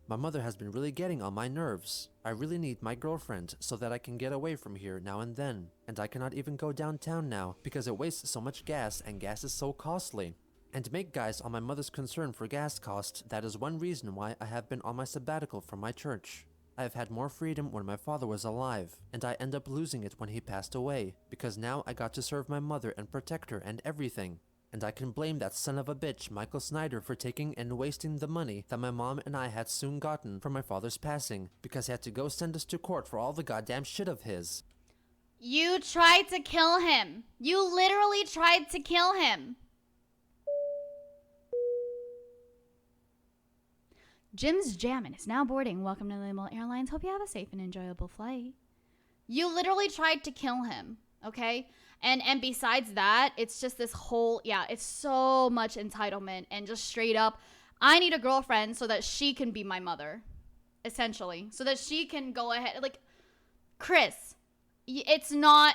My mother has been really getting on my nerves. I really need my girlfriend so that I can get away from here now and then. And I cannot even go downtown now because it wastes so much gas and gas is so costly. And to make guys on my mother's concern for gas cost, that is one reason why I have been on my sabbatical from my church. I have had more freedom when my father was alive, and I end up losing it when he passed away, because now I got to serve my mother and protect her and everything. And I can blame that son of a bitch, Michael Snyder, for taking and wasting the money that my mom and I had soon gotten from my father's passing, because he had to go send us to court for all the goddamn shit of his. You tried to kill him. You literally tried to kill him. Jim's Jammin' is now boarding. Welcome to Lilybelle Airlines. Hope you have a safe and enjoyable flight. You literally tried to kill him, okay? And besides that, it's just this whole, yeah, it's so much entitlement and just straight up, I need a girlfriend so that she can be my mother, essentially. So that she can go ahead, like, Chris, it's not,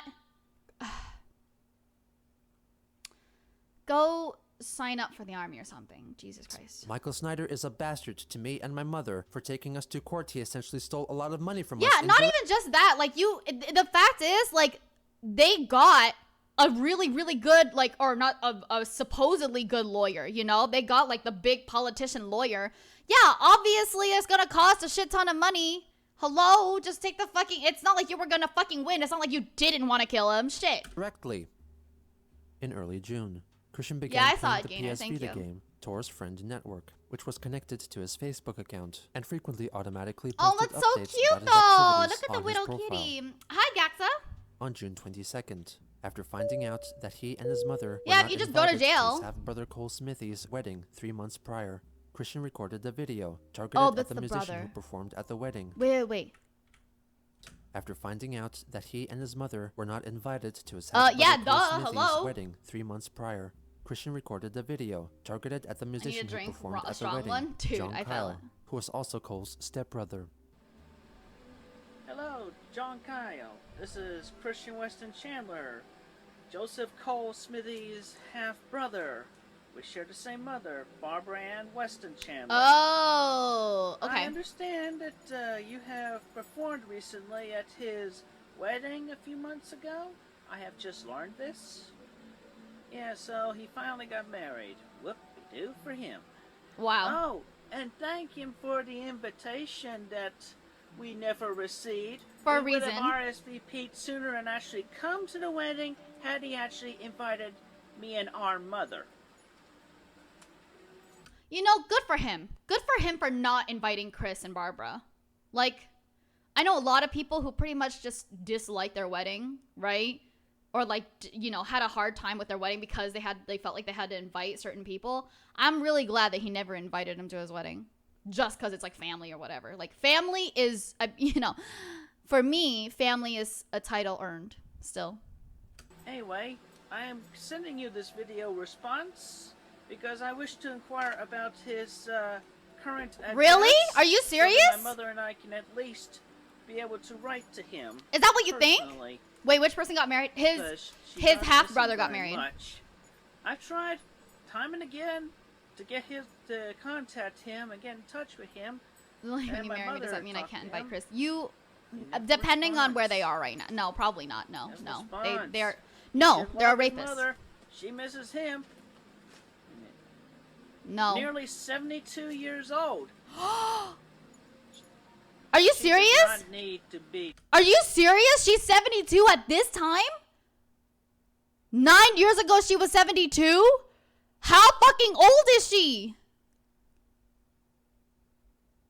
go sign up for the army or something. Jesus Christ. Michael Snyder is a bastard to me and my mother. For taking us to court, he essentially stole a lot of money from us. Yeah, not even just that. Like, the fact is, like, they got a really, really good, like, or not, a supposedly good lawyer, you know? They got, like, the big politician lawyer. Yeah, obviously it's gonna cost a shit ton of money. Hello? Just take the fucking, it's not like you were gonna fucking win. It's not like you didn't want to kill him. Shit. Directly. In early June, Christian began I saw playing it, the Gainer, PS thank Vita you. game, Tor's Friend Network, which was connected to his Facebook account, and frequently automatically Oh, posted that's so updates cute, about his though. activities Look at the on his widow profile. kitty. Hi, Gaxa. On June 22nd, after finding out that he and his mother were Yeah, if not you just go to invited jail. his half-brother Cole Smithy's wedding 3 months prior, Christian recorded the video targeted Oh, at that's the the musician brother. who performed at the wedding. Wait. After finding out that he and his mother were not invited to his Yeah, half-brother duh, Cole Smithy's hello? wedding 3 months prior, Christian recorded the video targeted at the musician who drink performed a at the strong wedding, one? Dude, John I felt Kyle, it. who was also Cole's stepbrother. Hello, John Kyle. This is Christian Weston Chandler, Joseph Cole Smithy's half-brother. We share the same mother, Barbara Ann Weston Chandler. Oh, okay. I understand that you have performed recently at his wedding a few months ago. I have just learned this. Yeah, so he finally got married. Whoop-de-doo for him. Wow. Oh, and thank him for the invitation that we never received. For a we would reason. have RSVP'd sooner and actually come to the wedding had he actually invited me and our mother. You know, good for him. Good for him for not inviting Chris and Barbara. Like, I know a lot of people who pretty much just dislike their wedding, right? Or like, you know, had a hard time with their wedding because they felt like they had to invite certain people. I'm really glad that he never invited him to his wedding, just because it's like family or whatever. Like, family is, you know, for me, family is a title earned still. Anyway, I am sending you this video response because I wish to inquire about his current address. Really? Are you serious? So that my mother and I can at least be able to write to him. Is that what you think? Personally, Wait, which person got married? because she His doesn't half brother listen got very married. much. I've tried time and again to get to contact him and get in touch with him. When you And my marry me, does mother that mean I talked can't to invite him. Chris? You, never depending on where they responds. are right now. No, probably not. No, Never no. responds. They're no, Just they're a like his rapist. mother, she misses him. No. Nearly 72 years old. Are you She serious? does not need to be. Are you serious? She's 72 at this time? 9 years ago she was 72? How fucking old is she?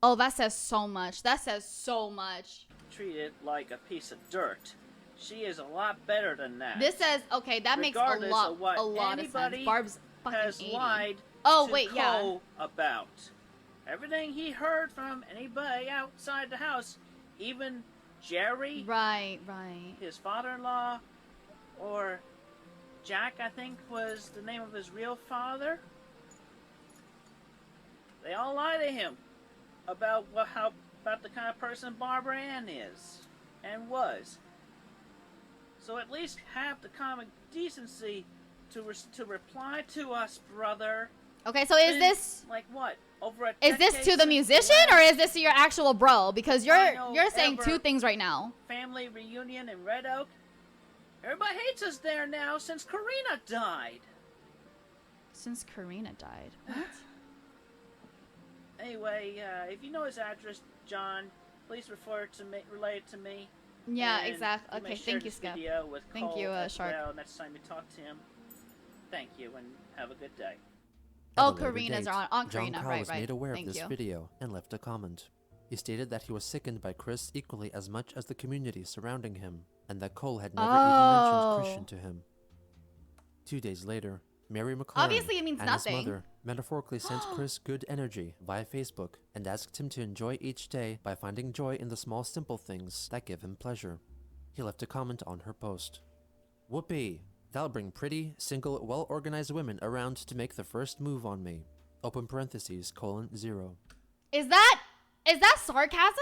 Oh, that says so much. That says so much. Treated like a piece of dirt. She is a lot better than that. This says, okay, that makes a Regardless lot of what of sense. anybody Barb's fucking has 80. lied Oh, to wait, yeah. Cole about. Everything he heard from anybody outside the house, even Jerry, Right, right. his father-in-law, or Jack, I think was the name of his real father. They all lie to him about about the kind of person Barbara Ann is and was. So at least have the common decency to reply to us, brother. Okay, so is Been, this like what? Over a is this decade to the since musician last or is this to your actual bro? Because Final you're saying ever two things right now. family reunion in Red Oak? Everybody hates us there now since Karina died. Since Karina died. What? Anyway, if you know his address, John, please relay it to me. Yeah, And exactly. you may Okay, share thank you, this Skip. video with Thank Cole you, as Shark. well next time you talk to him. Thank you, and have a good day. At Oh, a later Karina's date, on John Karina, Carl right, was right. made aware Thank of this you. video and left a comment. He stated that he was sickened by Chris equally as much as the community surrounding him, and that Cole had never even Oh. mentioned Christian to him. 2 days later, Mary McLaren Obviously, it means and nothing. his mother metaphorically sent Chris good energy via Facebook and asked him to enjoy each day by finding joy in the small simple things that give him pleasure. He left a comment on her post. Whoopee! That'll bring pretty, single, well-organized women around to make the first move on me. Open parentheses, :0. Is that sarcasm?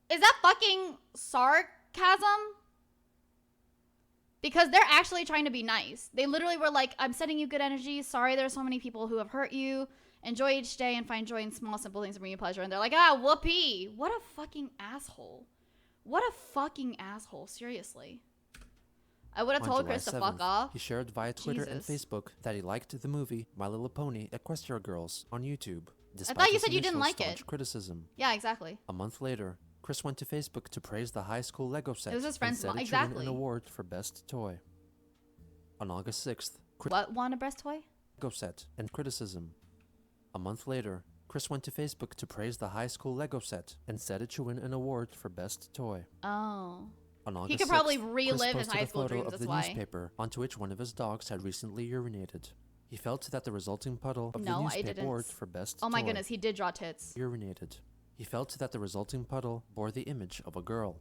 Is that fucking sarcasm? Because they're actually trying to be nice. They literally were like, I'm sending you good energy. Sorry there's so many people who have hurt you. Enjoy each day and find joy in small, simple things that bring you pleasure. And they're like, whoopee. What a fucking asshole. What a fucking asshole. Seriously. I would have On told July Chris to 7th, fuck off. He shared via Twitter and Jesus. Facebook that he liked the movie My Little Pony Equestria Girls on YouTube. Despite thought you his said you didn't initial like staunch it. criticism. Yeah, exactly. A month later, Chris went to Facebook to praise the high school Lego set was his friend's and mom- said it should win exactly. an award for best toy. On August 6th, Chris What, want a breast toy? Lego set and criticism. A month later, Chris went to Facebook to praise the high school Lego set and said it should win an award for best toy. Oh. On August could probably 6th, relive Chris his high posted school a photo dreams, of that's the why. newspaper onto which one of his dogs had recently urinated. He felt that the resulting puddle of No, the I newspaper didn't. board for best Oh my toy goodness, he did draw tits. urinated. He felt that the resulting puddle bore the image of a girl.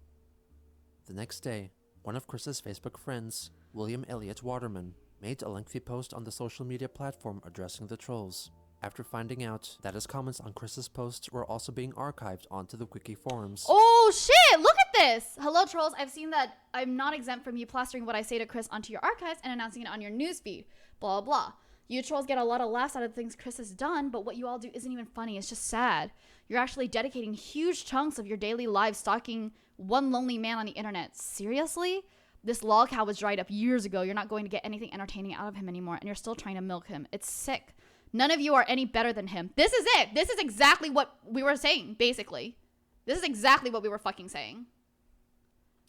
The next day, one of Chris's Facebook friends, William Elliott Waterman, made a lengthy post on the social media platform addressing the trolls. After finding out that his comments on Chris's posts were also being archived onto the wiki forums. Oh shit, look at this! Hello trolls, I've seen that I'm not exempt from you plastering what I say to Chris onto your archives and announcing it on your newsfeed. Blah, blah. You trolls get a lot of laughs out of the things Chris has done, but what you all do isn't even funny, it's just sad. You're actually dedicating huge chunks of your daily lives stalking one lonely man on the internet. Seriously? This log cow was dried up years ago. You're not going to get anything entertaining out of him anymore, and you're still trying to milk him. It's sick. None of you are any better than him. This is it. This is exactly what we were saying, basically. This is exactly what we were fucking saying.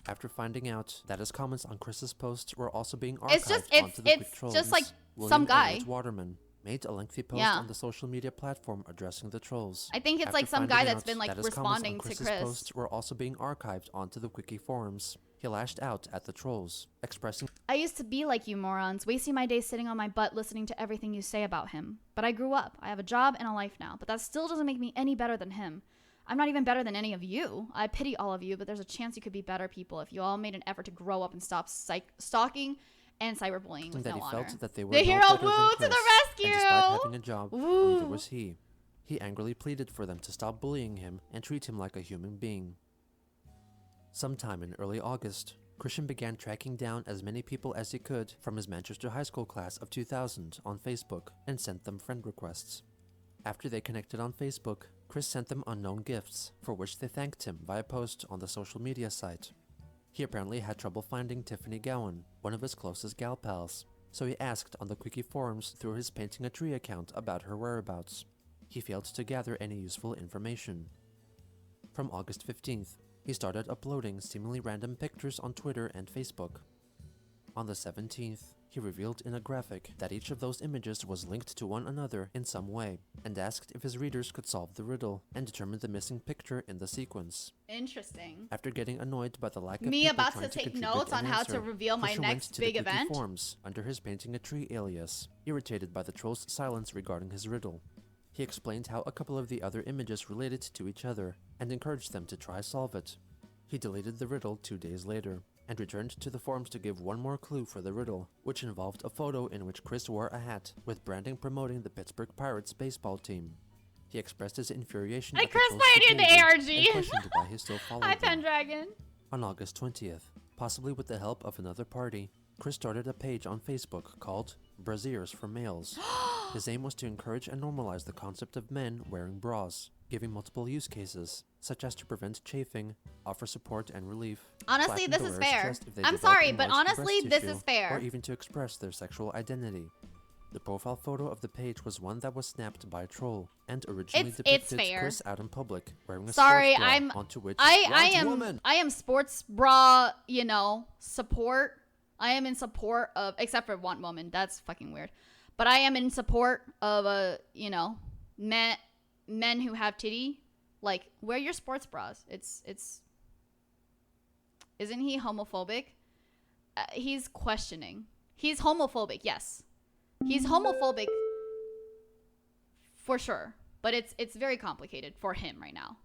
After finding out that his comments on Chris's posts were also being archived It's just- onto the quick it's trolls, just like William some guy. Elliott Waterman made a lengthy post Yeah. on the social media platform addressing the trolls. I think it's After like some finding guy that's out been like that his comments on responding to Chris's Chris. posts were also being archived onto the Quickie forums, he lashed out at the trolls, expressing I used to be like you morons, wasting my days sitting on my butt listening to everything you say about him. But I grew up. I have a job and a life now. But that still doesn't make me any better than him. I'm not even better than any of you. I pity all of you, but there's a chance you could be better people if you all made an effort to grow up and stop stalking and cyberbullying with that no he honor. felt that they were The no hero, better woo, than to the Chris, rescue! and despite having a job, Woo. neither was he. He angrily pleaded for them to stop bullying him and treat him like a human being. Sometime in early August, Christian began tracking down as many people as he could from his Manchester High School class of 2000 on Facebook and sent them friend requests. After they connected on Facebook, Chris sent them unknown gifts, for which they thanked him via post on the social media site. He apparently had trouble finding Tiffany Gowan, one of his closest gal pals, so he asked on the Quickie forums through his Painting a Tree account about her whereabouts. He failed to gather any useful information. From August 15th, he started uploading seemingly random pictures on Twitter and Facebook. On the 17th, he revealed in a graphic that each of those images was linked to one another in some way, and asked if his readers could solve the riddle and determine the missing picture in the sequence. Interesting. After getting annoyed by the lack of Me people about trying to take contribute notes an on how to answer, reveal my Christian went next to big the Quickie event. forums under his Painting a Tree alias, irritated by the troll's silence regarding his riddle. He explained how a couple of the other images related to each other, and encouraged them to try solve it. He deleted the riddle 2 days later, and returned to the forums to give one more clue for the riddle, which involved a photo in which Chris wore a hat, with branding promoting the Pittsburgh Pirates baseball team. He expressed his infuriation I at the troll's crossfired in the stupidity and ARG. questioned why he still followed Hi, them. Pendragon. On August 20th, possibly with the help of another party, Chris started a page on Facebook called Braziers for Males. His aim was to encourage and normalize the concept of men wearing bras, giving multiple use cases, such as to prevent chafing, offer support and relief, Honestly, flatten this the is wearer's fair. chest if they I'm develop sorry, but enlarged honestly, breast this tissue, is fair. or even to express their sexual identity. The profile photo of the page was one that was snapped by a troll, and originally It's depicted fair. Chris out in public wearing a Sorry, sports bra, I'm onto which I woman. am sports bra, support. I am in support of, except for Want Woman, that's fucking weird. But I am in support of men who have titty. Like, wear your sports bras. It's isn't he homophobic? He's questioning. He's homophobic, yes. He's homophobic for sure. But it's very complicated for him right now.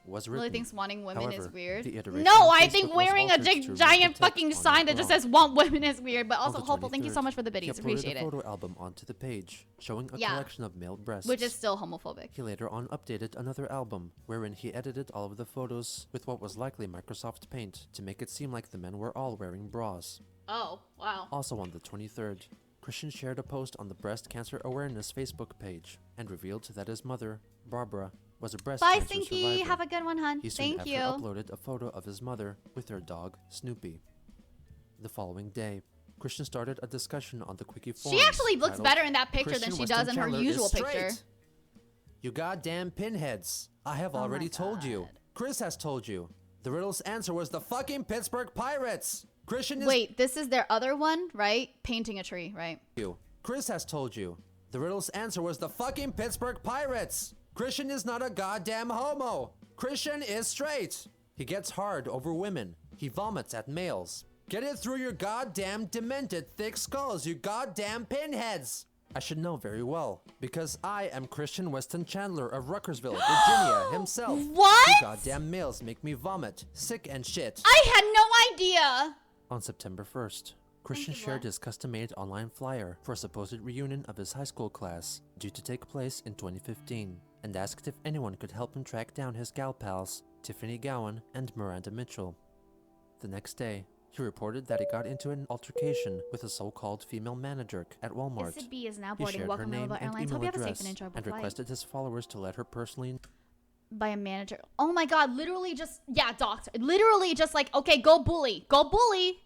Was Really written. thinks wanting women is However, weird. the iteration No, on I Facebook think was wearing a altered to remove the giant text fucking on sign the that just bra. says "want women" is weird. But On also, the hopeful, thank you so 23rd, much for the he biddies. uploaded Appreciate a it. photo album onto the page, showing a Yeah. collection of male breasts. Which is still homophobic. He later on updated another album, wherein he edited all of the photos with what was likely Microsoft Paint to make it seem like the men were all wearing bras. Oh, wow. Also on the 23rd, Christian shared a post on the Breast Cancer Awareness Facebook page and revealed that his mother, Barbara, was a breast Bye, cancer Stinky. survivor. Have a good one, hun. He soon Thank after you. uploaded a photo of his mother with her dog, Snoopy. The following day, Christian started a discussion on the Quickie forums. She actually looks titled, better in that picture "Christian than she Weston does in her Chandler is usual straight. picture. You goddamn pinheads. I have Oh my already told you. God. Chris has told you. The riddle's answer was the fucking Pittsburgh Pirates. Christian is Wait, this is their other one, right? Painting a tree, right? you. Chris has told you. The riddle's answer was the fucking Pittsburgh Pirates. Christian is not a goddamn homo. Christian is straight. He gets hard over women. He vomits at males. Get it through your goddamn demented thick skulls, you goddamn pinheads. I should know very well, because I am Christian Weston Chandler of Ruckersville, Virginia himself. What? You goddamn males make me vomit, sick and shit. I had no idea. On September 1st, Christian you, shared Blah. his custom-made online flyer for a supposed reunion of his high school class, due to take place in 2015, and asked if anyone could help him track down his gal pals, Tiffany Gowan and Miranda Mitchell. The next day, he reported that he got into an altercation with a so-called female manager at Walmart. Issa B is now He boarding shared her Welcome name Lilybelle and Airlines. Hope email you have a safe address and enjoyable and flight. requested his followers to let her personally By a manager. Oh my god, literally just, yeah, doctor. Literally just like, okay, go bully. Go bully.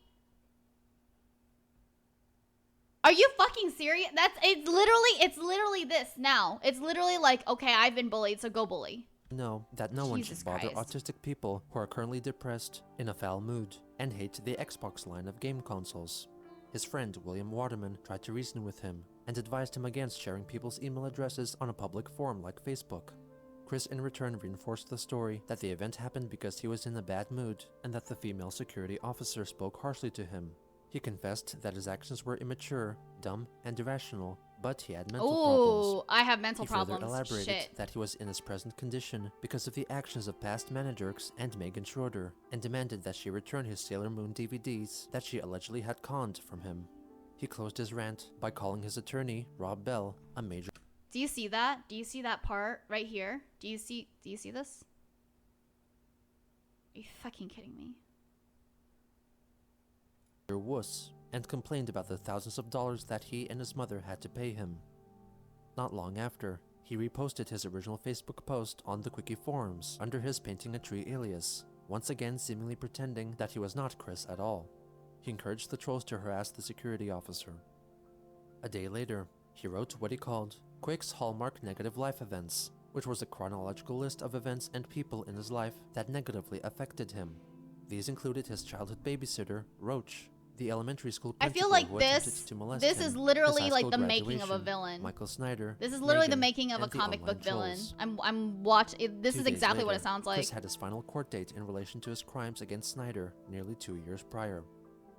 Are you fucking serious? It's literally this now. It's literally like, okay, I've been bullied, so go bully. know that no one Jesus should bother Christ. autistic people who are currently depressed, in a foul mood, and hate the Xbox line of game consoles. His friend William Waterman tried to reason with him, and advised him against sharing people's email addresses on a public forum like Facebook. Chris in return reinforced the story that the event happened because he was in a bad mood and that the female security officer spoke harshly to him. He confessed that his actions were immature, dumb, and irrational, but he had mental problems. Oh, I have mental He further problems. elaborated Shit. that he was in his present condition because of the actions of past managers and Megan Schroeder, and demanded that she return his Sailor Moon DVDs that she allegedly had conned from him. He closed his rant by calling his attorney, Rob Bell, a major Do you see that? Do you see that part right here? Do you see this? Are you fucking kidding me? wuss, and complained about the thousands of dollars that he and his mother had to pay him. Not long after, he reposted his original Facebook post on the Quickie forums under his Painting a Tree alias, once again seemingly pretending that he was not Chris at all. He encouraged the trolls to harass the security officer. A day later, he wrote what he called Quick's Hallmark Negative Life Events, which was a chronological list of events and people in his life that negatively affected him. These included his childhood babysitter, Roach, the elementary school I principal feel like who attempted to molest this him, is his literally high like school the making of a graduation, villain. Michael Snyder, This is literally the Megan, making of a and the comic online book villain. trolls. I'm watching. This 2 is days exactly what it later, sounds like. Chris had his final court date in relation to his crimes against Snyder nearly 2 years prior.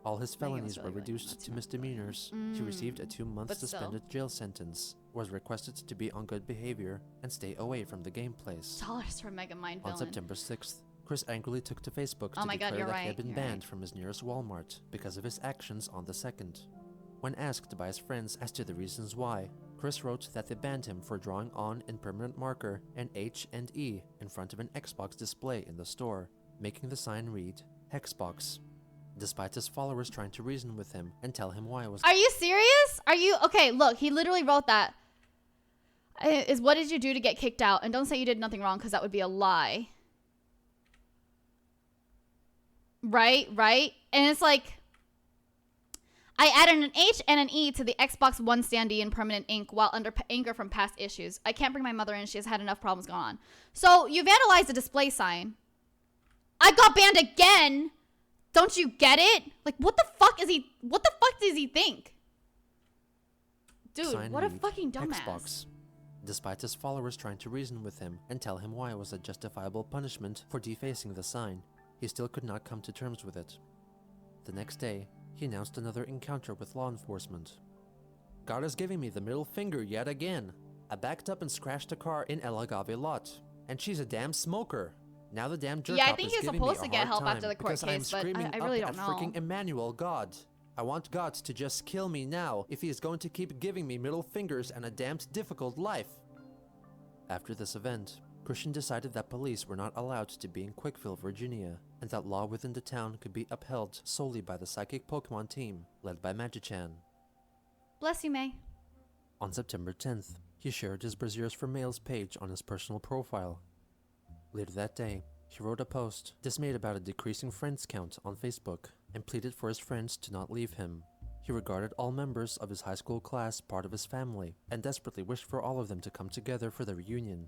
All his felonies were reduced to misdemeanors. He received a 2-month But still. suspended jail sentence, was requested to be on good behavior and stay away from the game place. Dollars for a Mega Mind On villain. September 6th, Chris angrily took to Facebook Oh to my God, declare you're that he had right, been you're banned right. from his nearest Walmart because of his actions on the 2nd. When asked by his friends as to the reasons why, Chris wrote that they banned him for drawing on in permanent marker an H and E in front of an Xbox display in the store, making the sign read Hexbox. Despite his followers trying to reason with him and tell him why it was Are you serious? Are you okay? Look, he literally wrote that. Is what did you do to get kicked out? And don't say you did nothing wrong because that would be a lie. Right? And it's like, I added an H and an E to the Xbox One standee in permanent ink while under anger from past issues. I can't bring my mother in. She has had enough problems going on. So you vandalized a display sign. I got banned again. Don't you get it? Like, what the fuck does he think? Dude, sign what a read fucking dumbass. Xbox. Despite his followers trying to reason with him and tell him why it was a justifiable punishment for defacing the sign, he still could not come to terms with it. The next day, he announced another encounter with law enforcement. God is giving me the middle finger yet again. I backed up and scratched a car in El Agave lot, and she's a damn smoker. Now the damn jerk Yeah, I off think is he was giving me supposed a to get hard help time after the court because I am case, but screaming I really up don't at know. freaking Emmanuel God. I want God to just kill me now if he is going to keep giving me middle fingers and a damned difficult life. After this event, Christian decided that police were not allowed to be in Quickville, Virginia, and that law within the town could be upheld solely by the psychic Pokemon team, led by Magichan. Bless you, May. On September 10th, he shared his Braziers for Males page on his personal profile. Later that day, he wrote a post dismayed about a decreasing friends count on Facebook and pleaded for his friends to not leave him. He regarded all members of his high school class part of his family and desperately wished for all of them to come together for the reunion.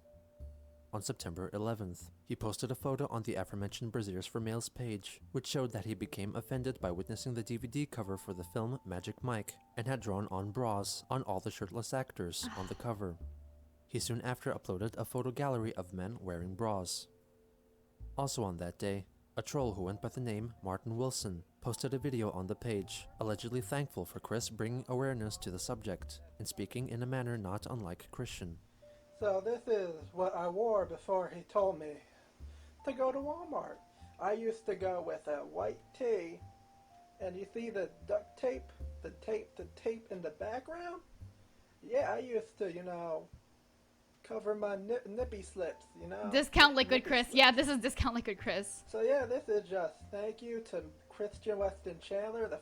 On September 11th, he posted a photo on the aforementioned Braziers for Males page, which showed that he became offended by witnessing the DVD cover for the film Magic Mike and had drawn on bras on all the shirtless actors on the cover. He soon after uploaded a photo gallery of men wearing bras. Also on that day, a troll who went by the name Martin Wilson posted a video on the page, allegedly thankful for Chris bringing awareness to the subject and speaking in a manner not unlike Christian. So this is what I wore before he told me to go to Walmart. I used to go with a white tee, and you see the duct tape, the tape in the background? Yeah, I used to, cover my nippy slips, Discount Liquid Nippy Chris. slips. Yeah, this is Discount Liquid Chris. So yeah, this is just thank you to Christian Weston Chandler, the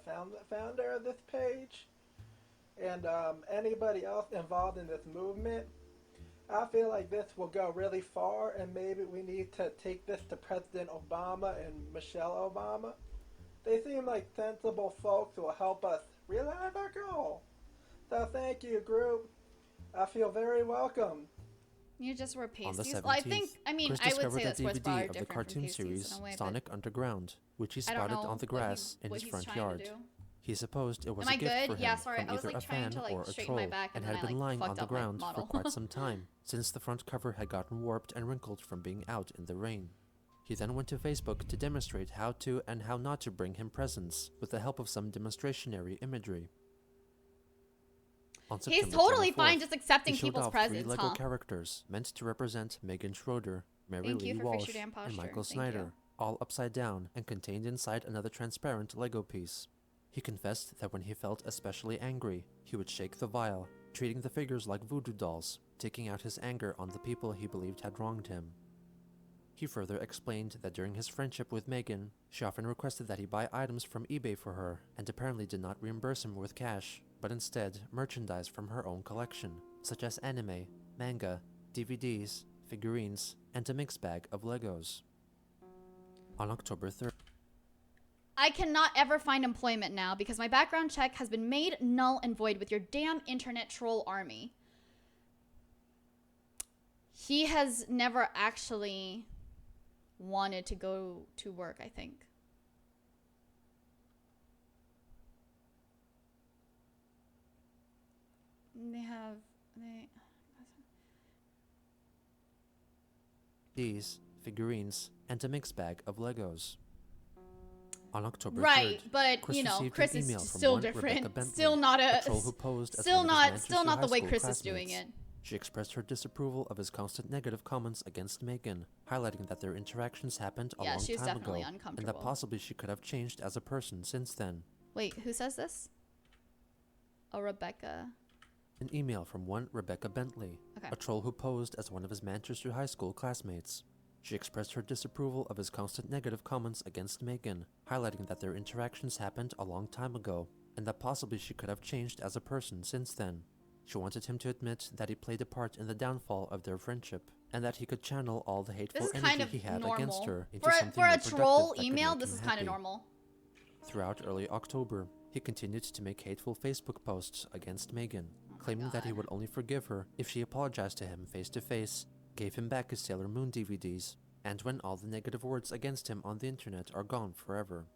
founder of this page, and anybody else involved in this movement. I feel like this will go really far, and maybe we need to take this to President Obama and Michelle Obama. They seem like sensible folks who will help us realize our goal. So thank you, group. I feel very welcome. You just were On the pasties. 17th, Well, I think, Chris I would discovered say a that sports bra are DVD of the different from cartoon pasties series in a way, but Sonic Underground, which he I don't spotted know on the what grass in what his he's front trying to yard. do. He supposed it was Am a I gift good? for him Yeah, sorry. from I was, either like, a trying fan to, like, or a straighten my troll, back, and and had then I, been like, lying on fucked the up my ground for model. quite some time, since the front cover had gotten warped and wrinkled from being out in the rain. He then went to Facebook to demonstrate how to and how not to bring him presents, with the help of some demonstrationary imagery. On He's September totally 24th, fine just accepting he showed people's off presents, 3 Lego huh? characters meant to represent Megan Schroeder, Mary Thank you Lee for fix Walsh, your damn posture. and Michael Thank you. Snyder, all upside down and contained inside another transparent Lego piece. He confessed that when he felt especially angry, he would shake the vial, treating the figures like voodoo dolls, taking out his anger on the people he believed had wronged him. He further explained that during his friendship with Megan, she often requested that he buy items from eBay for her, and apparently did not reimburse him with cash, but instead merchandise from her own collection, such as anime, manga, DVDs, figurines, and a mixed bag of Legos. On October 3rd, I cannot ever find employment now because my background check has been made null and void with your damn internet troll army. He has never actually wanted to go to work, I think. these, figurines, and a mixed bag of Legos. On October Right, 3rd, but Chris you know, received Chris an is email from still one Rebecca different. Bentley, Still not a troll who posed as still one of his not Manchester the High way School Chris is doing classmates. it. She expressed her disapproval of his constant negative comments against Megan, highlighting that their interactions happened a Yeah, long she's time ago, definitely and uncomfortable. that possibly she could have changed as a person since then. Wait, who says this? Oh, Rebecca. An email from one Rebecca Bentley, Okay. a troll who posed as one of his Manchester High School classmates. She expressed her disapproval of his constant negative comments against Megan, highlighting that their interactions happened a long time ago, and that possibly she could have changed as a person since then. She wanted him to admit that he played a part in the downfall of their friendship, and that he could channel all the hateful This is energy kind of he had normal. against her into For something a more troll productive that could email, make this him is kind happy. of normal. Throughout early October, he continued to make hateful Facebook posts against Megan, claiming that he God. would only forgive her if she apologized to him face to face, gave him back his Sailor Moon DVDs, and when all the negative words against him on the internet are gone forever.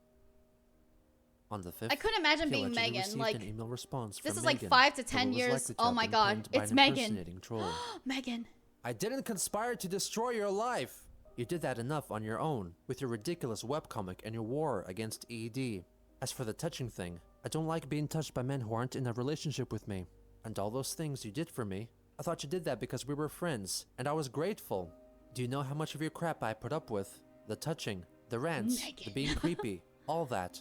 On the 5th, I couldn't imagine he being allegedly Megan. received Like, an email response this from is like Megan, 5 to though 10 it was years. likely to Oh have my been god, penned by it's an Megan. impersonating troll. Megan. I didn't conspire to destroy your life! You did that enough on your own, with your ridiculous webcomic and your war against ED. As for the touching thing, I don't like being touched by men who aren't in a relationship with me. And all those things you did for me, I thought you did that because we were friends, and I was grateful. Do you know how much of your crap I put up with? The touching, the rants, the Megan. being creepy, all that.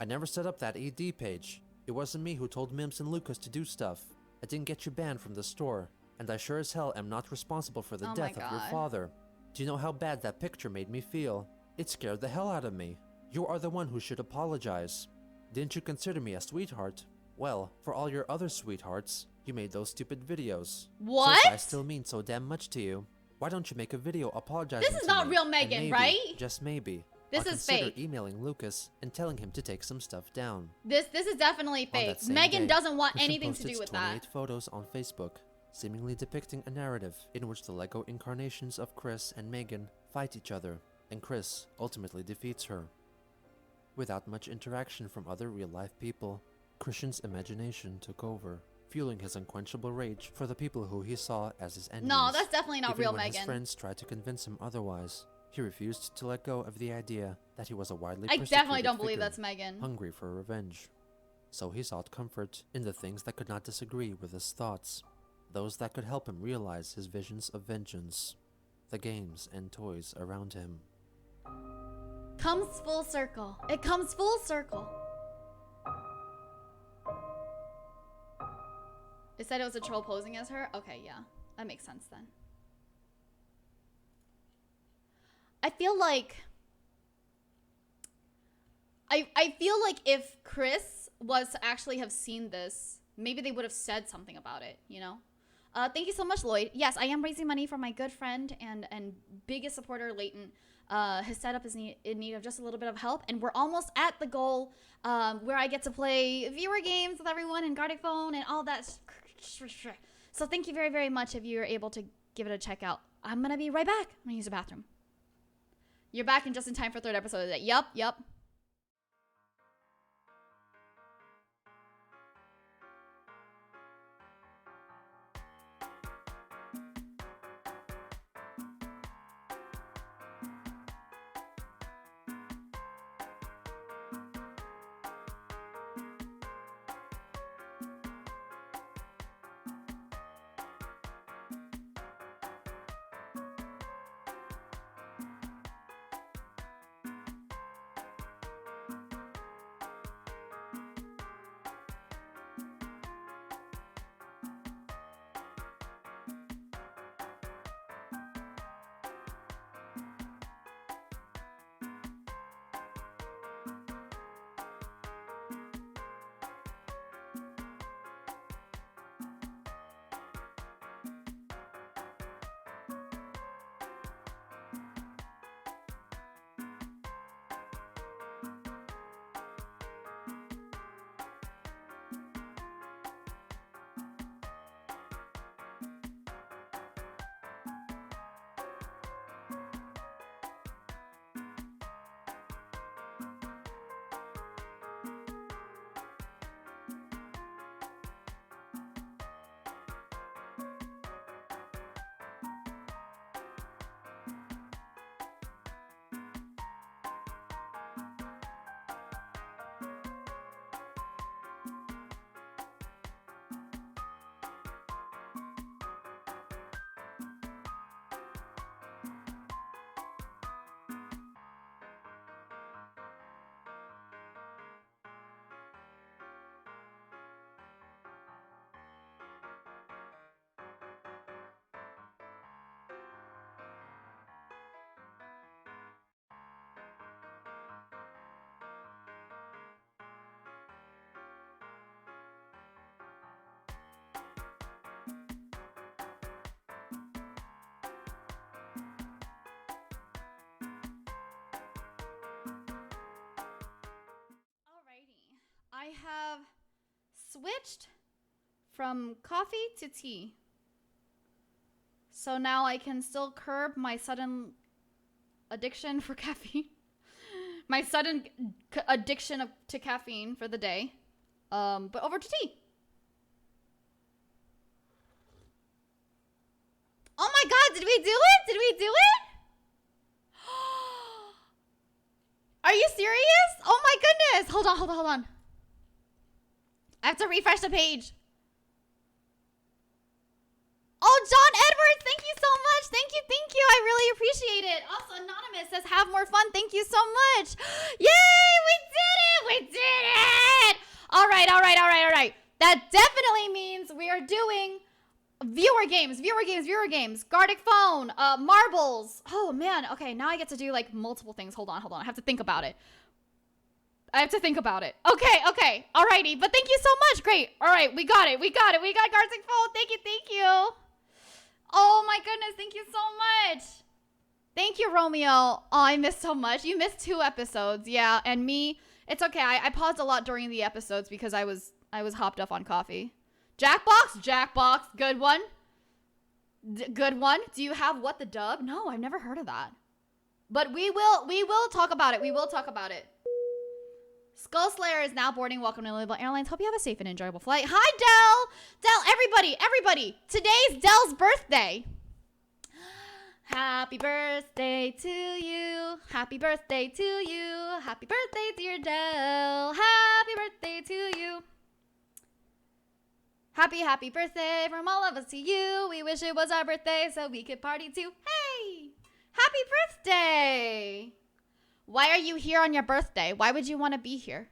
I never set up that ED page. It wasn't me who told Mims and Lucas to do stuff. I didn't get you banned from the store, and I sure as hell am not responsible for the Oh my death of your God. father. Do you know how bad that picture made me feel? It scared the hell out of me. You are the one who should apologize. Didn't you consider me a sweetheart? Well, for all your other sweethearts, you made those stupid videos. What? Since I still mean so damn much to you, why don't you make a video apologizing This is to not me? real And Megan, maybe, right? just maybe, This I'll is consider fake. emailing Lucas and telling him to take some stuff down. This is definitely On fake. that same Megan day, doesn't want Christian anything to posted do with 28 that. photos on Facebook, seemingly depicting a narrative in which the Lego incarnations of Chris and Megan fight each other, and Chris ultimately defeats her. Without much interaction from other real-life people, Christian's imagination took over, fueling his unquenchable rage for the people who he saw as his enemies. No, that's definitely not Even real when his Megan. friends tried to convince him otherwise, he refused to let go of the idea that he was a widely I persecuted definitely don't believe figure, that's Megan. hungry for revenge. So he sought comfort in the things that could not disagree with his thoughts, those that could help him realize his visions of vengeance, the games and toys around him. Comes full circle. It comes full circle. It said it was a troll posing as her? Okay, yeah. That makes sense then. I feel like... I feel like if Chris was to actually have seen this, maybe they would have said something about it, you know? Thank you so much, Lloyd. Yes, I am raising money for my good friend and biggest supporter, Leighton. His setup is in need of just a little bit of help, and we're almost at the goal where I get to play viewer games with everyone and Gartic Phone and all that. So thank you very, very much if you're able to give it a check out. I'm going to be right back. I'm going to use the bathroom. You're back in just in time for third episode of that. Yup. I have switched from coffee to tea. So now I can still curb my sudden addiction for caffeine. My sudden addiction to caffeine for the day. But over to tea. Oh my god, did we do it? Did we do it? Are you serious? Oh my goodness. Hold on. I have to refresh the page. Oh, John Edwards, thank you so much. Thank you. I really appreciate it. Also, Anonymous says, have more fun. Thank you so much. Yay, we did it. All right. That definitely means we are doing viewer games. Gardic phone, marbles. Oh, man. Okay, now I get to do, like, multiple things. Hold on. I have to think about it. Okay. Alrighty. But thank you so much. Great. All right, we got it. We got Gardic phone. Thank you. Oh my goodness, thank you so much. Thank you, Romeo. Oh, I missed so much. You missed 2 episodes, yeah, and me. It's okay. I paused a lot during the episodes because I was hopped up on coffee. Jackbox, good one. Good one. Do you have What the Dub? No, I've never heard of that. But we will talk about it. Skull Slayer is now boarding. Welcome to Lilybelle Airlines. Hope you have a safe and enjoyable flight. Hi, Dell. Everybody. Today's Dell's birthday. Happy birthday to you. Happy birthday, dear Dell. Happy birthday to you. Happy birthday from all of us to you. We wish it was our birthday so we could party too. Hey, happy birthday. Why are you here on your birthday? Why would you want to be here?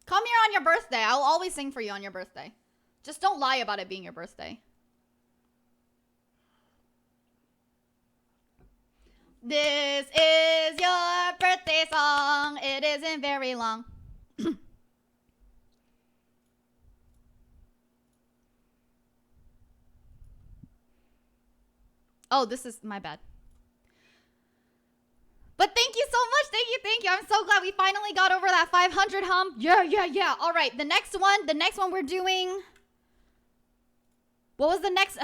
Come here on your birthday. I'll always sing for you on your birthday. Just don't lie about it being your birthday. This is your birthday song. It isn't very long. Oh, this is my bad. But thank you so much. Thank you. I'm so glad we finally got over that 500 hump. Yeah. All right, the next one we're doing. What was the next?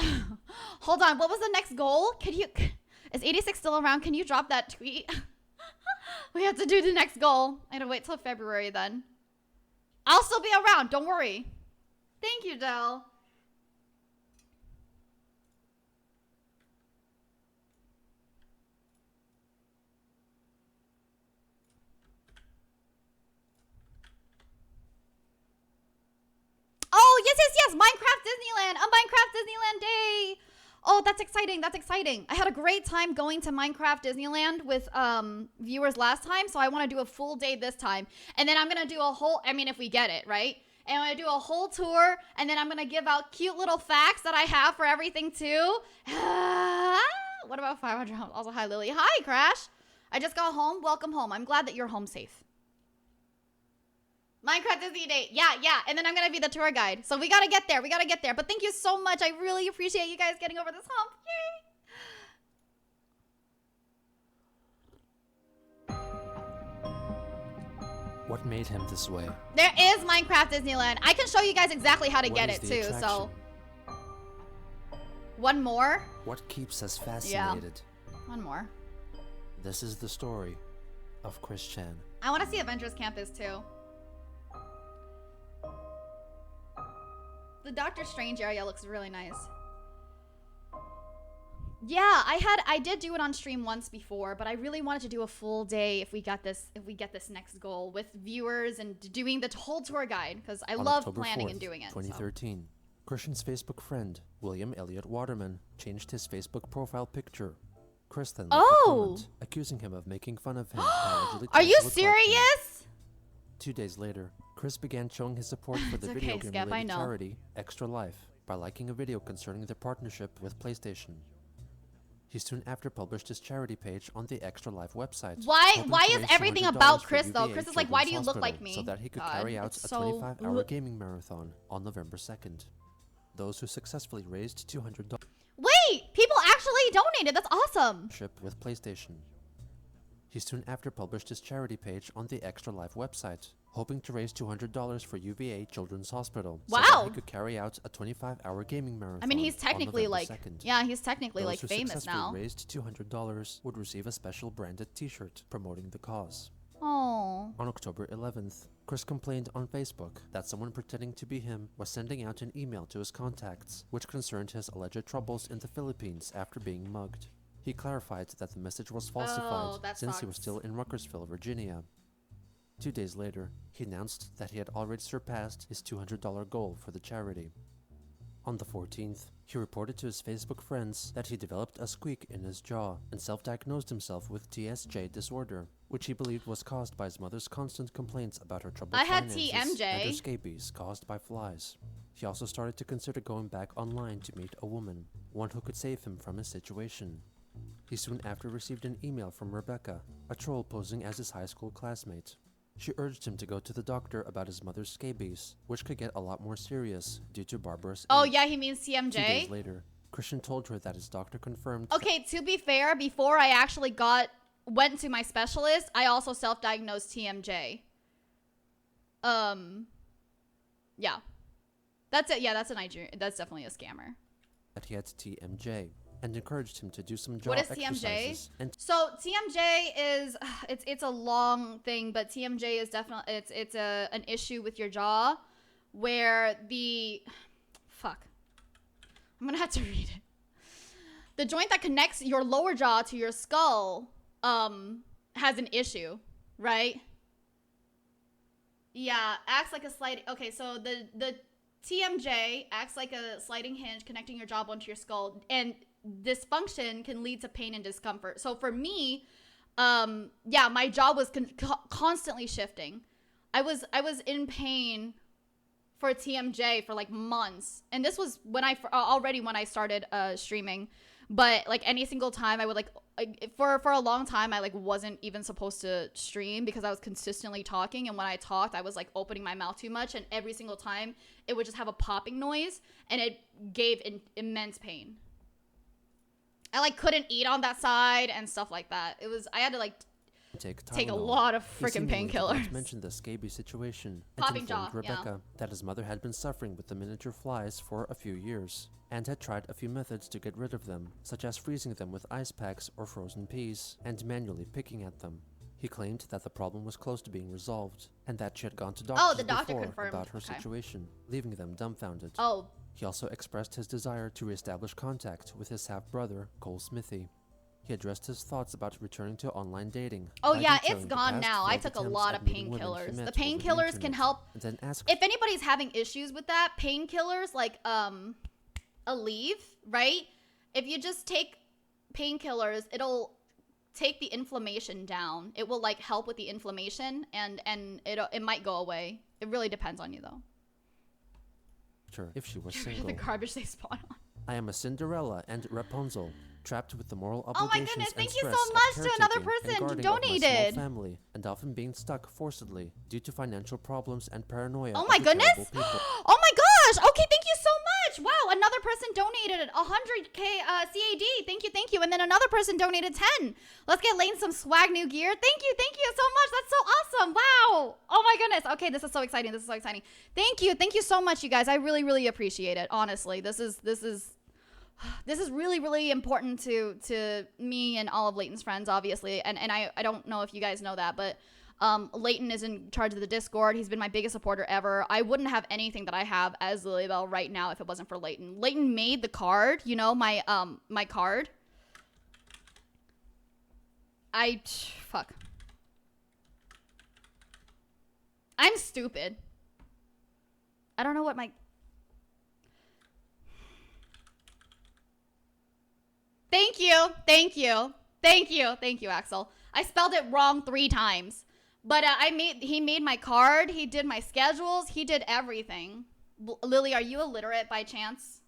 Hold on. What was the next goal? Is 86 still around? Can you drop that tweet? We have to do the next goal. I gotta wait till February then. I'll still be around. Don't worry. Thank you, Del. Oh, yes. Minecraft Disneyland. A Minecraft Disneyland day. Oh, that's exciting. I had a great time going to Minecraft Disneyland with viewers last time, so I want to do a full day this time. And then I'm going to do a whole, if we get it, right? And I'm going to do a whole tour, and then I'm going to give out cute little facts that I have for everything too. What about 500 homes? Also, hi, Lily. Hi, Crash. I just got home. Welcome home. I'm glad that you're home safe. Minecraft Disney Day. Yeah. And then I'm going to be the tour guide. So we got to get there. But thank you so much. I really appreciate you guys getting over this hump. Yay. What made him this way? There is Minecraft Disneyland. I can show you guys exactly how to get it too. Attraction? So one more. What keeps us fascinated? Yeah. One more. This is the story of Chris Chan. I want to see Avengers Campus too. The Doctor Strange area looks really nice. Yeah, I did do it on stream once before, but I really wanted to do a full day if we get this next goal with viewers and doing the whole tour guide because I love October planning 4th, and doing it. 2013. So. Christian's Facebook friend, William Elliott Waterman, changed his Facebook profile picture. Chris then left a comment accusing him of making fun of him. Are you serious? 2 days later, Chris began showing his support for the video game-related charity Extra Life by liking a video concerning their partnership with PlayStation. He soon after published his charity page on the Extra Life website. Why is everything about Chris though? Chris is like, why do you look like me? So that he could carry out a 25-hour gaming marathon on November 2nd. Those who successfully raised $200. Wait, people actually donated. That's awesome. With PlayStation. He soon after published his charity page on the Extra Life website, hoping to raise $200 for UVA Children's Hospital so that Wow. he could carry out a 25-hour gaming marathon. I mean, he's on technically November like, 2nd. yeah, he's technically Those like who famous successfully now. raised $200 would receive a special branded t-shirt promoting the cause. Oh. On October 11th, Chris complained on Facebook that someone pretending to be him was sending out an email to his contacts, which concerned his alleged troubles in the Philippines after being mugged. He clarified that the message was falsified that since he was sucks. still in Ruckersville, Virginia. 2 days later, he announced that he had already surpassed his $200 goal for the charity. On the 14th, he reported to his Facebook friends that he developed a squeak in his jaw and self-diagnosed himself with TSJ disorder, which he believed was caused by his mother's constant complaints about her troubled I had finances TMJ. and her scabies caused by flies. He also started to consider going back online to meet a woman, one who could save him from his situation. He soon after received an email from Rebecca, a troll posing as his high school classmate. She urged him to go to the doctor about his mother's scabies, which could get a lot more serious due to barbarous Oh age. yeah, he means 2 days TMJ. later, Christian told her that his doctor confirmed Okay, to be fair, before I actually went to my specialist, I also self-diagnosed TMJ. Yeah. That's it. Yeah, that's a Nigerian. That's definitely a scammer. that he had TMJ and encouraged him to do some jaw What is TMJ? exercises and So TMJ is it's a long thing, but TMJ is definitely it's an issue with your jaw where I'm gonna have to read it. The joint that connects your lower jaw to your skull has an issue, right? Yeah, acts like a sliding. Okay, so the TMJ acts like a sliding hinge connecting your jawbone to your skull, and dysfunction can lead to pain and discomfort. So for me, yeah, my jaw was constantly shifting. I was in pain for TMJ for like months, and this was when I started streaming. But like any single time I would for a long time I like wasn't even supposed to stream because I was consistently talking, and when I talked I was like opening my mouth too much, and every single time it would just have a popping noise, and it gave immense pain. I like couldn't eat on that side and stuff like that. I had to like take a Tylenol. lot of He freaking seemingly did not painkillers. mention the scabies situation and Popping informed jaw, yeah. Rebecca that his mother had been suffering with the miniature flies for a few years and had tried a few methods to get rid of them, such as freezing them with ice packs or frozen peas and manually picking at them. He claimed that the problem was close to being resolved and that she had gone to doctors the doctor before confirmed. about her Okay. situation, leaving them dumbfounded. Oh, He also expressed his desire to reestablish contact with his half-brother, Cole Smithy. He addressed his thoughts about returning to online dating. oh by yeah, detailing it's the gone past now. I failed took a attempts lot at of meeting women he painkillers. met The over the painkillers can internet, help. and then asked If anybody's having issues with that, painkillers like Aleve, right? If you just take painkillers, it'll take the inflammation down. It will like help with the inflammation, and it might go away. It really depends on you though. her if she was single. The garbage they spawn on. I am a Cinderella and Rapunzel, trapped with the moral Oh my obligations goodness, and thank you stress so of much to another caretaking person and who guarding of my donated. small family, and often being stuck forcibly due to financial problems and paranoia. Oh of my the goodness! terrible people. Oh my gosh! Okay, thank you so much. Wow, another person donated 100k CAD. Thank you. And then another person donated 10. Let's get Lane some swag new gear. Thank you so much. That's so awesome. Wow. Oh my goodness. Okay, this is so exciting. Thank you so much, you guys. I really appreciate it. Honestly, this is really important to me and all of Leighton's friends, obviously. And I don't know if you guys know that, but Leighton is in charge of the Discord. He's been my biggest supporter ever. I wouldn't have anything that I have as Lilybelle right now if it wasn't for Leighton. Leighton made the card, you know, my card. Fuck. I'm stupid. I don't know what my... Thank you, Axel. I spelled it wrong 3 times. But he made my card, he did my schedules, he did everything. Lily, are you illiterate by chance?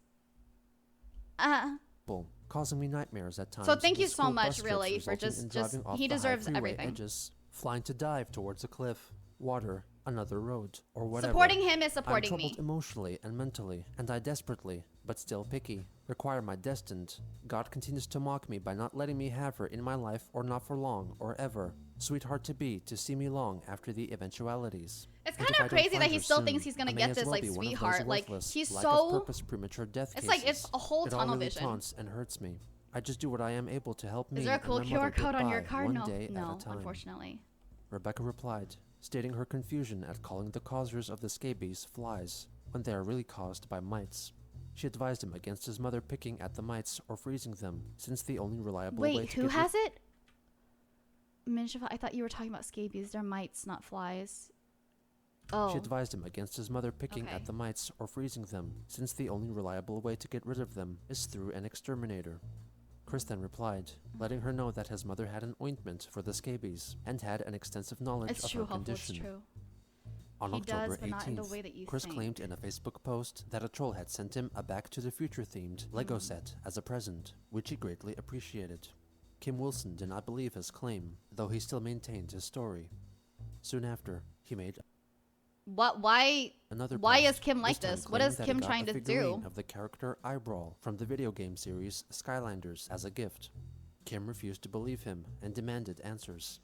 Causing me nightmares at times. So thank you with so school much, bus trips really, for resulting just in driving off he the high deserves freeway everything. edges, flying to dive towards a cliff, water, another road, or whatever. Supporting him is supporting I'm troubled me. emotionally and mentally, and I desperately, but still picky, require my destined. God continues to mock me by not letting me have her in my life, or not for long, or ever. Sweetheart-to-be to see me long after the eventualities. It's And kind if I of don't crazy find that he her still soon, thinks he's gonna I may get as this well like be one of those sweetheart. Like worthless, he's lack so. of purpose premature death It's cases. like it's a whole It tunnel all really vision. taunts and hurts me. I just do what I am able to help me Is there a and cool my QR mother get code on your by card? one No, day at no, a time. unfortunately. Rebecca replied, stating her confusion at calling the causers of the scabies flies, when they are really caused by mites. She advised him against his mother picking at the mites or freezing them, since the only reliable way Wait, to who get has it? Minshifa, I thought you were talking about scabies. They're mites, not flies. Oh. She advised him against his mother picking Okay. at the mites or freezing them, since the only reliable way to get rid of them is through an exterminator. Chris then replied, letting her know that his mother had an ointment for the scabies and had an extensive knowledge It's of true, her Hopeful, it's condition. true. On He October does, but not in the 18th, way that you Chris think. claimed in a Facebook post that a troll had sent him a Back to the Future themed Lego set as a present, which he greatly appreciated. Kim Wilson did not believe his claim, though he still maintained his story. Soon after, he made What? Why? another Why post, is Kim like this time this? What claiming is that he Kim got trying a to figurine do? of the character Eyebrawl from the video game series Skylanders as a gift. Kim refused to believe him and demanded answers.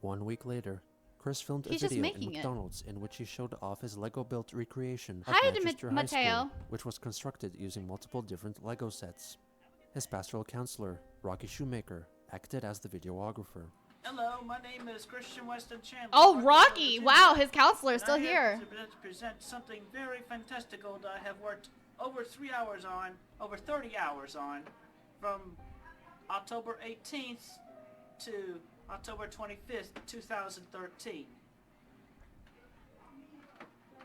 1 week later, Chris filmed a He's just video in making it. McDonald's in which he showed off his Lego-built recreation of Hi, Manchester High Mateo. School, which was constructed using multiple different Lego sets. His pastoral counselor, Rocky Shoemaker, acted as the videographer. Hello, my name is Christian Weston Chandler. Oh, I'm from Rocky! Virginia. Wow, his counselor is And still I have here. to present something very fantastical that I have worked over 3 hours on, over 30 hours on, from October 18th to October 25th, 2013.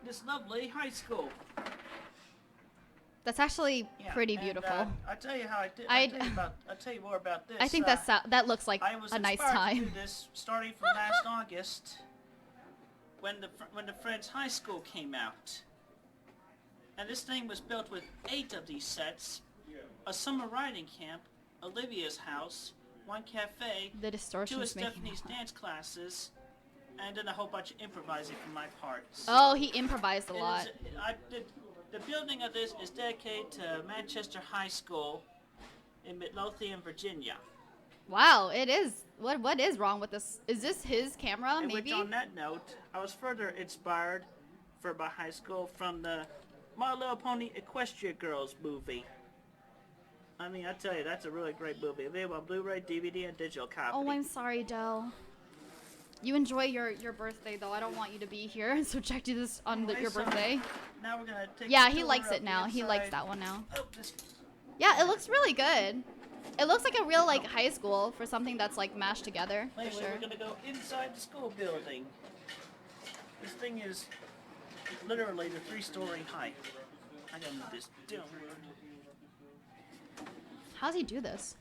This lovely high school. That's actually Yeah, pretty and, beautiful. I'll tell you how I did. I'd- I'll tell you more about this. I think that looks like I was a nice inspired to do time. this starting from last August, when the Friends High School came out, and this thing was built with 8 of these sets: a summer riding camp, Olivia's house, 1 cafe, The 2 of distortion's making Stephanie's me laugh. dance classes, and then a whole bunch of improvising from my parts. Oh, he improvised a It lot. is- the building of this is dedicated to Manchester High School in Midlothian, Virginia. Wow, it is. What is wrong with this? Is this his camera? And Maybe. which on that note, I was further inspired for my high school from the My Little Pony Equestria Girls movie. I mean, I tell you, that's a really great movie. Available on Blu-ray, DVD, and digital copy. Oh, I'm sorry, Dell. You enjoy your birthday, though. I don't want you to be here and subject you to this on Anyway, your so birthday. Now we're gonna take Yeah, a he tour likes of it now. the He likes inside. that one now. Oh, this, Yeah, it looks really good. It looks like a real like high school for something that's like mashed together. For anyway, sure. we're gonna go inside the school building. This thing is literally the 3-story height. I gotta move this down. How does he do this?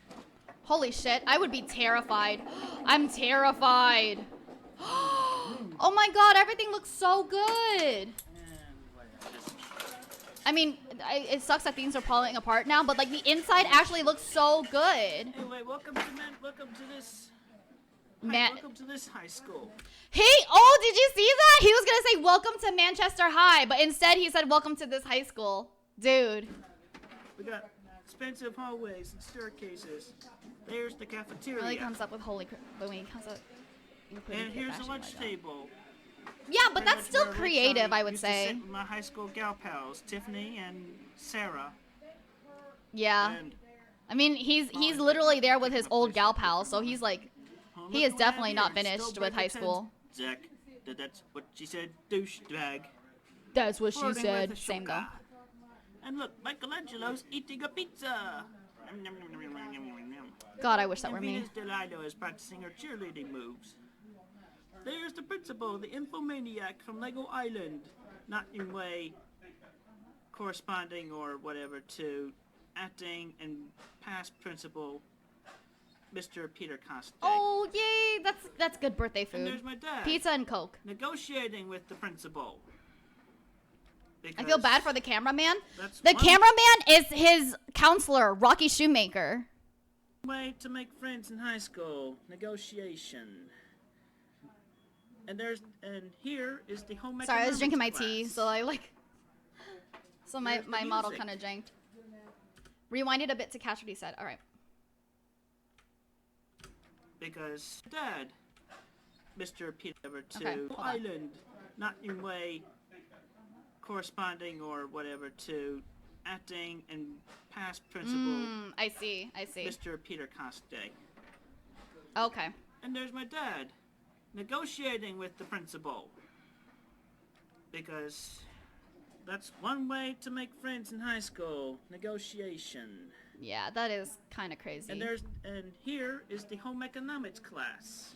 Holy shit, I would be terrified. I'm terrified. Oh my god, everything looks so good. And whatever. This- I mean, it sucks that things are falling apart now, but like the inside actually looks so good. Anyway, welcome to this. Man, Welcome to this high school. oh, did you see that? He was gonna say welcome to Manchester High, but instead he said welcome to this high school. Dude. We got expensive hallways and staircases. There's the cafeteria. Really comes up with holy when he comes up. including And kid here's the fashion lunch Lego. table. Yeah, but Pretty that's much still where creative, I would used to say. sit with my high school gal pals, Tiffany and Sarah. Yeah. And I mean, he's literally there with his old gal pal, so he's like, he is look what I definitely have not here. finished Still with high breaking school. tens. Zach, that's what she said, douchebag. That's what she Flirting said. with a Same though. sugar. And look, Michelangelo's eating a pizza. Nom, nom, nom, nom, nom, nom, nom, nom. God, I wish that And were me. Venus Delilo is practicing her cheerleading moves. There's the principal, the infomaniac from Lego Island. Not in way corresponding or whatever to acting and past principal, Mr. Peter Costa. Oh, yay! That's good birthday and there's food. my dad. Pizza and Coke. Negotiating with the principal. I feel bad Because for the cameraman. that's The one cameraman is his counselor, Rocky Shoemaker. way to make friends in high school. Negotiation. And here is the home Sorry, I was drinking my economics tea, class. so I like. So my There's the model music. kind of janked. Rewind it a bit to catch what he said. All right. Because Dad, Mr. Peter to Okay, hold on. Island, not in way corresponding or whatever to acting and past principal I see. I see. Mr. Peter Coste. Okay. And there's my dad, negotiating with the principal. Because that's one way to make friends in high school, negotiation. Yeah, that is kind of crazy. And here is the home economics class.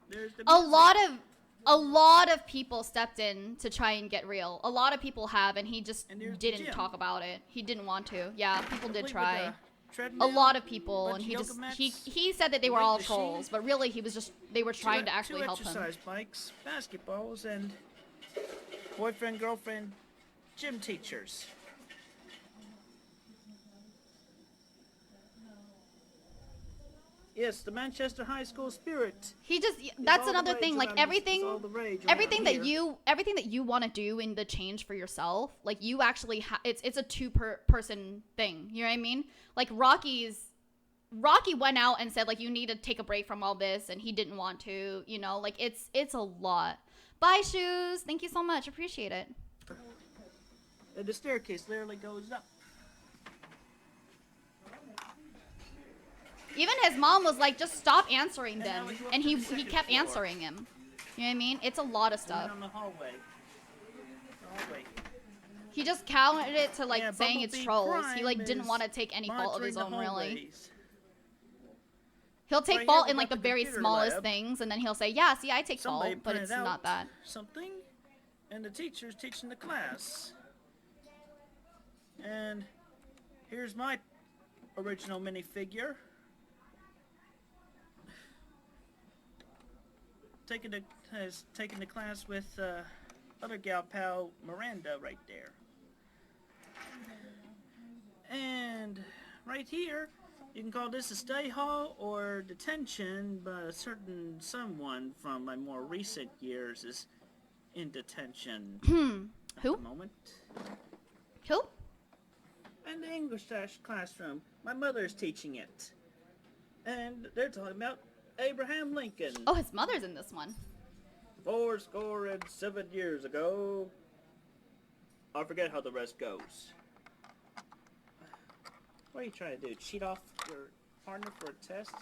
There's the a music. lot of people stepped in to try and get real. A lot of people have, and he just And there's the didn't gym. talk about it. He didn't want to. Yeah, people did Complete with try. a A treadmill, lot of people, bunch and of he yoga just mats, he said that they were weight all machine, trolls, but really they were trying to actually two help him. exercise bikes, basketballs, and boyfriend, girlfriend, gym teachers. Yes, the Manchester High School spirit. He just is that's all the another rage thing. Like around this- everything, is all the rage everything around that here. everything that you want to do in the change for yourself, like you actually it's a person thing. You know what I mean? Like Rocky went out and said like you need to take a break from all this, and he didn't want to. You know, like it's a lot. Bye, Shoes. Thank you so much. Appreciate it. And the staircase literally goes up. Even his mom was like, just stop answering And now them, we go up and to he the second kept floor. answering him. You know what I mean? It's a lot of And then stuff. on the hallway. He just counted it to like Yeah, saying it's Bumblebee trolls. He like Prime didn't is want to take any fault of his own, monitoring the really. hallways. He'll take Right fault here in we like got the the very computer smallest lab. things, and then he'll say, "Yeah, see, I take Somebody fault," but printed it's out not that. something, and the teacher's teaching the class. And here's my original minifigure. Taking the class with other gal pal Miranda right there. And right here, you can call this a stay hall or detention, but a certain someone from my more recent years is in detention at Who? the moment. Who? And the English classroom, my mother's teaching it. And they're talking about Abraham Lincoln. Oh, his mother's in this one. 7 years ago. I forget how the rest goes. What are you trying to do? Cheat off your partner for a test?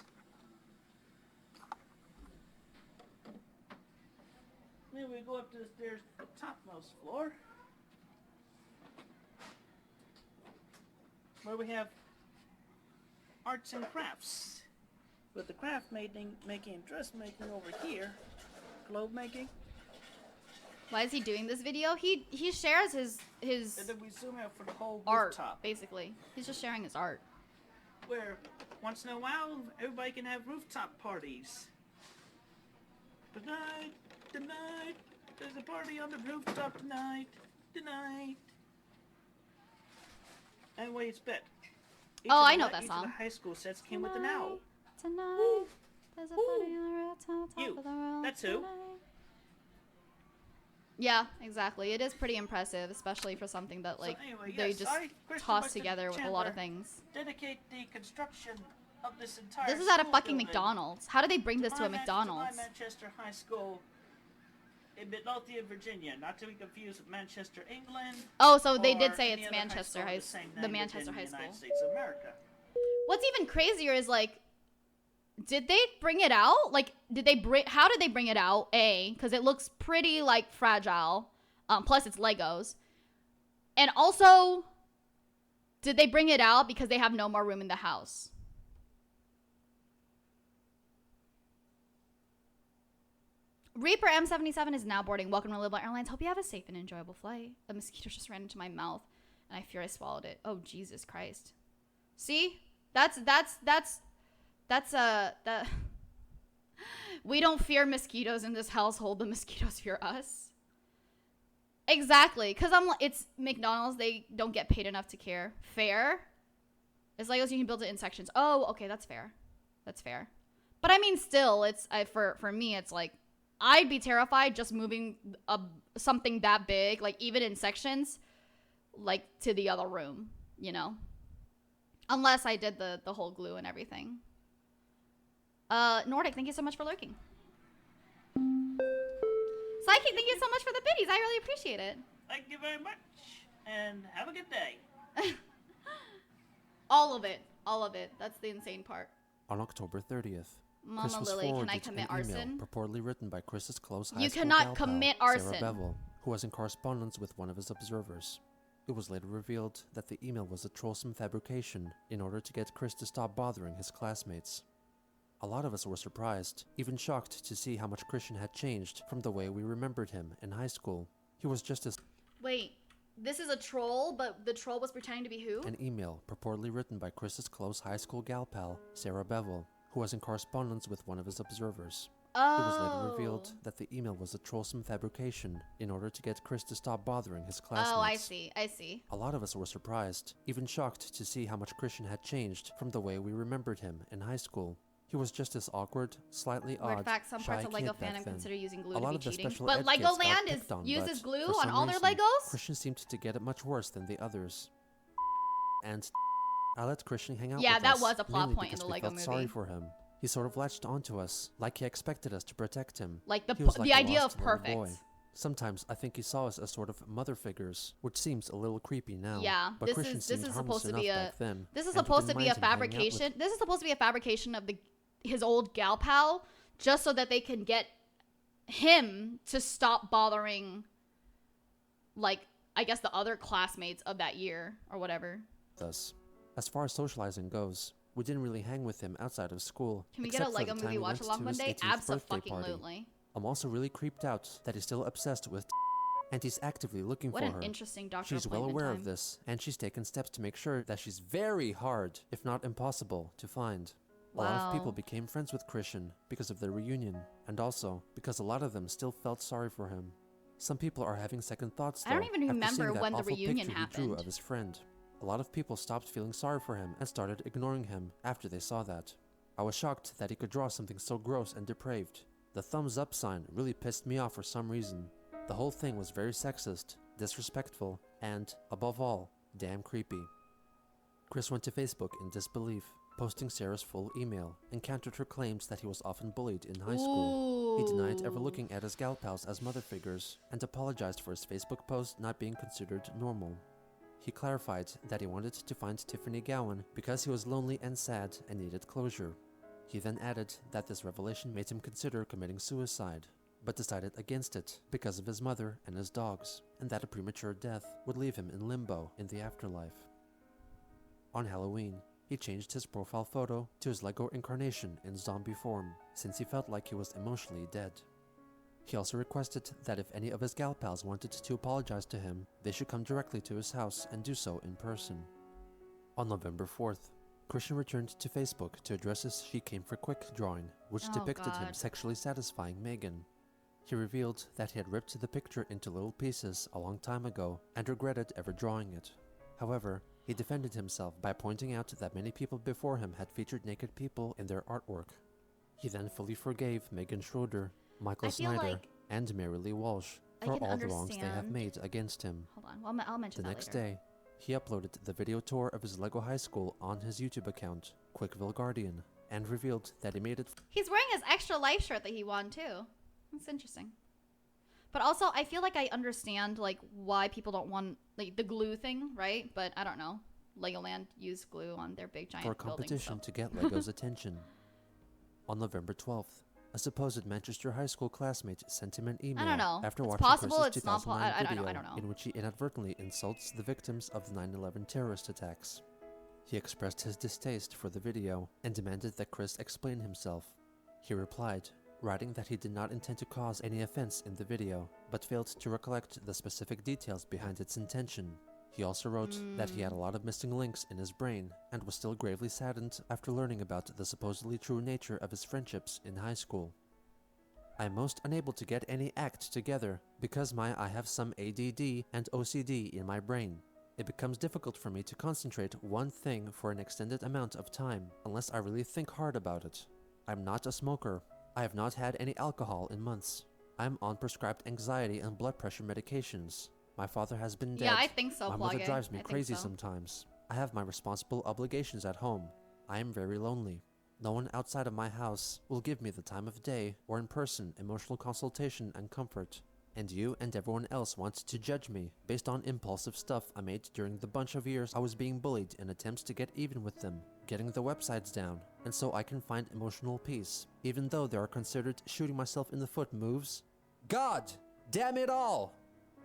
Then we go up to the stairs to the topmost floor, where we have arts and crafts. With the craft making and dressmaking over here, clothes making. Why is he doing this video? He shares his And then we zoom out for the whole art, rooftop, basically. He's just sharing his art. where once in a while everybody can have rooftop parties. Tonight, there's a party on the rooftop tonight. And what you expect? Oh, I know that Each song. of the high school sets came with an owl. Tonight, there's a party on the rooftop, top You. of the world That's who. tonight. Yeah, exactly. It is pretty impressive, especially for something that like anyway, they yes, just I, Christian toss Weston together with a lot of Chandler, things. Dedicate the construction of this entire This is at a school fucking building McDonald's. How do they bring this to a McDonald's? Manchester High School in Midlothian, Virginia, not to be confused with Manchester, England. Oh, so they or did say any it's other Manchester high High, school with the same name Manchester within High the School. United States of America. What's even crazier is like, did they bring it out? Like, how did they bring it out? Because it looks pretty like fragile. Plus it's Legos. And also, did they bring it out because they have no more room in the house? Reaper M77 is now boarding. Welcome to Lilybelle Airlines. Hope you have a safe and enjoyable flight. A mosquito just ran into my mouth, and I fear I swallowed it. Oh, Jesus Christ. See? That we don't fear mosquitoes in this household. The mosquitoes fear us. Exactly, because it's McDonald's. They don't get paid enough to care. Fair. It's Legos. You can build it in sections. Oh, okay, that's fair. That's fair. But I mean, still, it's for me, it's like I'd be terrified just moving something that big, like even in sections, like to the other room, you know? Unless I did the whole glue and everything. Nordic, thank you so much for lurking. Psychic, thank you so much for the biddies. I really appreciate it. Thank you very much, and have a good day. All of it. All of it. That's the insane part. On October 30th, Mama Chris was Lily, can I forwarded commit an email arson? purportedly written by Chris's close high You school cannot gal pal, commit Sarah arson. Bevel, who was in correspondence with one of his observers. It was later revealed that the email was a trollsome fabrication in order to get Chris to stop bothering his classmates. A lot of us were surprised, even shocked to see how much Christian had changed from the way we remembered him in high school. He was just as Wait, this is a troll, but the troll was pretending to be who? an email purportedly written by Chris's close high school gal pal, Sarah Bevel, who was in correspondence with one of his observers. It was later revealed that the email was a trollsome fabrication in order to get Chris to stop bothering his classmates. Oh, I see. I see. A lot of us were surprised, even shocked to see how much Christian had changed from the way we remembered him in high school. He was just as awkward, slightly Weird odd, fact, some shy parts of LEGO kid back fandom then. consider using glue A lot to of be the cheating. special But ed kids got Legoland picked on, uses but glue for on some all their reason, Legos? Christian seemed to get it much worse than the others. And I let Christian hang out Yeah, with that us, was a plot mainly point in because the we Lego felt sorry movie. for him. He sort of latched onto us, like he expected us to protect him. Like He was like the a idea lost of little perfect. boy. Sometimes I think he saw us as sort of mother figures, which seems a little creepy now. Yeah, but this Christian is seemed supposed harmless to be enough a back then, this is and we supposed to didn't be a mind him hanging out with fabrication. This is supposed to be a fabrication of his old gal pal, just so that they can get him to stop bothering, like, I guess the other classmates of that year or whatever. us. As far as socializing goes, we didn't really hang with him outside of school. Can we get a except for Lego the time movie we watch went along to one his day? 18th birthday party. Abso-fucking-lutely. I'm also really creeped out that he's still obsessed with and he's actively looking What for an her. interesting doctor She's well appointment aware time. of this, and she's taken steps to make sure that she's very hard, if not impossible, to find. A lot of people Wow. became friends with Christian because of their reunion, and also because a lot of them still felt sorry for him. Some people are having second thoughts, though, I don't even after remember seeing that when the awful reunion picture he drew happened. of his friend. A lot of people stopped feeling sorry for him and started ignoring him after they saw that. I was shocked that he could draw something so gross and depraved. The thumbs up sign really pissed me off for some reason. The whole thing was very sexist, disrespectful, and, above all, damn creepy. Chris went to Facebook in disbelief, posting Sarah's full email, and countered her claims that he was often bullied in high school. He denied ever Ooh. looking at his gal pals as mother figures, and apologized for his Facebook post not being considered normal. He clarified that he wanted to find Tiffany Gowan because he was lonely and sad and needed closure. He then added that this revelation made him consider committing suicide, but decided against it because of his mother and his dogs, and that a premature death would leave him in limbo in the afterlife. On Halloween, he changed his profile photo to his Lego incarnation in zombie form, since he felt like he was emotionally dead. He also requested that if any of his gal pals wanted to apologize to him, they should come directly to his house and do so in person. On November 4th, Christian returned to Facebook to address his She Came for Quick drawing, which Oh, depicted him God. sexually satisfying Megan. He revealed that he had ripped the picture into little pieces a long time ago and regretted ever drawing it. However, he defended himself by pointing out that many people before him had featured naked people in their artwork. He then fully forgave Megan Schroeder, Michael I feel Snyder, like and Mary Lee Walsh I for can all the wrongs they have understand- made against him. Hold on. Well, I'll mention The that next later. day, he uploaded the video tour of his Lego high school on his YouTube account, Quickville Guardian, and revealed that he made it He's wearing his extra life shirt that he won too. That's interesting. But also, I feel like I understand like why people don't want like the glue thing, right? But I don't know. Legoland used glue on their big giant for a buildings, competition so- to get Lego's attention. On November 12th, a supposed Manchester high school classmate sent him an email don't know. after It's watching possible, Chris's it's not 2009 I don't know, video I don't know. in which he inadvertently insults the victims of the 9/11 terrorist attacks. He expressed his distaste for the video and demanded that Chris explain himself. He replied, writing that he did not intend to cause any offense in the video, but failed to recollect the specific details behind its intention. He also wrote that he had a lot of missing links in his brain and was still gravely saddened after learning about the supposedly true nature of his friendships in high school. I am most unable to get any act together because I have some ADD and OCD in my brain. It becomes difficult for me to concentrate one thing for an extended amount of time unless I really think hard about it. I'm not a smoker. I have not had any alcohol in months. I'm on prescribed anxiety and blood pressure medications. My father has been dead. Yeah, I think so, My mother Plage. drives me I think crazy so. sometimes. I have my responsible obligations at home. I am very lonely. No one outside of my house will give me the time of day or in person emotional consultation and comfort. And you and everyone else wants to judge me based on impulsive stuff I made during the bunch of years I was being bullied in attempts to get even with them, getting the websites down, and so I can find emotional peace, even though there are considered shooting myself in the foot moves. God damn it all!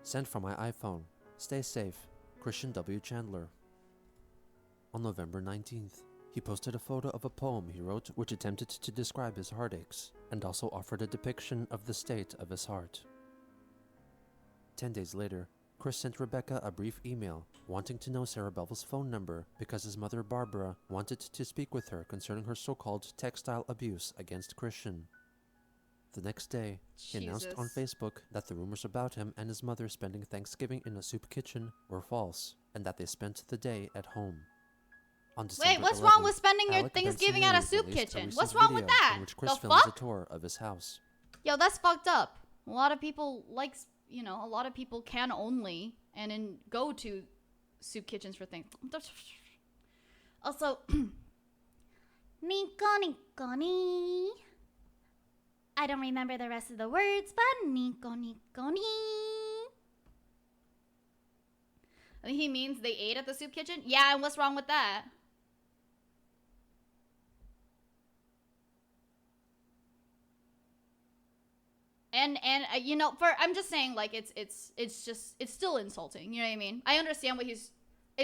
Sent from my iPhone. Stay safe. Christian W. Chandler. On November 19th, he posted a photo of a poem he wrote which attempted to describe his heartaches, and also offered a depiction of the state of his heart. 10 days later, Chris sent Rebecca a brief email wanting to know Sarah Bevel's phone number because his mother Barbara wanted to speak with her concerning her so-called textile abuse against Christian. The next day, he announced on Facebook that the rumors about him and his mother spending Thanksgiving in a soup kitchen were false, and that they spent the day at home. On December Wait, what's 11th, wrong with spending your Alec Thanksgiving Benson at a Lee soup released a kitchen? recent What's wrong with video that? in which Chris The films fuck? a tour of his house. Yo, that's fucked up. A lot of people a lot of people can only go to soup kitchens for things. Also, Nico Nico ni. I don't remember the rest of the words, but Nico Nico ni. I think he means they ate at the soup kitchen. Yeah, and what's wrong with that? And I'm just saying, like, it's still insulting. You know what I mean? I understand what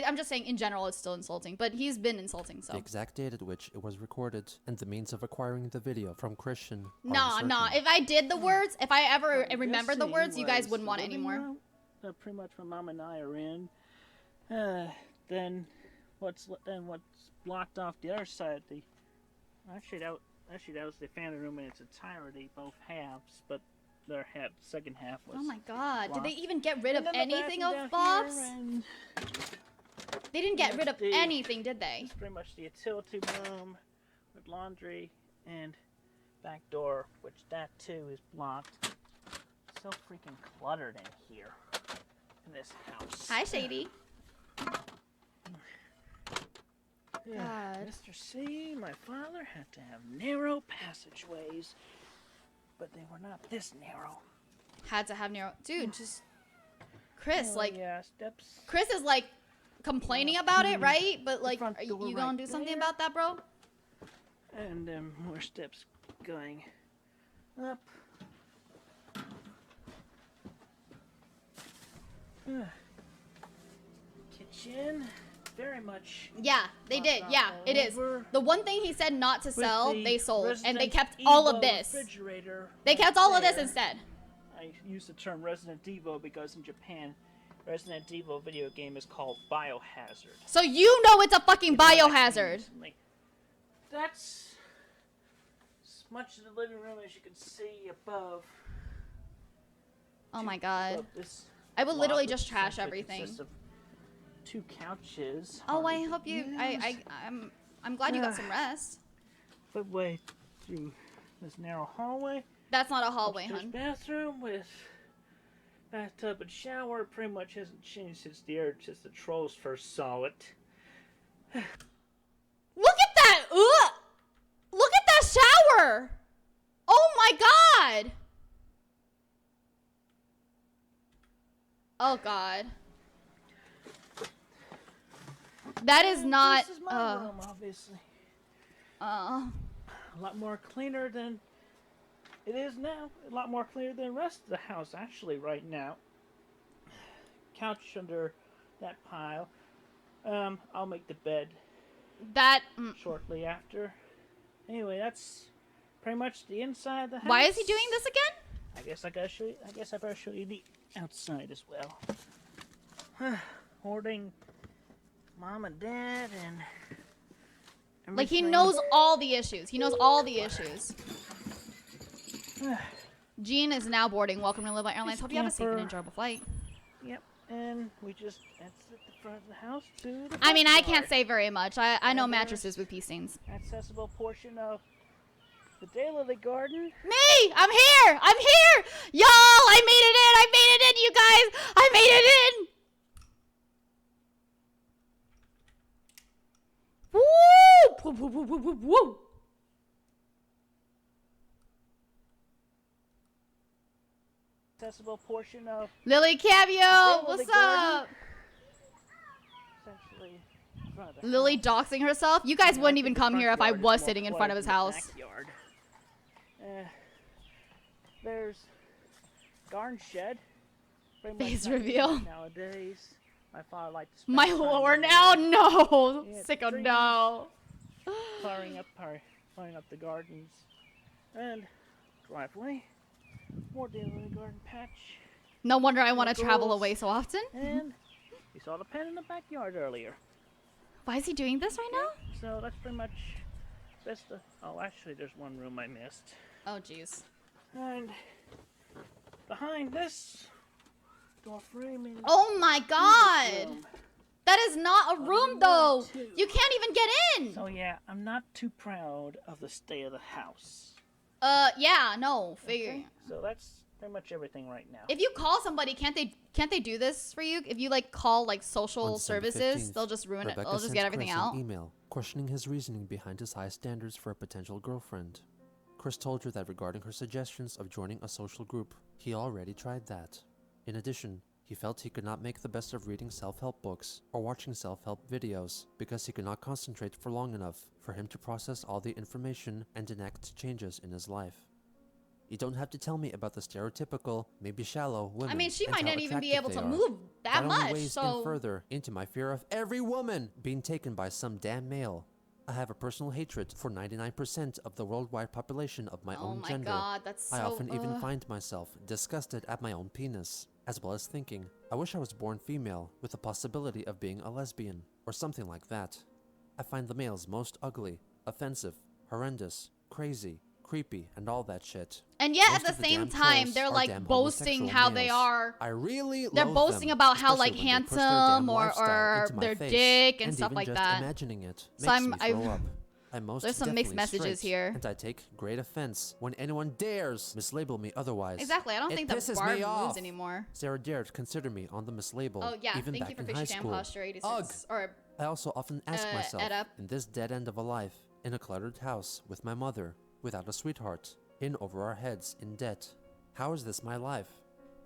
I'm just saying in general it's still insulting, but he's been insulting, so. The exact date at which it was recorded and the means of acquiring the video from Christian are Nah. uncertain. If I did the words, if I ever This remembered the scene words, you guys was wouldn't want it the living anymore. room. Pretty much when Mom and I are in. Then what's blocked off the other side? Actually that was the family room in its entirety, both halves, but the second half was. Oh my god. Did blocked. they even get rid of And then the anything bathroom of down Bob's? here, and They didn't get rid of the- anything, did they? it's pretty much the utility room with laundry and back door, which that too is blocked. So freaking cluttered in here, in this house. Hi, Shady. Yeah, God. Mr. C, my father, had to have narrow passageways, but they were not this narrow. Had to have narrow. Dude, just. Chris, Anyway, like. yeah, steps. Chris is, like, complaining about it, right? But, like, front are door you gonna right do something there. about that, bro? And more steps going up. Kitchen, very much. Yeah, they did. Not Yeah, it is. over. The one thing he said not to With sell, the they sold. And they Resident kept all of Evil this. refrigerator They right kept all of this there. instead. I use the term Resident Evil because in Japan, Resident Evil video game is called Biohazard. So you know it's a fucking You know what I mean? biohazard. Like, that's as much of the living room as you can see above. Oh my god. above this I will literally block, just which trash essentially everything. consists of 2 couches. Oh, I hardly hope you. used. I'm glad you got some rest. Footway through this narrow hallway. That's not a hallway, Upstairs hun. bathroom with bathtub and shower. Pretty much hasn't changed since the trolls first saw it. Look at that! Ugh! Look at that shower! Oh my god! Oh god. That is not. This is my room, obviously. A lot more cleaner than it is now. A lot more cleaner than the rest of the house, actually, right now. Couch under that pile. I'll make the bed that. shortly after. Anyway, that's pretty much the inside of the house. Why is he doing this again? I guess I gotta show you. I guess I better show you the outside as well. Hoarding Mom and Dad and Like, he everything. knows all the issues. He knows all the issues. Jean is now boarding. Welcome to Lilybelle Airlines. Hope you have a safe and Camper. enjoyable flight. Yep, and we just exit the front of the house to the I mean, I front can't yard. say very much. I know And mattresses with pee stains. Accessible portion of the daylily garden. Me! I'm here! I'm here! Y'all, I made it in! I made it in, you guys! I made it in! Woo! Woo, woo, woo, woo, woo, woo. Accessible portion of Lily Cameo, Daylily what's garden. up? Essentially in front of the Lily house. doxing herself? You guys Yeah, wouldn't I even think the come front here if I yard is was more sitting in front of his quiet than the house. backyard. There's garden shed. Very much Face not used reveal. nowadays. My father liked to spend My time lore in the now? woods, No! Yeah, Sicko, trees. no. clearing up the gardens and driveway. More daylily garden patch. No wonder I want to More travel girls. away so often. And you saw the pen in the backyard earlier. Why is he doing this right now? So that's pretty much best. Oh, actually, there's one room I missed. Oh, jeez. And behind this door frame is Oh my this god! room. That is not a room, though! You can't even get in! So yeah, I'm not too proud of the state of the house. Yeah, no, figure. Okay? So that's pretty much everything right now. If you call somebody, can't they do this for you? If you like call like social On December services, 15th, they'll just ruin it. Rebecca They'll just sent get everything Chris out. an email questioning his reasoning behind his high standards for a potential girlfriend. Chris told her that regarding her suggestions of joining a social group, he already tried that. In addition, he felt he could not make the best of reading self-help books or watching self-help videos because he could not concentrate for long enough for him to process all the information and enact changes in his life. You don't have to tell me about the stereotypical, maybe shallow women. I mean, she and might how not even be attractive able to they are. move that only much, weighs so in further into my fear of every woman being taken by some damn male. I have a personal hatred for 99% of the worldwide population of my oh own my gender. god, that's so. I often even find myself disgusted at my own penis, as well as thinking, I wish I was born female with the possibility of being a lesbian, or something like that. I find the males most ugly, offensive, horrendous, crazy, creepy, and all that shit. And yet Most at of the same damn time, trolls they're are like damn boasting homosexual how they males. are. I really They're loathe boasting them, about how especially like when they push their handsome damn or lifestyle into my their face, dick and stuff even like just that. Imagining it So makes I'm- me I've- throw up. I'm most There's some mixed definitely messages straight, here. and I take great offense when anyone dares mislabel me otherwise. Exactly, I don't It think that pisses Barb me off. moves anymore. Sarah dared consider me on the mislabel, Oh yeah, even thank back you for in high Fishy Cam school. Posture 86. Ugh. Or I also often ask myself, Ed Up. in this dead end of a life, in a cluttered house with my mother, without a sweetheart, in over our heads, in debt, how is this my life?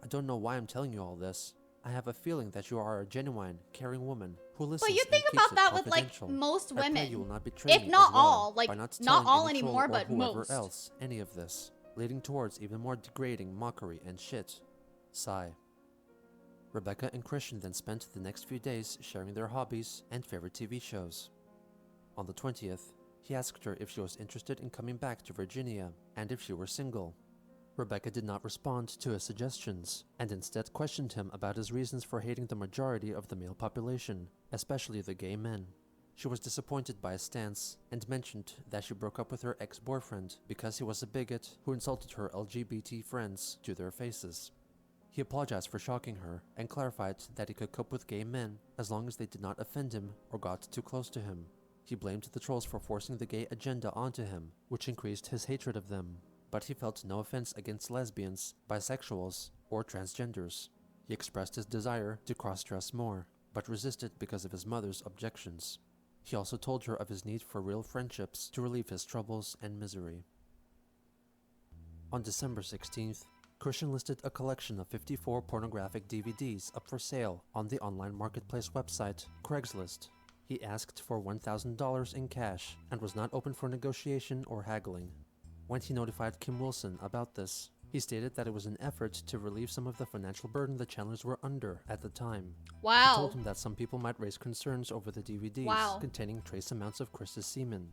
I don't know why I'm telling you all this. I have a feeling that you are a genuine, caring woman who listens But you and think keeps about it that with like confidential. most I pray women. you will not betray If me not as well all, like by not not telling all any troll anymore, or but whoever most. else any of this, leading towards even more degrading mockery and shit. Sigh. Rebecca and Christian then spent the next few days sharing their hobbies and favorite TV shows. On the 20th, he asked her if she was interested in coming back to Virginia and if she were single. Rebecca did not respond to his suggestions, and instead questioned him about his reasons for hating the majority of the male population, especially the gay men. She was disappointed by his stance, and mentioned that she broke up with her ex-boyfriend because he was a bigot who insulted her LGBT friends to their faces. He apologized for shocking her, and clarified that he could cope with gay men as long as they did not offend him or got too close to him. He blamed the trolls for forcing the gay agenda onto him, which increased his hatred of them. But he felt no offense against lesbians, bisexuals, or transgenders. He expressed his desire to cross-dress more, but resisted because of his mother's objections. He also told her of his need for real friendships to relieve his troubles and misery. On December 16th, Christian listed a collection of 54 pornographic DVDs up for sale on the online marketplace website, Craigslist. He asked for $1,000 in cash and was not open for negotiation or haggling. When he notified Kim Wilson about this, he stated that it was an effort to relieve some of the financial burden the Chandlers were under at the time. He Wow. told him that some people might raise concerns over the DVDs Wow. containing trace amounts of Chris's semen.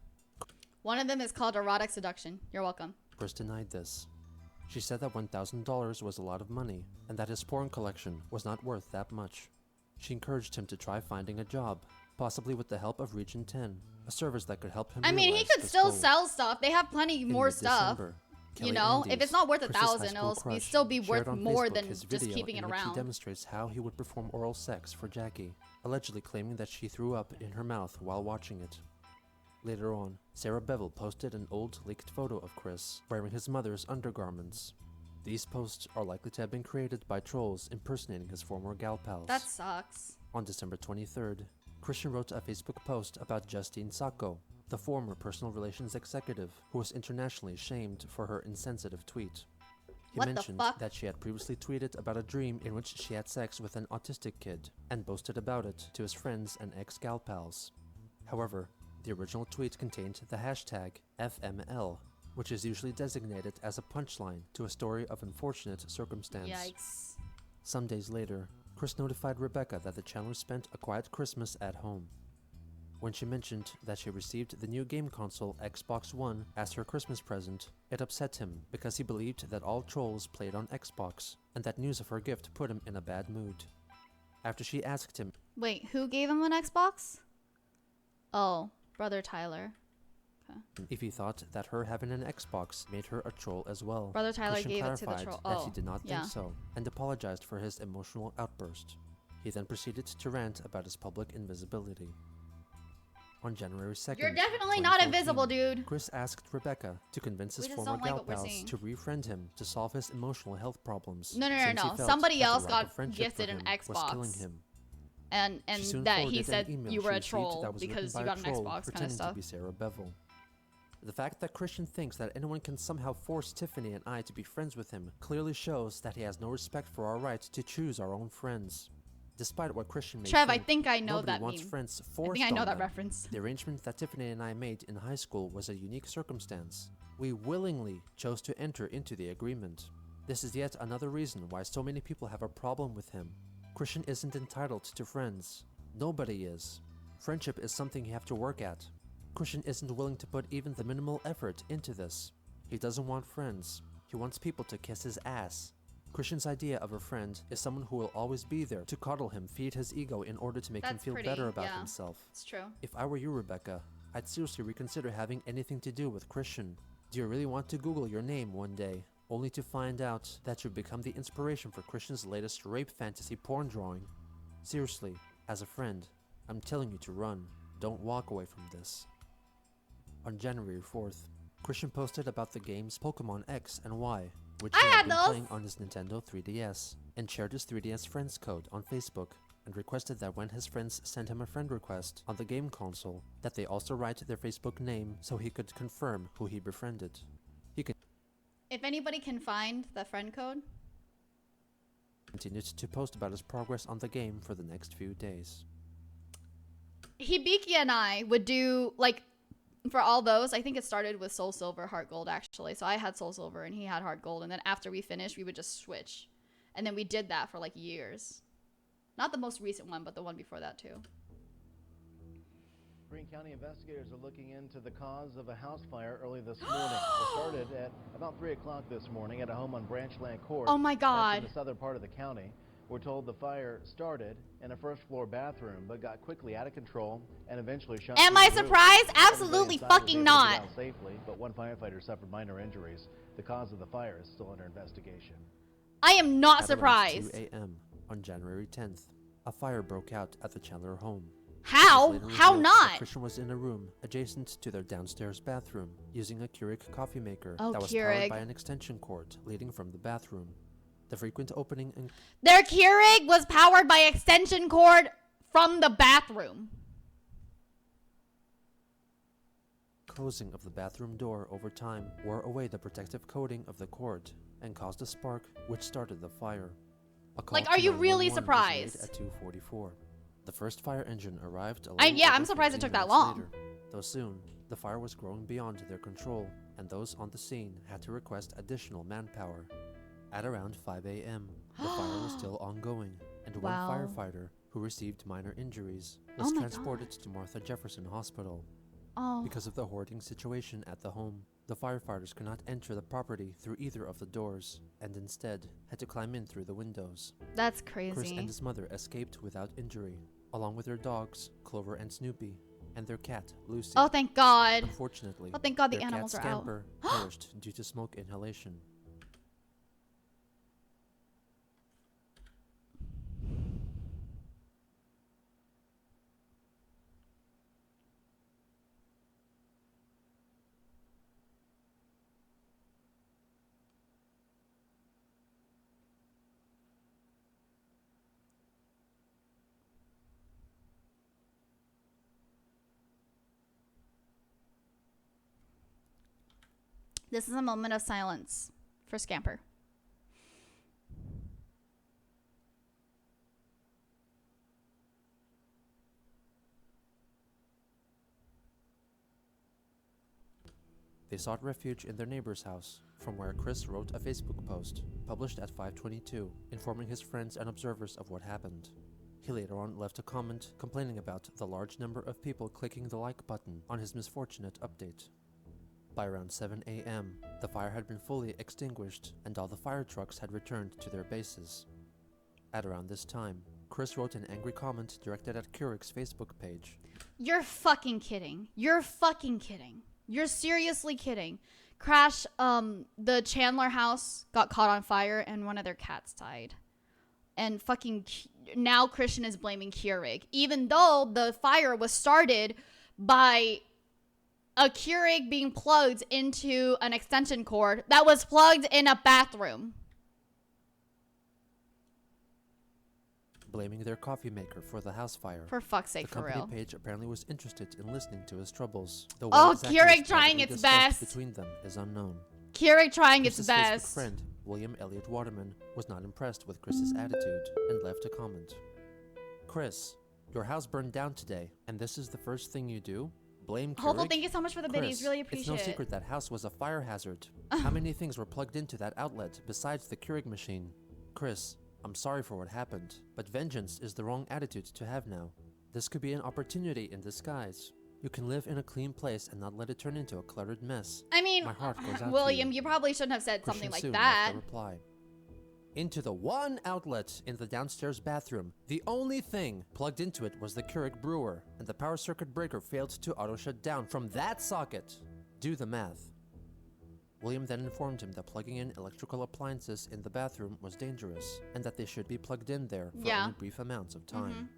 One of them is called erotic seduction. You're welcome. Chris denied this. She said that $1,000 was a lot of money, and that his porn collection was not worth that much. She encouraged him to try finding a job, possibly with the help of Region 10, a service that could help him I mean, he realize could this still goal. sell stuff. They have plenty In more stuff. mid-December, You Kelly know, if Andes, it's not worth Chris's high $1,000, school it'll crush, still be shared worth on more Facebook than his just video keeping it in which he around. demonstrates how he would perform oral sex for Jackie, allegedly claiming that she threw up in her mouth while watching it. Later on, Sarah Bevel posted an old leaked photo of Chris wearing his mother's undergarments. These posts are likely to have been created by trolls impersonating his former gal pals. That sucks. On December 23rd, Christian wrote a Facebook post about Justine Sacco, the former personal relations executive who was internationally shamed for her insensitive tweet. He What the mentioned fuck? that she had previously tweeted about a dream in which she had sex with an autistic kid and boasted about it to his friends and ex-gal pals. However, the original tweet contained the hashtag FML, which is usually designated as a punchline to a story of unfortunate circumstance. Yikes. Some days later, Chris notified Rebecca that the channel spent a quiet Christmas at home. When she mentioned that she received the new game console Xbox One as her Christmas present, it upset him because he believed that all trolls played on Xbox, and that news of her gift put him in a bad mood. After she asked him Wait, who gave him an Xbox? Oh, Brother Tyler. if he thought that her having an Xbox made her a troll as well, Brother Tyler Christian gave it to the clarified troll. that Oh, he did not yeah. think so, and apologized for his emotional outburst. He then proceeded to rant about his public invisibility. On January 2nd, You're definitely not 2014, invisible, dude. Chris asked Rebecca to convince his We just former don't like gal what we're pals seeing. to refriend him to solve his emotional health problems. No. since he felt Somebody that the else lack got of friendship gifted for an him was Xbox. killing him. And She soon that he forwarded said an email you were she a received troll that was written because by you a got an troll Xbox kind of pretending stuff. to be Sarah Bevel. The fact that Christian thinks that anyone can somehow force Tiffany and I to be friends with him clearly shows that he has no respect for our right to choose our own friends. Despite what Christian may Trev, I think, think I know nobody that wants meme. friends I forced think I know on that them. reference. The arrangement that Tiffany and I made in high school was a unique circumstance. We willingly chose to enter into the agreement. This is yet another reason why so many people have a problem with him. Christian isn't entitled to friends. Nobody is. Friendship is something you have to work at. Christian isn't willing to put even the minimal effort into this. He doesn't want friends. He wants people to kiss his ass. Christian's idea of a friend is someone who will always be there to coddle him, feed his ego in order to make him That's feel pretty, better about yeah. himself. It's true. If I were you, Rebecca, I'd seriously reconsider having anything to do with Christian. Do you really want to Google your name one day, only to find out that you've become the inspiration for Christian's latest rape fantasy porn drawing? Seriously, as a friend, I'm telling you to run. Don't walk away from this. On January 4th, Christian posted about the games Pokemon X and Y, which I he had had been those. playing on his Nintendo 3DS, and shared his 3DS friends code on Facebook, and requested that when his friends send him a friend request on the game console, that they also write their Facebook name so he could confirm who he befriended. He If anybody can find the friend code, continued to post about his progress on the game for the next few days. Hibiki and I would do, like, for all those, I think it started with Soul Silver, Heart Gold, actually. So I had Soul Silver and he had Heart Gold. And then after we finished, we would just switch. And then we did that for, like, years. Not the most recent one, but the one before that, too. Greene County investigators are looking into the cause of a house fire early this morning. It started at about 3 o'clock this morning at a home on Branchland Court. Oh, my That's God. in the southern part of the county. We're told the fire started in a first-floor bathroom, but got quickly out of control and eventually shot Am through I the roof. surprised? Everybody Absolutely inside was fucking able to get not. out safely, but one firefighter suffered minor injuries. The cause of the fire is still under investigation. I am not At around surprised. 2 a.m. on January 10th, a fire broke out at the Chandler home. How? It was later How revealed that not? Christian was in a room adjacent to their downstairs bathroom, using a Keurig coffee maker Oh, that was Keurig. powered by an extension cord leading from the bathroom. The frequent opening and Their Keurig was powered by extension cord from the bathroom. closing of the bathroom door over time wore away the protective coating of the cord and caused a spark, which started the fire. A call Like, are to you really 911 was made surprised? at 2:44. The first fire engine arrived a Yeah, little I'm over surprised it 15 took that minutes long. later, though soon, the fire was growing beyond their control, and those on the scene had to request additional manpower. At around 5 a.m., the fire was still ongoing, and Wow. one firefighter, who received minor injuries, Oh was my transported to Martha Jefferson Hospital. Oh. Because of the hoarding situation at the home, the firefighters could not enter the property through either of the doors, and instead had to climb in through the windows. That's Chris crazy. and his mother escaped without injury, along with their dogs, Clover and Snoopy, and their cat, Lucy. Oh, thank God. Unfortunately, Oh, thank God the their animals cat are out. Scamper perished due to smoke inhalation. This is a moment of silence for Scamper. They sought refuge in their neighbor's house, from where Chris wrote a Facebook post, published at 5:22, informing his friends and observers of what happened. He later on left a comment complaining about the large number of people clicking the like button on his misfortunate update. By around 7 a.m., the fire had been fully extinguished and all the fire trucks had returned to their bases. At around this time, Chris wrote an angry comment directed at Keurig's Facebook page. You're fucking kidding. You're fucking kidding. You're seriously kidding. Crash, the Chandler house got caught on fire and one of their cats died. And fucking now Christian is blaming Keurig, even though the fire was started by a Keurig being plugged into an extension cord that was plugged in a bathroom. Blaming their coffee maker for the house fire. For fuck's sake, the for company real. page apparently was interested in listening to his troubles. Though Oh, what exactly Keurig was trying privately its discussed best. between them is unknown. Keurig trying its Chris's best. Facebook friend, William Elliott Waterman, was not impressed with Chris's attitude and left a comment. Chris, your house burned down today, and this is the first thing you do? Blame Keurig? Hopeful, thank you so much for the Chris, biddies. Really appreciate it. it's no secret that house was a fire hazard. How many things were plugged into that outlet besides the Keurig machine? Chris, I'm sorry for what happened, but vengeance is the wrong attitude to have now. This could be an opportunity in disguise. You can live in a clean place and not let it turn into a cluttered mess. I mean, My heart goes out William, to you probably shouldn't have said something Christian like soon left that. a reply. Into the one outlet in the downstairs bathroom. The only thing plugged into it was the Keurig brewer, and the power circuit breaker failed to auto shut down from that socket. Do the math. William then informed him that plugging in electrical appliances in the bathroom was dangerous, and that they should be plugged in there for only brief amounts of time.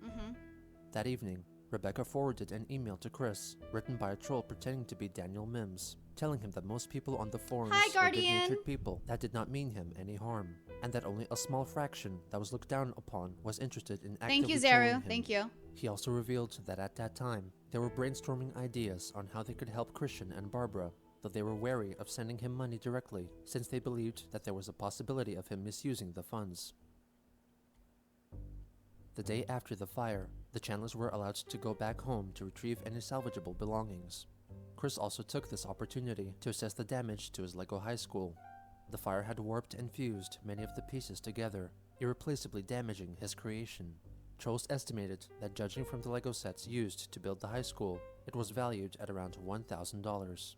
That evening, Rebecca forwarded an email to Chris, written by a troll pretending to be Daniel Mims, telling him that most people on the forums Hi, were Guardian. good-natured people that did not mean him any harm, and that only a small fraction that was looked down upon was interested in actively Thank you, trolling Zeru. him. Thank you. He also revealed that at that time, they were brainstorming ideas on how they could help Christian and Barbara, though they were wary of sending him money directly, since they believed that there was a possibility of him misusing the funds. The day after the fire, the Chandlers were allowed to go back home to retrieve any salvageable belongings. Chris also took this opportunity to assess the damage to his Lego high school. The fire had warped and fused many of the pieces together, irreplaceably damaging his creation. Trolls estimated that judging from the Lego sets used to build the high school, it was valued at around $1,000.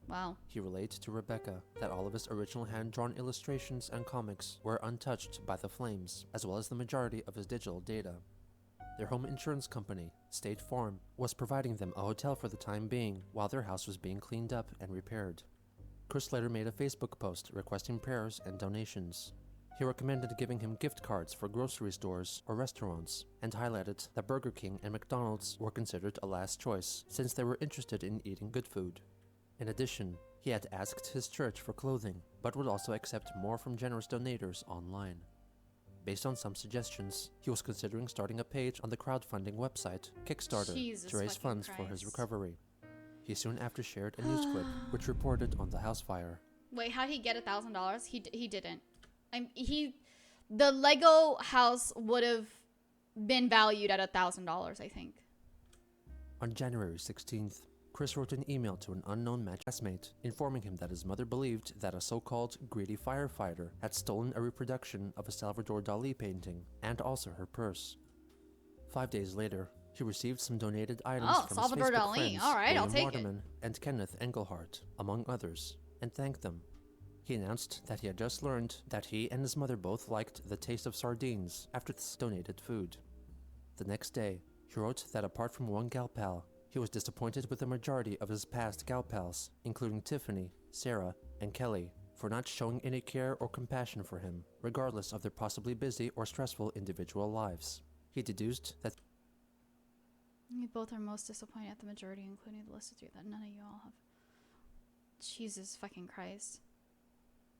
Wow. He relayed to Rebecca that all of his original hand-drawn illustrations and comics were untouched by the flames, as well as the majority of his digital data. Their home insurance company, State Farm, was providing them a hotel for the time being while their house was being cleaned up and repaired. Chris later made a Facebook post requesting prayers and donations. He recommended giving him gift cards for grocery stores or restaurants, and highlighted that Burger King and McDonald's were considered a last choice, since they were interested in eating good food. In addition, he had asked his church for clothing, but would also accept more from generous donators online. Based on some suggestions, he was considering starting a page on the crowdfunding website, Kickstarter, Jesus to raise fucking funds for his Christ. recovery. He soon after shared a news clip which reported on the house fire. Wait, how'd he get $1,000? He didn't. The Lego house would have been valued at $1,000, I think. On January 16th, Chris wrote an email to an unknown classmate, informing him that his mother believed that a so-called greedy firefighter had stolen a reproduction of a Salvador Dali painting, and also her purse. 5 days later, he received some donated items Oh, from Salvador his Facebook Dali. friends, All right, I'll William take it. Waterman and Kenneth Engelhart, among others, and thanked them. He announced that he had just learned that he and his mother both liked the taste of sardines after this donated food. The next day, he wrote that apart from one gal pal, he was disappointed with the majority of his past gal pals, including Tiffany, Sarah, and Kelly, for not showing any care or compassion for him, regardless of their possibly busy or stressful individual lives. He deduced that You both are most disappointed at the majority, including the list of three that none of you all have. Jesus fucking Christ.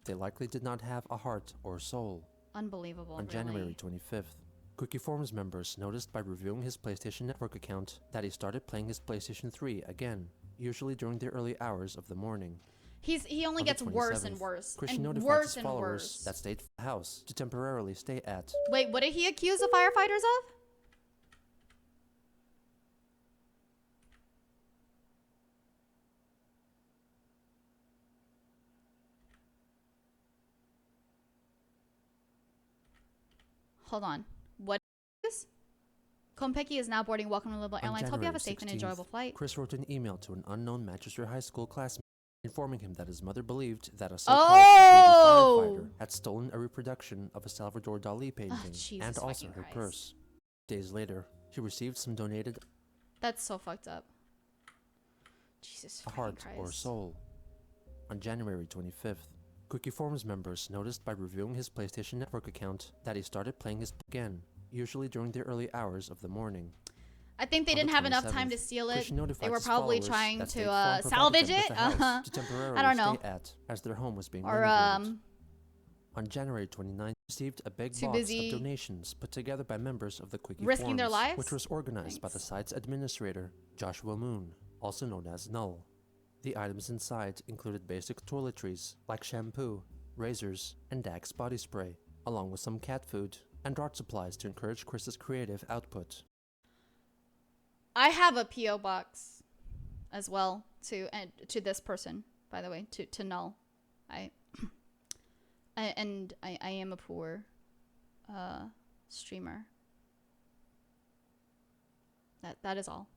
they likely did not have a heart or soul. Unbelievable, On really. January 25th, Quickie Forums members noticed by reviewing his PlayStation Network account that he started playing his PlayStation 3 again, usually during the early hours of the morning. He only On the gets worse and 27th, worse. Christian And notified worse his and followers worse. that stayed at the house to temporarily stay at. Wait, what did he accuse the firefighters of? Hold on. What is? Konpeki is now boarding Welcome to Lilybelle Airlines. Hope you have a safe and 16th, enjoyable flight. Chris wrote an email to an unknown Manchester high school classmate informing him that his mother believed that a so-called Oh! firefighter had stolen a reproduction of a Salvador Dali painting Jesus and also fucking her Christ. purse. Days later, he received some donated That's so fucked up. Jesus a fucking heart Christ. or soul. On January 25th, Quickie Forums members noticed by reviewing his PlayStation Network account that he started playing his again, usually during the early hours of the morning. I think they On the didn't have enough 27th, time to steal it. Christian They notified were his probably followers trying that to State Farm provided salvage them with it. a house to temporarily I don't know. stay at, as their home was being Or renovated. On January 29th, received a big too box busy of donations put together by members of the Quickie risking their Forums, lives? which was organized by the Thanks. site's administrator, Joshua Moon, also known as Null. The items inside included basic toiletries like shampoo, razors, and Dax body spray, along with some cat food and art supplies to encourage Chris's creative output. I have a PO box as well to this person, by the way, to Null. I am a poor streamer. That is all.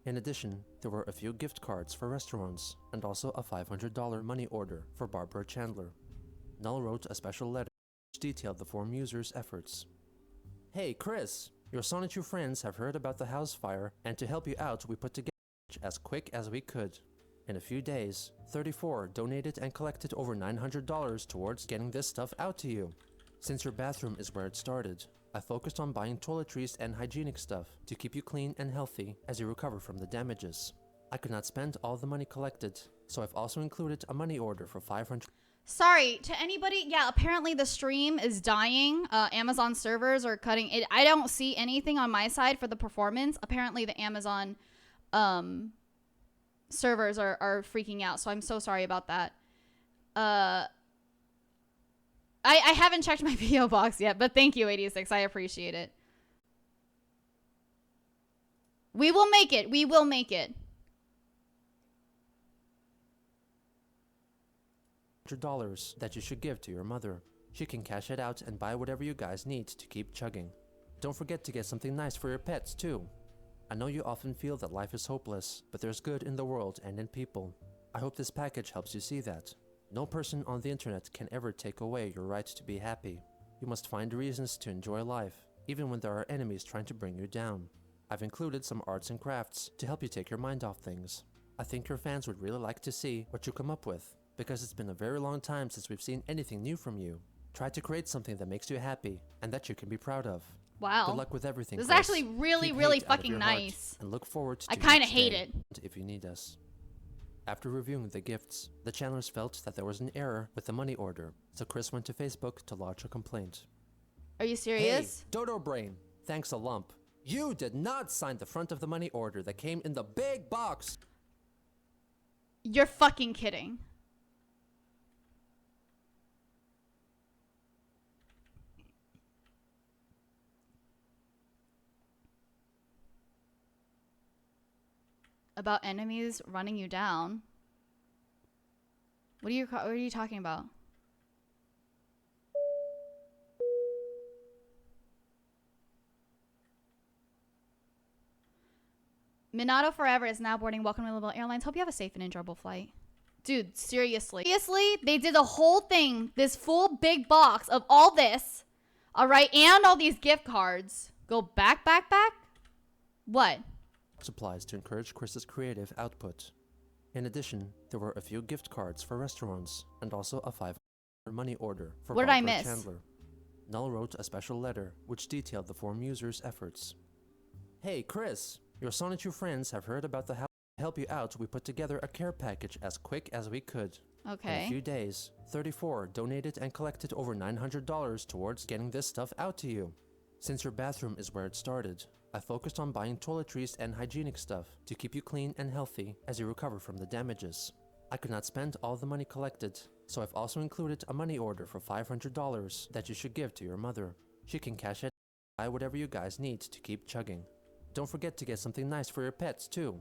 In addition, there were a few gift cards for restaurants and also a $500 money order for Barbara Chandler. Null wrote a special letter which detailed the forum users' efforts. Hey Chris, your son and your friends have heard about the house fire, and to help you out we put together as quick as we could. In a few days, 34 donated and collected over $900 towards getting this stuff out to you. Since your bathroom is where it started, I focused on buying toiletries and hygienic stuff to keep you clean and healthy as you recover from the damages. I could not spend all the money collected, so I've also included a money order for $500. Sorry to anybody. Yeah, apparently the stream is dying. Amazon servers are cutting it. I don't see anything on my side for the performance. Apparently the Amazon servers are freaking out, so I'm so sorry about that. I haven't checked my PO box yet, but thank you, 86. I appreciate it. We will make it. We will make it. $100 that you should give to your mother. She can cash it out and buy whatever you guys need to keep chugging. Don't forget to get something nice for your pets too. I know you often feel that life is hopeless, but there's good in the world and in people. I hope this package helps you see that. No person on the internet can ever take away your right to be happy. You must find reasons to enjoy life, even when there are enemies trying to bring you down. I've included some arts and crafts to help you take your mind off things. I think your fans would really like to see what you come up with, because it's been a very long time since we've seen anything new from you. Try to create something that makes you happy and that you can be proud of. Wow. Good luck with everything. This is Chris. actually really, Keep really hate out of fucking your heart nice. And look forward to I kind of each hate day it. if you need us. After reviewing the gifts, the Chandlers felt that there was an error with the money order, so Chris went to Facebook to lodge a complaint. Are you serious? Hey, Dodo Brain, thanks a lump. You did not sign the front of the money order that came in the big box. You're fucking kidding. About enemies running you down. What are you talking about? Minato Forever is now boarding Welcome to Lilybelle Airlines. Hope you have a safe and enjoyable flight. Dude, seriously. Seriously? They did the whole thing, this full big box of all this, all right, and all these gift cards. Go back? What? Supplies to encourage Chris's creative output. In addition, there were a few gift cards for restaurants and also a $500 money order for What did I Barbara miss? Chandler. Null wrote a special letter which detailed the forum users' efforts. Hey Chris, your son and your friends have heard about the house. To help you out, we put together a care package as quick as we could. In a Okay. few days, 34 donated and collected over $900 towards getting this stuff out to you. Since your bathroom is where it started, I focused on buying toiletries and hygienic stuff to keep you clean and healthy as you recover from the damages. I could not spend all the money collected, so I've also included a money order for $500 that you should give to your mother. She can cash it and buy whatever you guys need to keep chugging. Don't forget to get something nice for your pets too.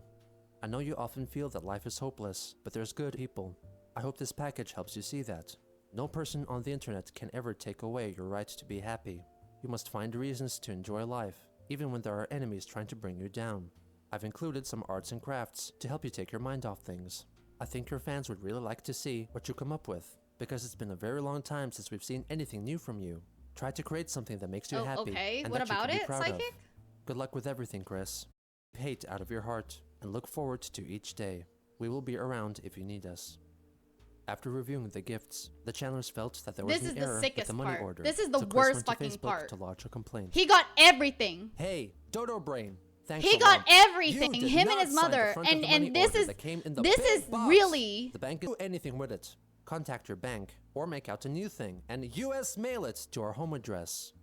I know you often feel that life is hopeless, but there's good people. I hope this package helps you see that. No person on the internet can ever take away your right to be happy. You must find reasons to enjoy life, even when there are enemies trying to bring you down. I've included some arts and crafts to help you take your mind off things. I think your fans would really like to see what you come up with, because it's been a very long time since we've seen anything new from you. Try to create something that makes you happy Okay. and What that you about can be it, proud Psychic? of. Good luck with everything, Chris. Hate out of your heart, and look forward to each day. We will be around if you need us. After reviewing the gifts, the channelers felt that there was This is an the error with sickest the money part. order. This is the so Chris worst went to fucking Facebook part. to lodge a complaint. He got everything. Hey, Dodo Brain. Thanks He a got lot. everything. You did Him and not his sign the mother. front of the money And this order is that came in the this big is box. really The bank can do anything with it. Contact your bank or make out a new thing and US mail it to our home address.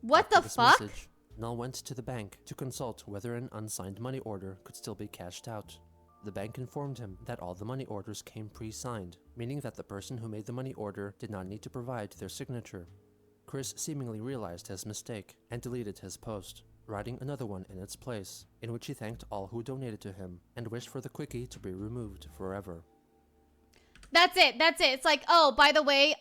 what After the this fuck? message, Null went to the bank to consult whether an unsigned money order could still be cashed out. The bank informed him that all the money orders came pre-signed, meaning that the person who made the money order did not need to provide their signature. Chris seemingly realized his mistake and deleted his post, writing another one in its place, in which he thanked all who donated to him and wished for the quickie to be removed forever. That's it. That's it. It's like, oh, by the way,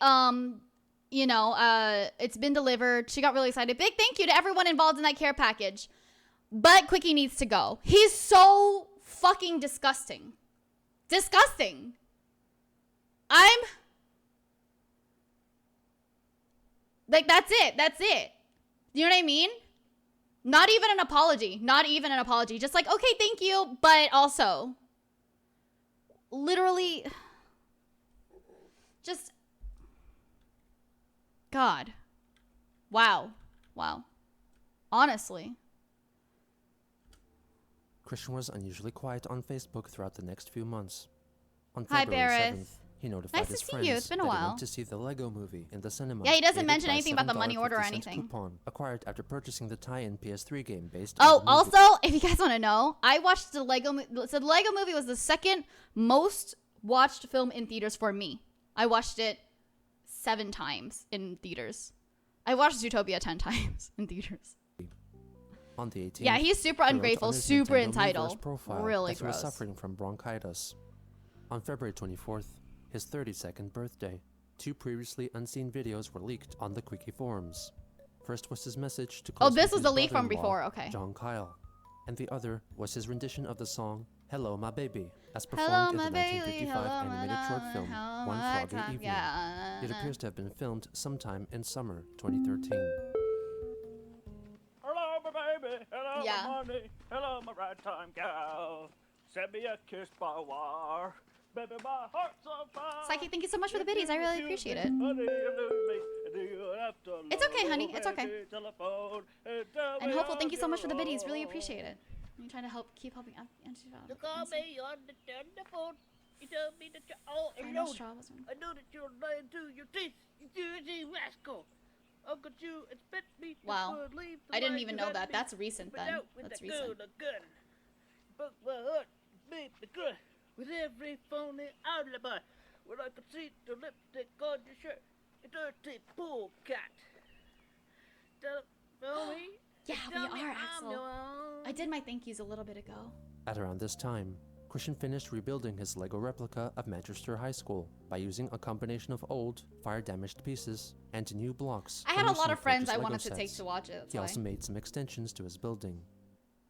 it's been delivered. She got really excited. Big thank you to everyone involved in that care package. But Quickie needs to go. He's so fucking disgusting. Disgusting. Like, that's it. That's it. You know what I mean? Not even an apology. Not even an apology. Just like, okay, thank you. But also, literally, just, God. Wow. Wow. Honestly. Christian was unusually quiet on Facebook throughout the next few months. On Hi, February Bareth. 7th, he notified Nice to his see friends you. It's been a that he while. went to see the Lego movie in the cinema. Yeah, he doesn't aided mention by anything about the money order or $7.50 anything. coupon acquired after purchasing the tie-in PS3 game based Oh, on the movie. also, if you guys want to know, I watched the Lego movie. So the Lego movie was the second most watched film in theaters for me. I watched it 7 times in theaters. I watched Zootopia 10 times in theaters. On the 18th, Yeah, he's super he wrote ungrateful, on his super Nintendo Miiverse entitled. profile Really that he was gross. suffering from bronchitis. On February 24th, his 32nd birthday, 2 previously unseen videos were leaked on the Quickie forums. First was his message to Oh, close this with was his the leak from brother-in-law, before, okay. John Kyle, and the other was his rendition of the song "Hello, My Baby," as Hello, performed my in the baby. 1955 Hello, my animated short love. film Hello, One my Froggy time. Evening. Yeah. It appears to have been filmed sometime in summer 2013. Hello, my baby. Hello, Yeah. my honey. Hello, my ragtime gal. Send me a kiss by wire. Baby, my heart's on fire. Psychic, thank you so much for the biddies. I really appreciate it. It's okay, honey. It's okay. And hopeful, thank you so much for the biddies. Really appreciate it. I'm trying to keep helping out. You call me on the telephone. You tell me that you're all I know alone. straw wasn't. I know that you're lying to your teeth. You dirty rascal. I've got you and spit me. Wow. to leave the I didn't life even you know had that. me. That's recent But then. out with That's the recent. gun. Broke my heart, made me cry with every phony alibi. When I could see the lipstick on your shirt, you dirty polecat. Tell me. Yeah, tell we me are, I'm Axel. your own. I did my thank yous a little bit ago. At around this time, Christian finished rebuilding his Lego replica of Manchester High School by using a combination of old, fire-damaged pieces and new blocks. I from had a lot recently of friends purchased I Lego wanted to take sets. to watch it. That's He why. also made some extensions to his building.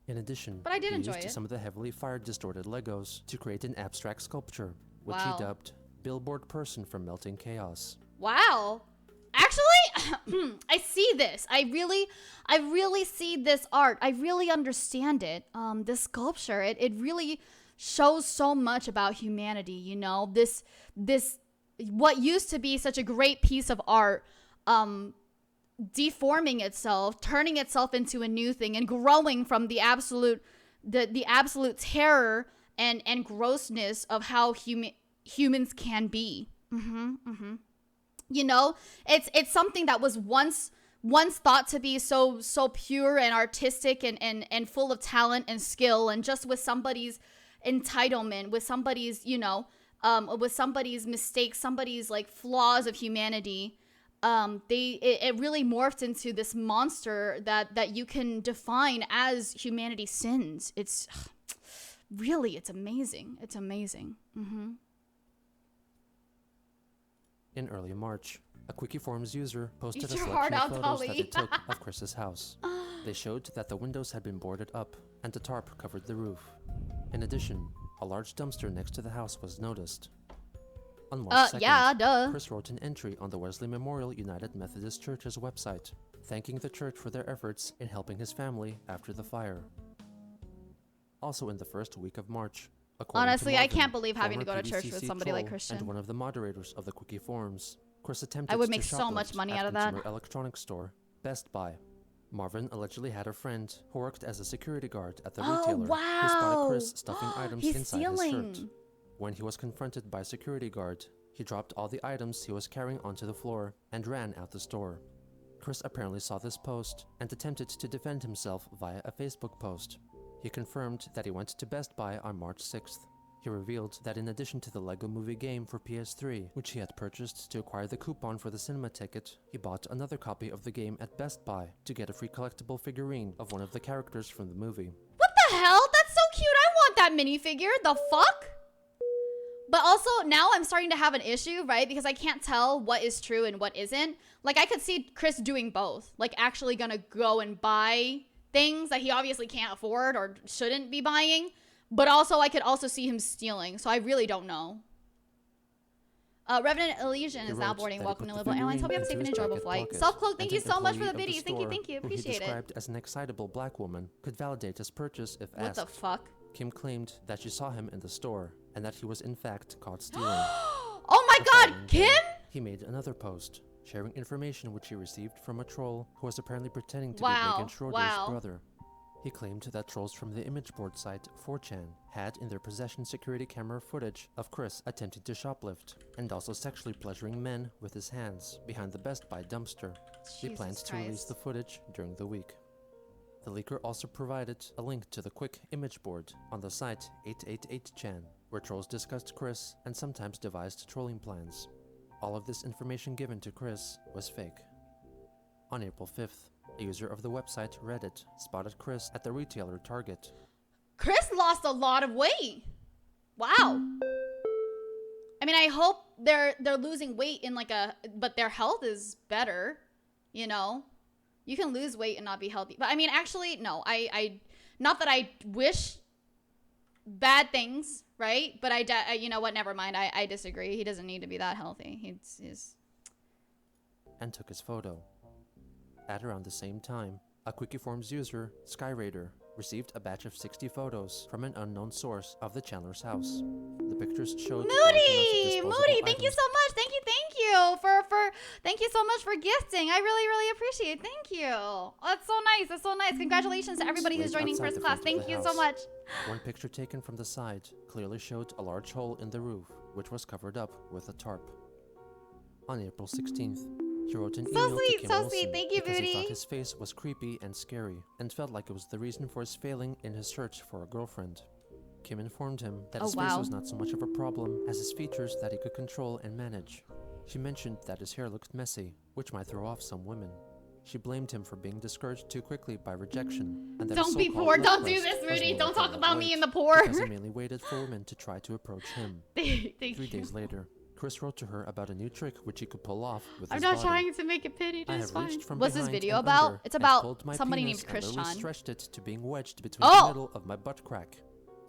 In addition, But I did he enjoy used it. some of the heavily fire-distorted Legos to create an abstract sculpture, which Wow. he dubbed Billboard Person from Melting Chaos. Wow. Actually, I see this. I really see this art. I really understand it. This sculpture, it really shows so much about humanity, you know? This what used to be such a great piece of art, deforming itself, turning itself into a new thing and growing from the absolute terror and grossness of how humans can be. You know, it's something that was once thought to be so pure and artistic and full of talent and skill, and just with somebody's entitlement, with somebody's, you know, with somebody's mistakes, somebody's like flaws of humanity, it really morphed into this monster that you can define as humanity's sins. It's really, it's amazing. It's amazing. In early March, a Quickie Forums user posted Eat a your selection heart of out, photos Dolly. that they took of Chris's house. They showed that the windows had been boarded up and a tarp covered the roof. In addition, a large dumpster next to the house was noticed. On March 2nd, yeah, duh. Chris wrote an entry on the Wesley Memorial United Methodist Church's website, thanking the church for their efforts in helping his family after the fire. Also in the first week of March, according Honestly, to I Marvin, can't believe having to former go to church with PDCC somebody like troll Christian. and one of the moderators of the Quickie Forums, Chris attempted I would to make so much shoplift money at out of that. consumer electronics store Best Buy. Marvin allegedly had a friend who worked as a security guard at the retailer who spotted wow. Chris stuffing items He's inside his shirt. stealing. When he was confronted by a security guard, he dropped all the items he was carrying onto the floor and ran out the store. Chris apparently saw this post and attempted to defend himself via a Facebook post. He confirmed that he went to Best Buy on March 6th. He revealed that in addition to the Lego Movie game for PS3, which he had purchased to acquire the coupon for the cinema ticket, he bought another copy of the game at Best Buy to get a free collectible figurine of one of the characters from the movie. What the hell? That's so cute. I want that minifigure. The fuck? But also, now I'm starting to have an issue, right? Because I can't tell what is true and what isn't. Like, I could see Chris doing both. Like, actually gonna go and buy things that he obviously can't afford or shouldn't be buying. But also, I could also see him stealing. So I really don't know. Revenant Elysian is now wrote boarding. that he Welcome put to the Lilybelle Airlines. Hope you have a safe figurine and into his enjoyable jacket flight. pocket, Self-cloak, thank and you an so much for the employee of biddies. Thank you, store, thank you. who he Appreciate it. described as an excitable black woman, could validate his purchase if What asked. the fuck? Kim claimed that she saw him in the store and that he was in fact caught stealing. Oh my The god, following day, Kim? He made another post sharing information which he received from a troll who was apparently pretending to Wow, be Megan Schroeder's wow. brother. He claimed that trolls from the image board site 4chan had in their possession security camera footage of Chris attempting to shoplift and also sexually pleasuring men with his hands behind the Best Buy dumpster. He Jesus plans to release Christ. the footage during the week. The leaker also provided a link to the quick image board on the site 888chan, where trolls discussed Chris and sometimes devised trolling plans. All of this information given to Chris was fake. On April 5th, a user of the website Reddit spotted Chris at the retailer Target. Chris lost a lot of weight. Wow. I mean, I hope they're losing weight in like but their health is better, you know? You can lose weight and not be healthy. But I mean, actually, no. I not that I wish bad things, right? But you know what? Never mind. I disagree. He doesn't need to be that healthy. He's And took his photo. At around the same time, a Quickie Forums user, Skyraider, received a batch of 60 photos from an unknown source of the Chandler's house. The pictures showed Moody, thank you so much. Thank you for thank you so much for gifting. I really appreciate it. Thank you. That's so nice. That's so nice. Congratulations to everybody who's joining first class. Thank you so much. One picture taken from the side clearly showed a large hole in the roof, which was covered up with a tarp. On April 16th, he wrote an email to Kim Wilson Thank you, because he Booty. thought his face was creepy and scary and felt like it was the reason for his failing in his search for a girlfriend. Kim informed him that his face was not so much of a problem as his features that he could control and manage. She mentioned that his hair looked messy, which might throw off some women. She blamed him for being discouraged too quickly by rejection, and that his Don't be so-called poor. love Don't do quest this, was Rudy. more Don't like talk a about love me weight, and the poor. because he mainly waited for women to try to approach him. Thank 3 you. days later, Chris wrote to her about a new trick which he could pull off with I'm his not body. trying to make it pity. I It's have fine. reached from What's this behind video and about? under It's and about pulled my somebody penis named and literally Christian. stretched it to being wedged between the middle of my butt crack.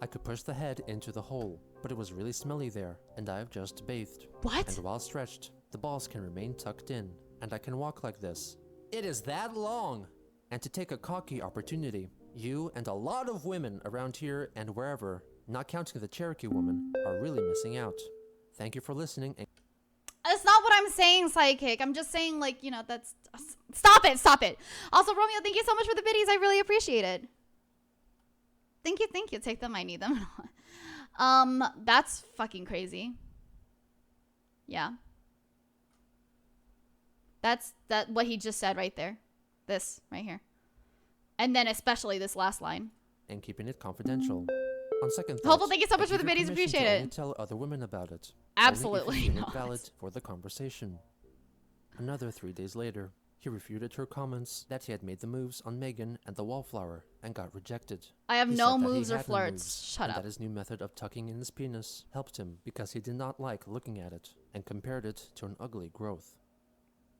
I could push the head into the hole, but it was really smelly there, and I have just bathed. What? And while stretched, the balls can remain tucked in, and I can walk like this. It is that long! And to take a cocky opportunity, you and a lot of women around here and wherever, not counting the Cherokee woman, are really missing out. Thank you for listening. And That's not what I'm saying, Psychic. I'm just saying, like, you know, that's... Stop it. Also, Romeo, thank you so much for the biddies. I really appreciate it. Thank you. Take them. I need them. That's fucking crazy. Yeah. That's what he just said right there. This right here. And then especially this last line. keeping it confidential. On second thought, Hopeful, thank you so much I for the gave her biddies. permission Appreciate to it. only tell other women about it. Absolutely only if you not. it valid for the conversation. Another 3 days later, he refuted her comments that he had made the moves on Megan and the wallflower and got rejected. I have He no said that he moves or had no flirts. moves, Shut and up. that his new method of tucking in his penis helped him because he did not like looking at it and compared it to an ugly growth.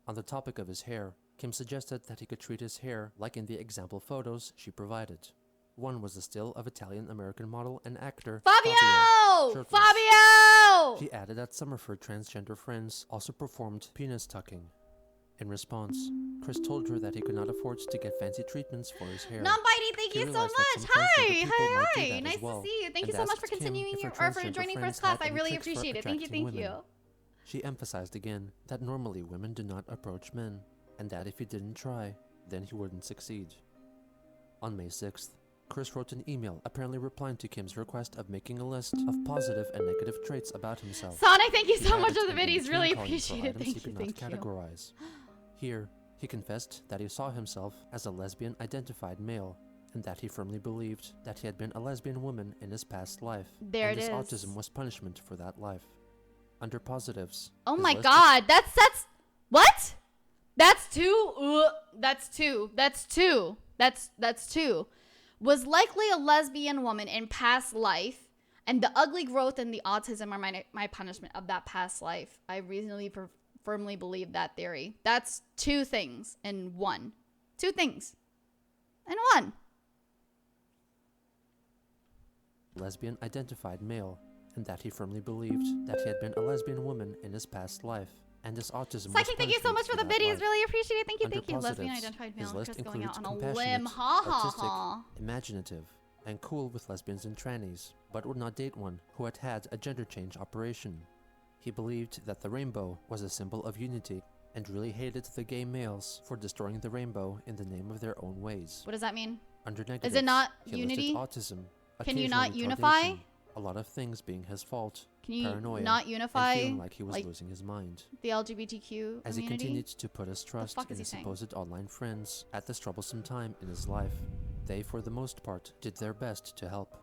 On the topic of his hair, Kim suggested that he could treat his hair like in the example photos she provided. One was a still of Italian-American model and actor Fabio! shirtless. Fabio! She added that some of her transgender friends also performed penis tucking. In response, Chris told her that he could not afford to get fancy treatments for his hair. Non-biting, thank He you so realized that much. some transgender Hi, people might do hi. that Nice as well, to see you. Thank you and so much for asked Kim continuing if your, her or for transgender joining friends first class. had I any really tricks for appreciate it. Thank you, attracting thank women. you. She emphasized again that normally women do not approach men, and that if he didn't try, then he wouldn't succeed. On May 6th, Chris wrote an email apparently replying to Kim's request of making a list of positive and negative traits about himself. Sonic, thank you He so much added for the an videos. in-between Really column for appreciate it. items Thank he you, could thank not you. categorize. Here, he confessed that he saw himself as a lesbian-identified male, and that he firmly believed that he had been a lesbian woman in his past life, There and it his is. autism was punishment for that life. Under positives, Oh his my list god, that's what? That's two. That's two. That's two. That's two. Was likely a lesbian woman in past life, and the ugly growth and the autism are my punishment of that past life. I reasonably firmly believe that theory. That's two things in one. Two things in one. lesbian-identified male, and that he firmly believed that he had been a lesbian woman in his past life, and his autism was Psychic, thank you so punishment much for the that videos. life. Really appreciate it. Thank you, Under thank you. Lesbian positives, identified his male. list Chris going out on includes a compassionate, limb. Ha ha artistic, ha. imaginative, and cool with lesbians and trannies, but would not date one who had had a gender change operation. He believed that the rainbow was a symbol of unity, and really hated the gay males for destroying the rainbow in the name of their own ways. What does that mean? Under negatives, Is it not he unity? listed autism, Can you not occasional unify? retardation, a lot of things being his fault, Can you paranoia, not and unify feeling like he was losing his mind. the LGBTQ As he community? continued to put his trust fuck in is he his saying? supposed online friends at this troublesome time in his life, they, for the most part, did their best to help.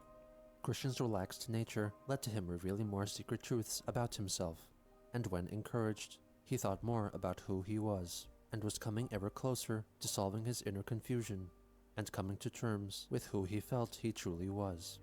Christian's relaxed nature led to him revealing more secret truths about himself, and when encouraged, he thought more about who he was, and was coming ever closer to solving his inner confusion, and coming to terms with who he felt he truly was.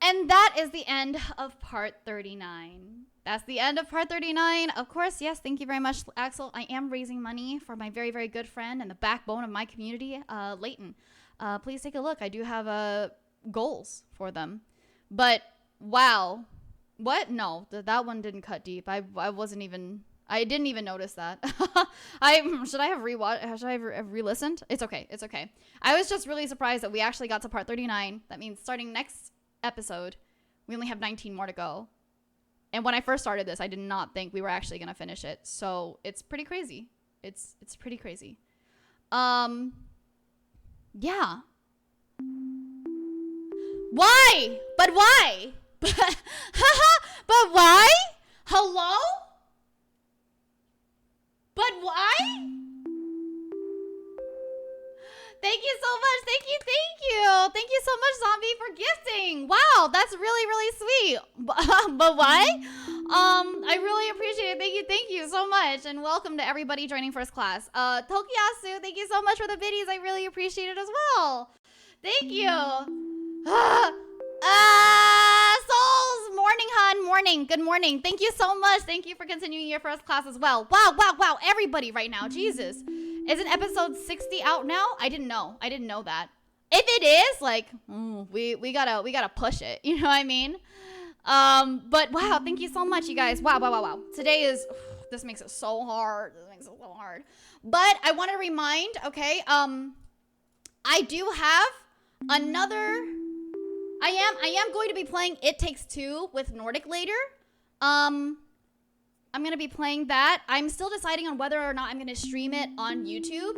And that is the end of part 39. That's the end of part 39. Of course, yes, thank you very much, Axel. I am raising money for my very, very good friend and the backbone of my community, Leighton. Please take a look. I do have goals for them. But, wow. What? No, that one didn't cut deep. I didn't even notice that. Should I have re-listened? It's okay. It's okay. I was just really surprised that we actually got to part 39. That means starting next episode, we only have 19 more to go. And when I first started this, I did not think we were actually going to finish it. So it's pretty crazy. It's pretty crazy. Yeah. Why? But why? But why? Hello? But why? Thank you so much. Thank you. Thank you so much, Zombie, for gifting. Wow, that's really, really sweet. But why? I really appreciate it. Thank you so much. And welcome to everybody joining first class. Tokiyasu, thank you so much for the biddies. I really appreciate it as well. Thank you. Souls, morning, hun, morning. Good morning. Thank you so much. Thank you for continuing your first class as well. Wow. Everybody right now. Jesus. Isn't episode 60 out now? I didn't know that. If it is, like, we gotta push it. You know what I mean? But wow, thank you so much, you guys. Wow. Today is, this makes it so hard. But I want to remind, okay, I do have another, I am going to be playing It Takes Two with Nordic later. I'm going to be playing that. I'm still deciding on whether or not I'm going to stream it on YouTube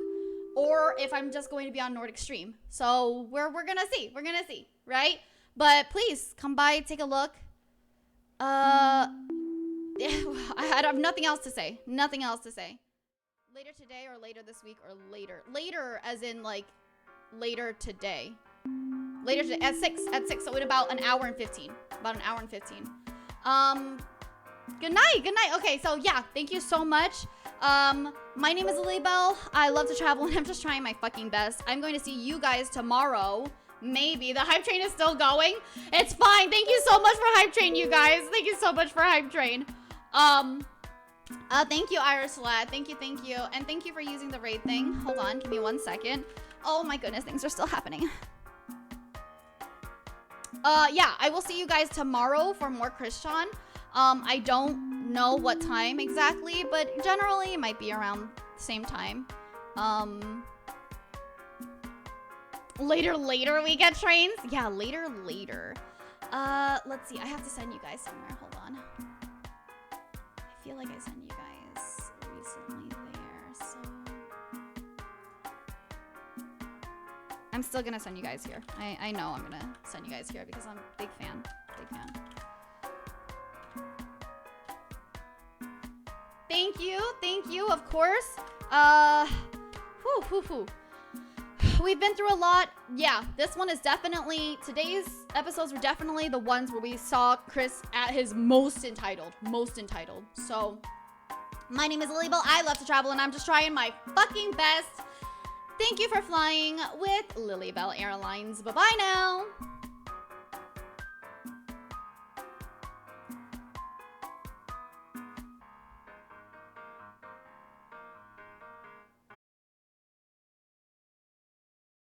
or if I'm just going to be on Nordic stream. So we're going to see. We're going to see, right? But please come by, take a look. I have nothing else to say. Nothing else to say. Later today or later this week or later. Later as in like later today. Later today at 6. So in about an hour and 15. About an hour and 15. Good night. Good night. Okay, so yeah, thank you so much. My name is Lilybelle. I love to travel and I'm just trying my fucking best. I'm going to see you guys tomorrow. Maybe. The hype train is still going. It's fine. Thank you so much for hype train, you guys. Thank you so much for hype train. Thank you, Iris Lad. Thank you. And thank you for using the raid thing. Hold on, give me 1 second. Oh my goodness, things are still happening. Yeah, I will see you guys tomorrow for more Christian. I don't know what time exactly, but generally it might be around the same time. Later we get trains? Yeah, later. Let's see, I have to send you guys somewhere. Hold on. I feel like I sent you guys recently there, so... I'm still gonna send you guys here. I know I'm gonna send you guys here because I'm a big fan. Thank you, of course. We've been through a lot. Yeah, this one is definitely, today's episodes were definitely the ones where we saw Chris at his most entitled. So, my name is Lilybelle. I love to travel and I'm just trying my fucking best. Thank you for flying with Lilybelle Airlines. Bye-bye now.